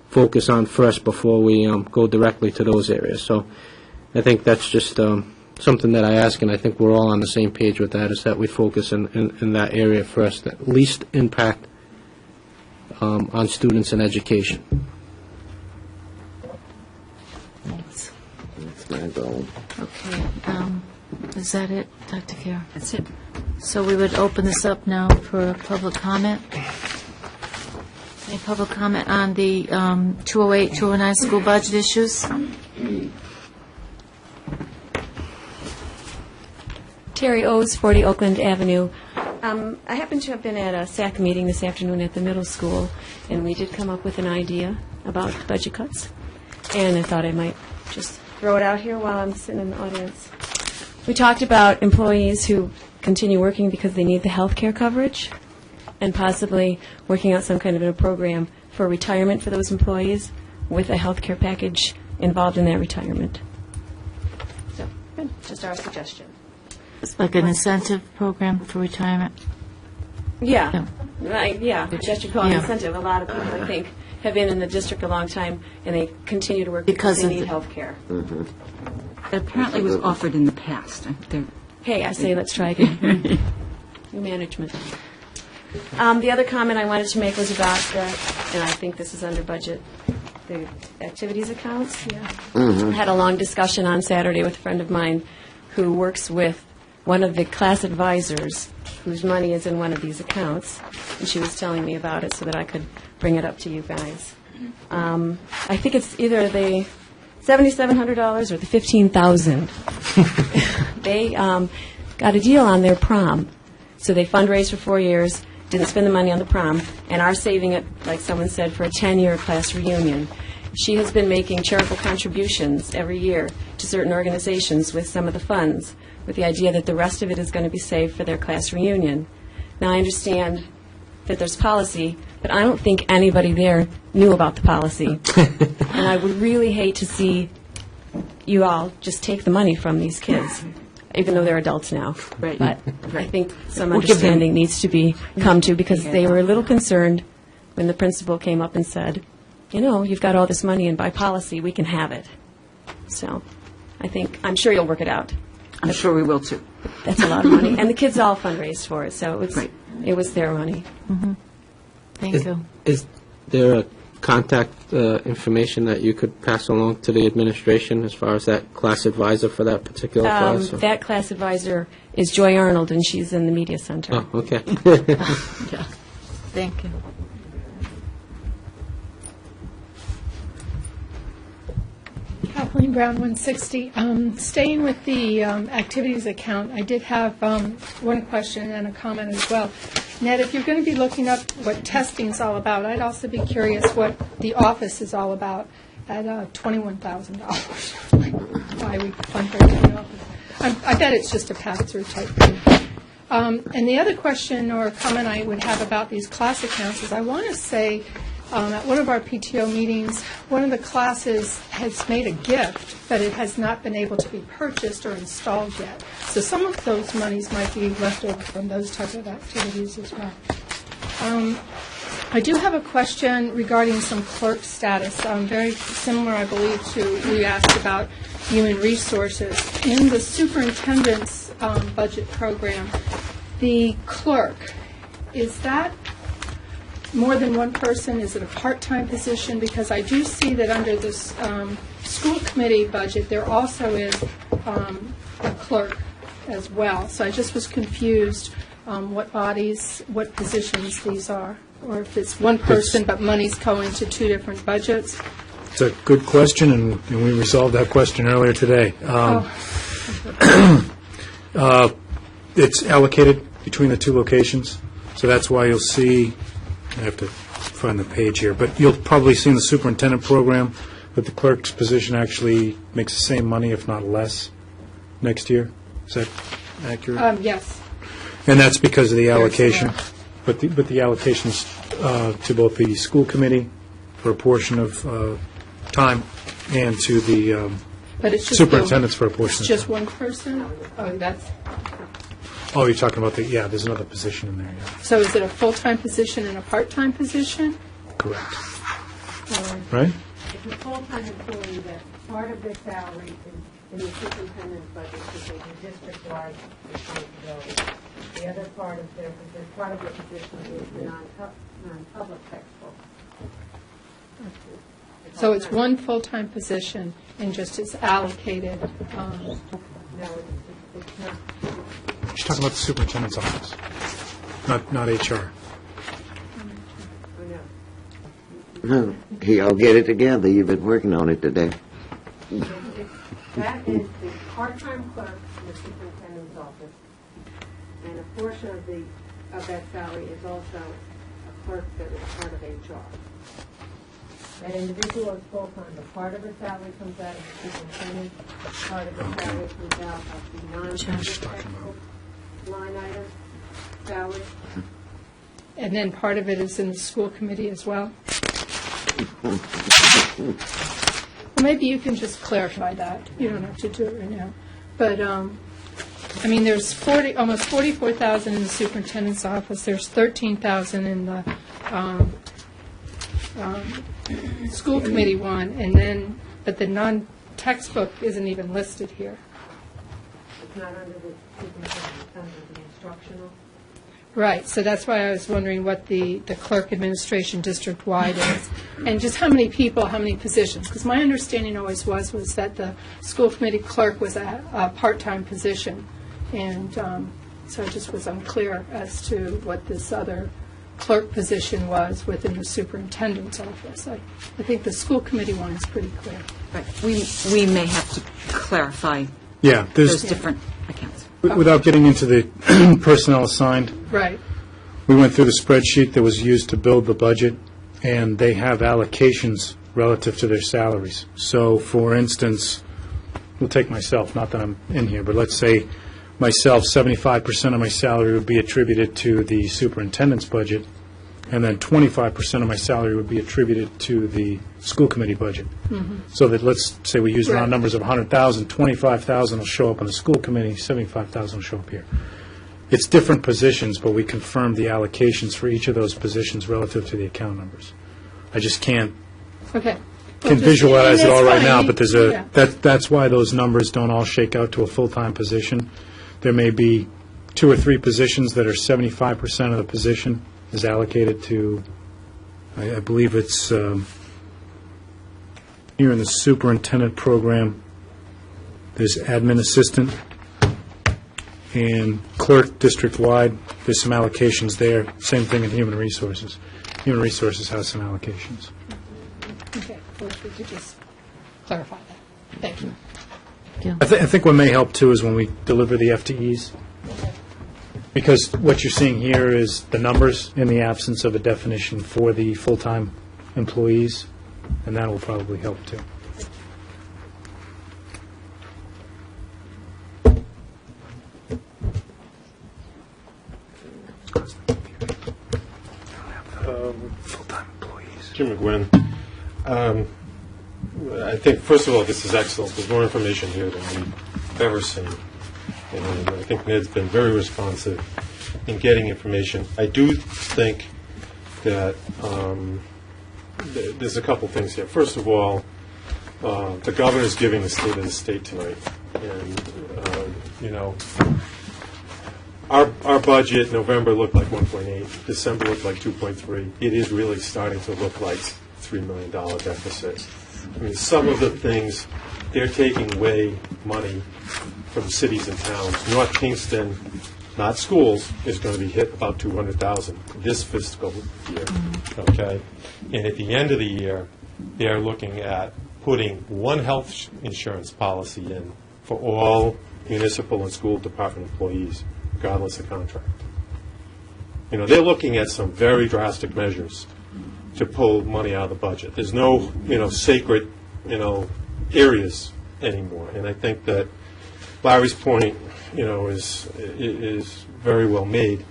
focus on first before we go directly to those areas. So I think that's just something that I ask, and I think we're all on the same page with that, is that we focus in that area first, that least impact on students and education. Thanks. That's my goal. Okay. Is that it, Dr. Carroll? That's it. So we would open this up now for public comment. Any public comment on the 208, 209 school budget issues? Terry O's, 40 Oakland Avenue. I happen to have been at a SAC meeting this afternoon at the middle school, and we did come up with an idea about budget cuts. And I thought I might just throw it out here while I'm sitting in the audience. We talked about employees who continue working because they need the health care coverage, and possibly working out some kind of a program for retirement for those employees with a health care package involved in that retirement. So, good. Just our suggestion. Like an incentive program for retirement? Yeah, right, yeah, just you call it Yeah. incentive. A lot of people, I think, have been in the district a long time, and they continue to work Because because they of need the- health care. It apparently was offered in the past. Hey, I say let's try again. New management. The other comment I wanted to make was about the, and I think this is under budget, the activities accounts. I had a long discussion on Saturday with a friend of mine who works with one of the class advisors whose money is in one of these accounts, and she was telling me about it so that I could bring it up to you guys. I think it's either the $7,700 or the $15,000. They got a deal on their prom, so they fundraised for 4 years, didn't spend the money on the prom, and are saving it, like someone said, for a 10-year class reunion. She has been making charitable contributions every year to certain organizations with some of the funds, with the idea that the rest of it is going to be saved for their class reunion. Now, I understand that there's policy, but I don't think anybody there knew about the policy. And I would really hate to see you all just take the money from these kids, even though they're adults now. Right. But I think some We'll give them- understanding needs to be come to, because they were a little concerned when the principal came up and said, you know, you've got all this money, and by policy, we can have it. So I'm sure you'll work it out. I'm sure we will, too. That's a lot of money. And the kids all fundraised for it, so Right. it was their money. Thank you. Is there a contact information that you could pass along to the administration as far as that class advisor for that particular class? or- That class advisor is Joy Arnold, and she's in the media center. Oh, okay. Thank you. Kathleen Brown, 160. Staying with the activities account, I did have one question and a comment as well. Ned, if you're going to be looking up what testing is all about, I'd also be curious what the office is all about at $21,000. Why we fundraise for the office. I bet it's just a pass-through type thing. And the other question or comment I would have about these class accounts is I want to say at one of our PTO meetings, one of the classes has made a gift, but it has not been able to be purchased or installed yet. So some of those monies might be left over from those type of activities as well. I do have a question regarding some clerk status, very similar, I believe, to we asked about human resources. In the superintendent's budget program, the clerk, is that more than one person? Is it a part-time position? Because I do see that under this school committee budget, there also is a clerk as well. So I just was confused what bodies, what positions these are, or if it's one person but money's going to two different budgets. It's a good question, and we resolved that question earlier today. It's allocated between the two locations, so that's why you'll see, I have to find the page here, but you'll probably see in the superintendent program that the clerk's position actually makes the same money, if not less, next year. Is that accurate? Yes. And that's because of the allocation. But the allocations to both the school committee for a portion of time and to the But it's just superintendents for a portion It's of just time. one person? Oh, that's... Oh, you're talking about there's another position in there, yeah. So is it a full-time position and a part-time position? Correct. Or- Right? It's a full-time employee that part of their salary is in the superintendent's budget because they do district-wide responsibility. The other part of their position is the non-public textbook. So it's one full-time position and just it's allocated, No, it's not. She's talking about the superintendent's office, not HR. No, y'all get it together. You've been working on it today. That is the part-time clerk in the superintendent's office, and a portion of that salary is also a clerk that is part of HR. That individual is full-time, but part of the salary comes out of the superintendent, part of the salary comes out of the non-public textbook line item salary. and then part of it is in the school committee as well? Well, maybe you can just clarify that. You don't have to do it right now. But, I mean, there's almost 44,000 in the superintendent's office. There's 13,000 in the school committee one, and then, but the non-textbook isn't even listed here. It's not under the superintendent, it's under the instructional. Right, so that's why I was wondering what the clerk administration district-wide is, and just how many people, how many positions, because my understanding always was that the school committee clerk was a part-time position, and so I just was unclear as to what this other clerk position was within the superintendent's office. I think the school committee one is pretty clear. Right. We may have to clarify Yeah, those different accounts. Without getting into the personnel assigned, Right. we went through the spreadsheet that was used to build the budget, and they have allocations relative to their salaries. So, for instance, we'll take myself, not that I'm in here, but let's say myself, 75% of my salary would be attributed to the superintendent's budget, and then 25% of my salary would be attributed to the school committee budget. So that, let's say we use round Right. numbers of 100,000, 25,000 will show up on the school committee, 75,000 will show up here. It's different positions, but we confirmed the allocations for each of those positions relative to the account numbers. I just can't Okay. can visualize it all right now, but there's Yeah. that's why those numbers don't all shake out to a full-time position. There may be 2 or 3 positions that are 75% of the position is allocated to, I believe it's here in the superintendent program, there's admin assistant and clerk district-wide, there's some allocations there. Same thing in human resources. Human resources has some allocations. Okay, well, if we could just clarify that. Thank you. I think what may help, too, is when we deliver the FTEs, because what you're seeing here is the numbers in the absence of a definition for the full-time employees, and that will probably help, too. Full-time employees. Jim McGuinn. I think, first of all, this is excellent. There's more information here than we've ever seen. And I think Ned's been very responsive in getting information. I do think that there's a couple things here. First of all, the governor's giving the state of the state tonight. And, our budget, November looked like 1.8, December looked like 2.3. It is really starting to look like $3 million deficit. I mean, some of the things, they're taking away money from cities and towns. North Kingston, not schools, is going to be hit about $200,000 this fiscal year, okay? And at the end of the year, they're looking at putting one health insurance policy in for all municipal and school department employees, regardless of contract. They're looking at some very drastic measures to pull money out of the budget. There's no, sacred, areas anymore. And I think that Larry's point, is very well made.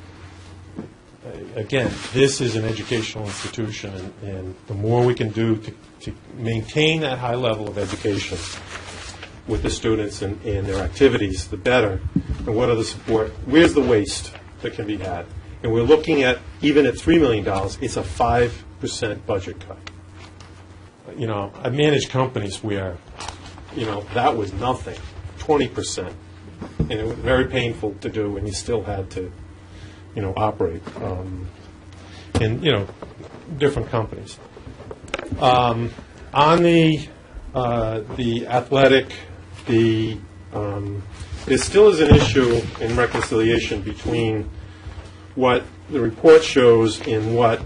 Again, this is an educational institution, and the more we can do to maintain that high level of education with the students and their activities, the better. and what are the support, where's the waste that can be had? And we're looking at, even at $3 million, it's a 5% budget cut. You know, I've managed companies where, you know, that was nothing, 20%. And it was very painful to do, and you still had to, you know, operate. And, you know, different companies. On the athletic, there still is an issue in reconciliation between what the report shows and what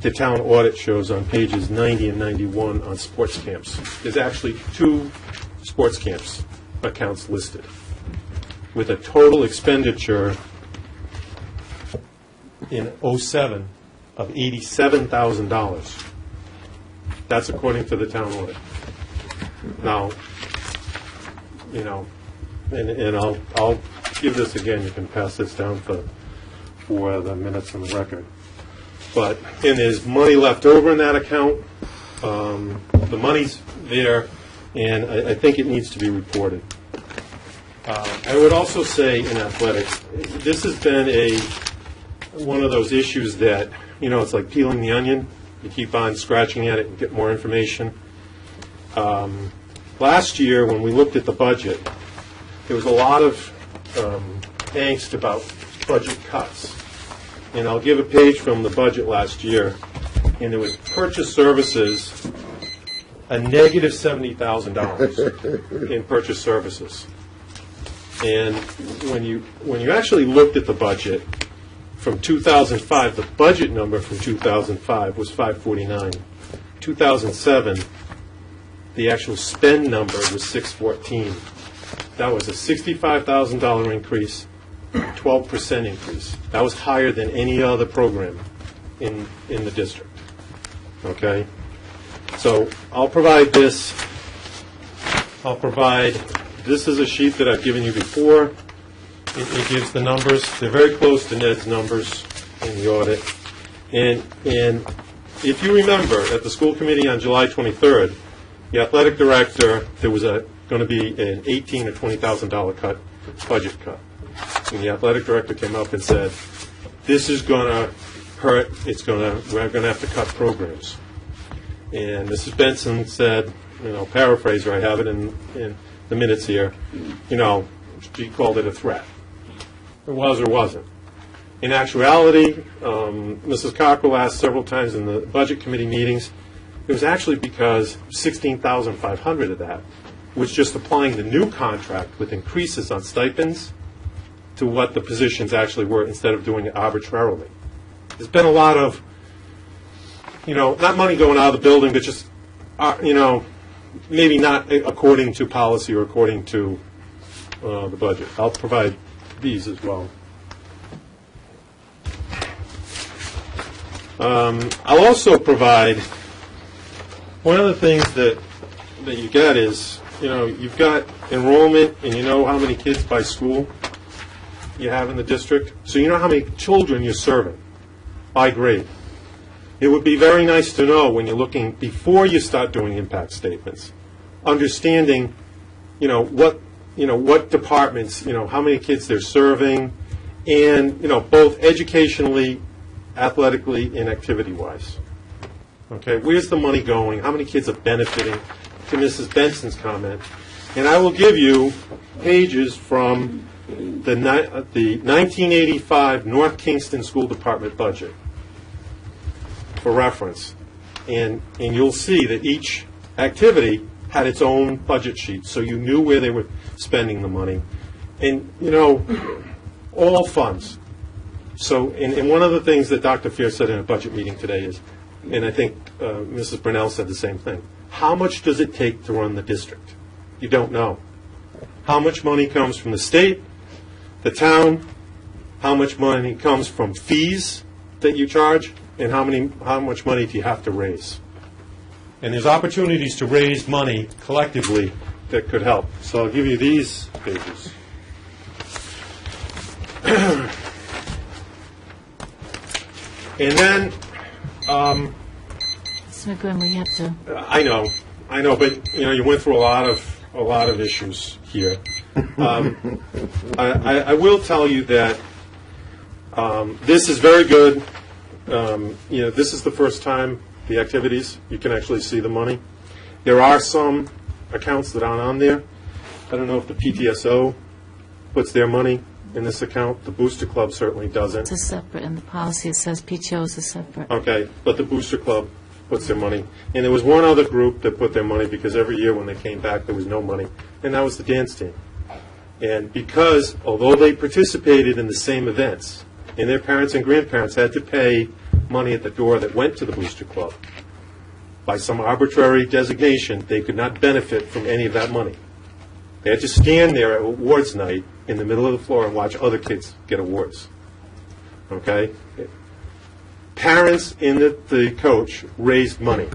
the town audit shows on pages 90 and 91 on sports camps. There's actually 2 sports camps accounts listed with a total expenditure in '07 of $87,000. That's according to the town audit. Now, you know, and I'll give this again. You can pass this down for the minutes and the record. But, and there's money left over in that account. The money's there, and I think it needs to be reported. I would also say in athletics, this has been one of those issues that, you know, it's like peeling the onion. You keep on scratching at it and get more information. Last year, when we looked at the budget, there was a lot of angst about budget cuts. And I'll give a page from the budget last year, and there was purchase services, a negative $70,000 in purchase services. And when you actually looked at the budget from 2005, the budget number from 2005 was $549. 2007, the actual spend number was $614. That was a $65,000 increase, 12% increase. That was higher than any other program in the district. Okay? So I'll provide this. This is a sheet that I've given you before. It gives the numbers. They're very close to Ned's numbers in the audit. And if you remember, at the school committee on July 23rd, the athletic director, there was going to be an $18,000 or $20,000 budget cut. And the athletic director came up and said, "This is going to hurt. We're going to have to cut programs." And Mrs. Benson said, you know, paraphraser, I have it in the minutes here, you know, she called it a threat. It was or wasn't. In actuality, Mrs. Cockrell asked several times in the budget committee meetings, it was actually because $16,500 of that was just applying the new contract with increases on stipends to what the positions actually were instead of doing it arbitrarily. There's been a lot of, you know, not money going out of the building, but just, you know, maybe not according to policy or according to the budget. I'll provide these as well. I'll also provide, one of the things that you get is, you know, you've got enrollment and you know how many kids by school you have in the district. So you know how many children you're serving by grade. It would be very nice to know when you're looking, before you start doing impact statements, understanding, you know, what departments, you know, how many kids they're serving, and, you know, both educationally, athletically, and activity-wise. Okay, where's the money going? How many kids are benefiting? To Mrs. Benson's comment. And I will give you pages from the 1985 North Kingston School Department budget for reference. And you'll see that each activity had its own budget sheet, so you knew where they were spending the money. And, you know, all funds. So, and one of the things that Dr. Fear said in a budget meeting today is, and I think Mrs. Brunel said the same thing, how much does it take to run the district? You don't know. How much money comes from the state, the town, how much money comes from fees that you charge, and how much money do you have to raise? And there's opportunities to raise money collectively that could help. So I'll give you these pages. And then, Mr. McGuinn, we have to. I know, but you know, you went through a lot of issues here. I will tell you that this is very good. This is the first time the activities, you can actually see the money. There are some accounts that aren't on there. I don't know if the PTSO puts their money in this account. The Booster Club certainly doesn't. It's a separate, in the policy it says PTO is a separate. Okay, but the Booster Club puts their money. And there was one other group that put their money because every year when they came back there was no money, and that was the dance team. And because, although they participated in the same events, and their parents and grandparents had to pay money at the door that went to the Booster Club, by some arbitrary designation, they could not benefit from any of that money. They had to stand there at awards night in the middle of the floor and watch other kids get awards. Okay? Parents and the coach raised money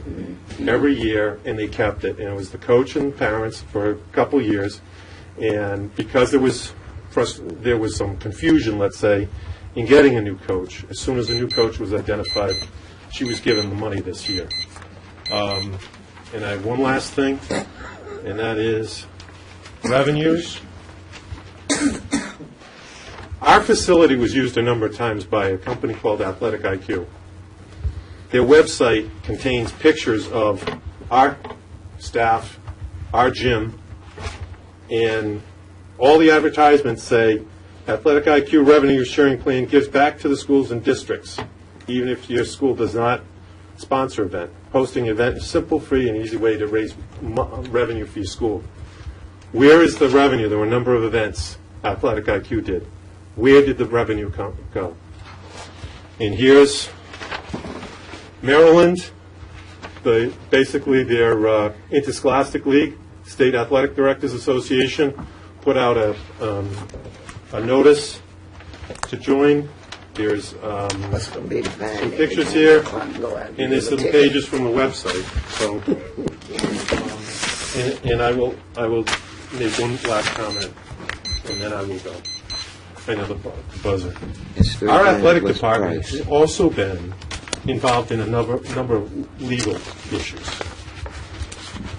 every year, and they kept it. And it was the coach and parents for a couple of years. And because there was some confusion, let's say, in getting a new coach, as soon as a new coach was identified, she was given the money this year. And I have one last thing, and that is revenues. Our facility was used a number of times by a company called Athletic IQ. Their website contains pictures of our staff, our gym, and all the advertisements say Athletic IQ revenue sharing plan gives back to the schools and districts, even if your school does not sponsor event. Hosting event is simple, free, and easy way to raise revenue for your school. Where is the revenue? There were a number of events Athletic IQ did. Where did the revenue go? And here's Maryland, basically their interscholastic league, State Athletic Directors Association, put out a notice to join. There's some pictures here, and there's some pages from the website. So, and I will make one last comment, and then I will go. I know the buzzer. Our athletic department has also been involved in a number of legal issues.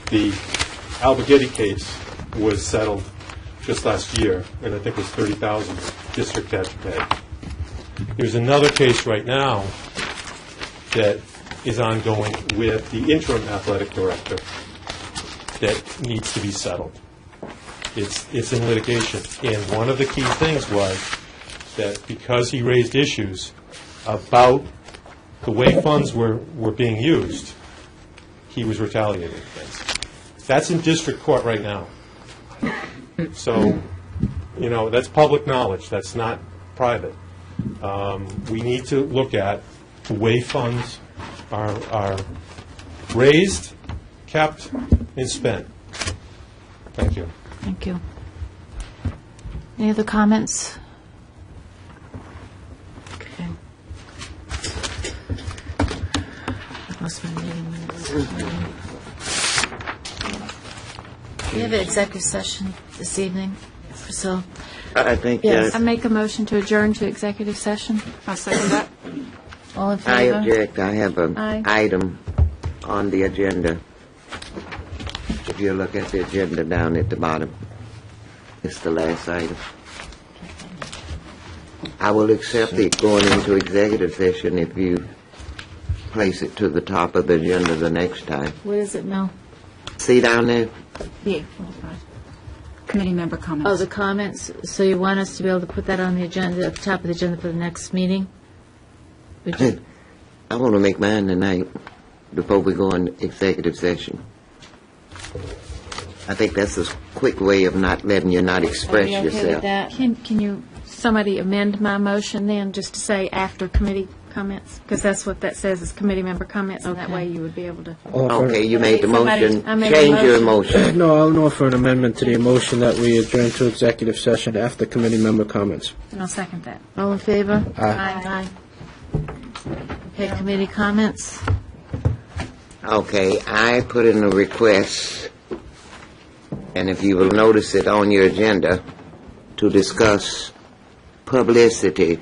The Alberghetti case was settled just last year, and I think it was $30,000 district had to pay. There's another case right now that is ongoing with the interim athletic director that needs to be settled. It's in litigation. And one of the key things was that because he raised issues about the way funds were being used, he was retaliated against. That's in district court right now. So, that's public knowledge. That's not private. We need to look at the way funds are raised, kept, and spent. Thank you. Thank you. Any other comments? Okay. I lost my meeting minutes. We have an executive session this evening, so. I think Yes, I make a motion to adjourn to executive session. I'll second that. All in I favor? object. I have an Aye. item on the agenda. If you look at the agenda down at the bottom, it's the last item. I will accept it going into executive session if you place it to the top of the agenda the next time. What is it, Mel? See down there? Yeah. Committee member comments. Oh, the comments, so you want us to be able to put that on the agenda, at the top of the agenda for the next meeting? Would you- I want to make mine tonight before we go in executive session. I think that's a quick way of not letting you not express Are you okay with yourself. that? Can you, somebody amend my motion then, just to say after committee comments? Because that's what that says, is committee member comments, and that way you would be able to. Okay, you made the Somebody- motion. I made a Change your motion. motion. No, I'll offer an amendment to the motion that we adjourn to executive session after committee member comments. And I'll second that. All in favor? Aye. Okay, committee comments? Okay, I put in a request, and if you will notice it on your agenda, to discuss publicity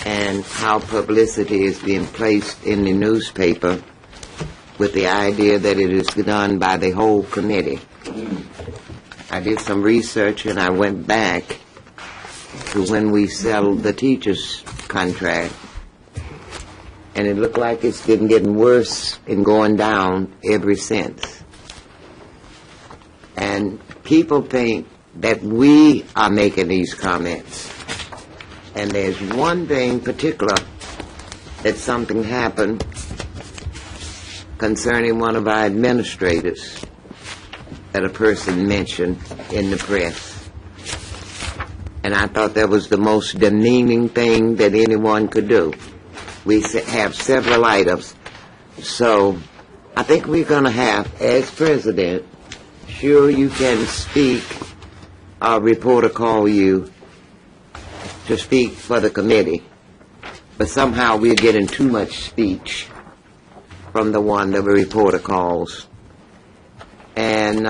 and how publicity is being placed in the newspaper with the idea that it is done by the whole committee. I did some research and I went back to when we settled the teachers' contract, and it looked like it's been getting worse and going down ever since. And people think that we are making these comments. And there's one thing particular that something happened concerning one of our administrators that a person mentioned in the press. And I thought that was the most demeaning thing that anyone could do. We have several items. So I think we're going to have, as president, sure you can speak, our reporter call you to speak for the committee. But somehow we're getting too much speech from the one that the reporter calls. And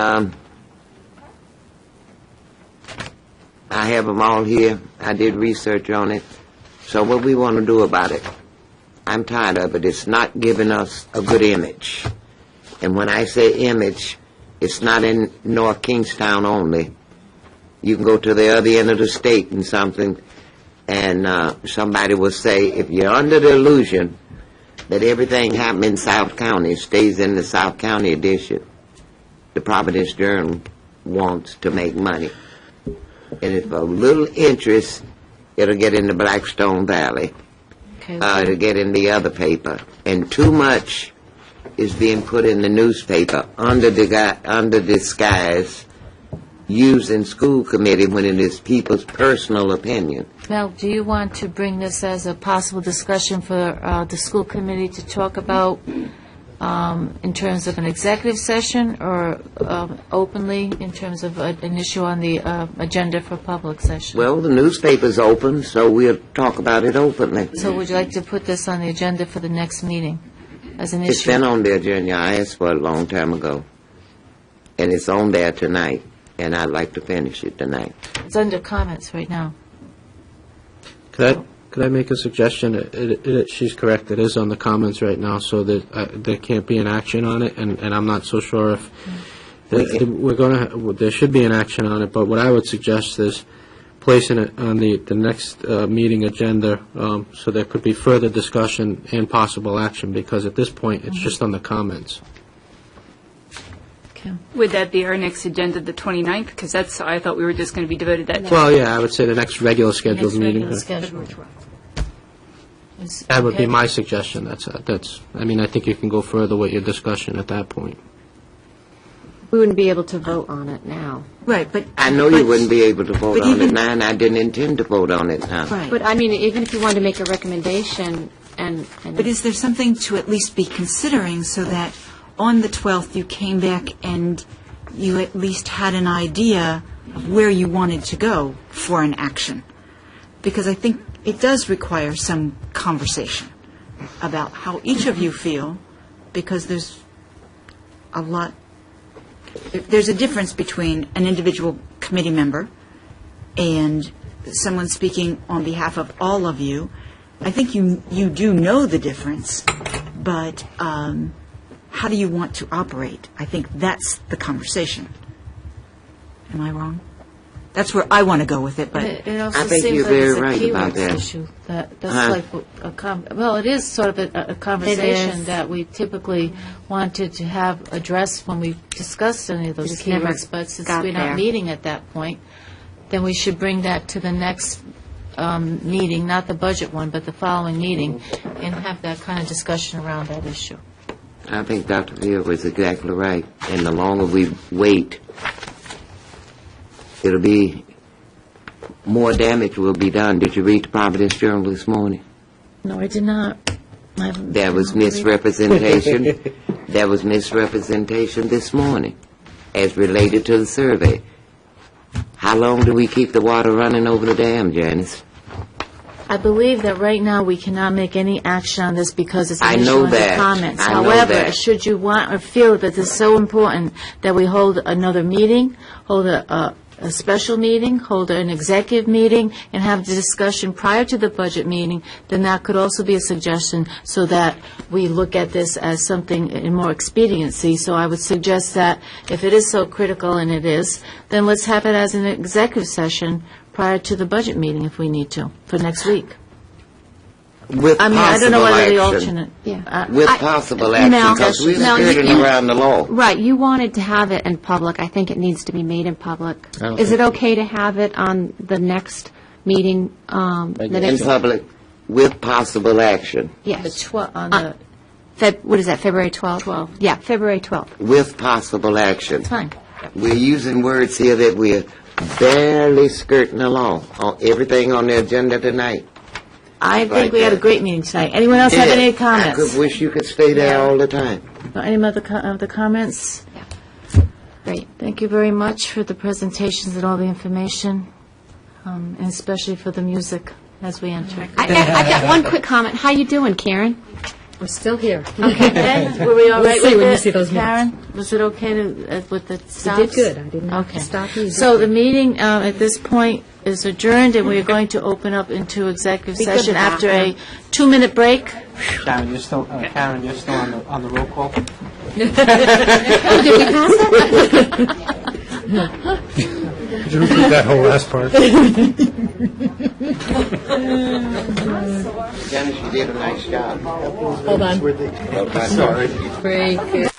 I have them all here. I did research on it. So what we want to do about it, I'm tired of it. It's not giving us a good image. And when I say image, it's not in North Kingstown only. You can go to the other end of the state and something, and somebody will say, if you're under the illusion that everything happening in South County stays in the South County edition, the Providence Journal wants to make money. And if a little interest, it'll get in the Blackstone Valley. It'll get in the other paper. And too much is being put in the newspaper under disguise, using school committee when it is people's personal opinion. Mel, do you want to bring this as a possible discussion for the school committee to talk about in terms of an executive session, or openly in terms of an issue on the agenda for public session? Well, the newspaper's open, so we'll talk about it openly. So would you like to put this on the agenda for the next meeting as an issue? It's been on the agenda. I asked for it a long time ago. And it's on there tonight, and I'd like to finish it tonight. It's under comments right now. Could I make a suggestion? She's correct, it is on the comments right now, so that there can't be an action on it, and I'm not so sure if there should be an action on it, but what I would suggest is placing it on the next meeting agenda, so there could be further discussion and possible action, because at this point, it's just on the comments. Would that be our next agenda, the 29th? Because that's, I thought we were just going to be devoted that. Well, yeah, I would say the next regular scheduled meeting. That would be my suggestion. I mean, I think you can go further with your discussion at that point. We wouldn't be able to vote on it now. Right, but... I know you wouldn't be able to vote on it now, and I didn't intend to vote on it now. Right. But, I mean, even if you wanted to make a recommendation and... But is there something to at least be considering, so that on the 12th you came back and you at least had an idea of where you wanted to go for an action? Because I think it does require some conversation about how each of you feel, because there's a lot... There's a difference between an individual committee member and someone speaking on behalf of all of you. I think you do know the difference, but how do you want to operate? I think that's the conversation. Am I wrong? That's where I want to go with it, but... It also I think seems you're like very it's a right about keywords that. issue. That's like well, it is sort of a conversation that we typically wanted to have addressed when we discussed any of those Just never keywords, but since got we're not there. meeting at that point, then we should bring that to the next meeting, not the budget one, but the following meeting, and have that kind of discussion around that issue. I think Dr. Veal was exactly right. And the longer we wait, it'll be, more damage will be done. Did you read the Providence Journal this morning? No, I did not. There was misrepresentation. There was misrepresentation this morning as related to the survey. How long do we keep the water running over the dam, Janice? I believe that right now we cannot make any action on this because it's I an issue know in the that. comments. I know However, that. should you want or feel that this is so important that we hold another meeting, hold a a special meeting, hold an executive meeting, and have the discussion prior to the budget meeting, then that could also be a suggestion so that we look at this as something in more expediency. So I would suggest that if it is so critical, and it is, then let's have it as an executive session prior to the budget meeting if we need to, for next week. With I mean, I don't know possible whether the action. alternate. Yeah. With possible action, because we're skirting around the law. Right, you wanted to have it in public. I think it needs to be made in public. Is it okay to have it on the next meeting? In public, with possible action. Yes. On the What is that, February 12th? 12th. Yeah, February 12th. With possible action. Fine. We're using words here that we're barely skirting along on everything on the agenda tonight. I think we had a great meeting tonight. Anyone else have any comments? I could wish you could stay there all the time. Any other comments? Yeah. Great. Thank you very much for the presentations and all the information, and especially for the music as we enter. I've got one quick comment. How you doing, Karen? We're still here. Okay, were we all We'll right see with when it? you see those minutes. Karen, was it okay with the stops? You did good. I didn't have Okay. to stop you. So the meeting at this point is adjourned, and we are going to open up into executive Be good session with that. after a 2-minute break. Karen, you're still on the roll call? Did we pass that? Could you repeat that whole last part? Dennis, you did a nice job. Hold on. Okay. Sorry. Very good.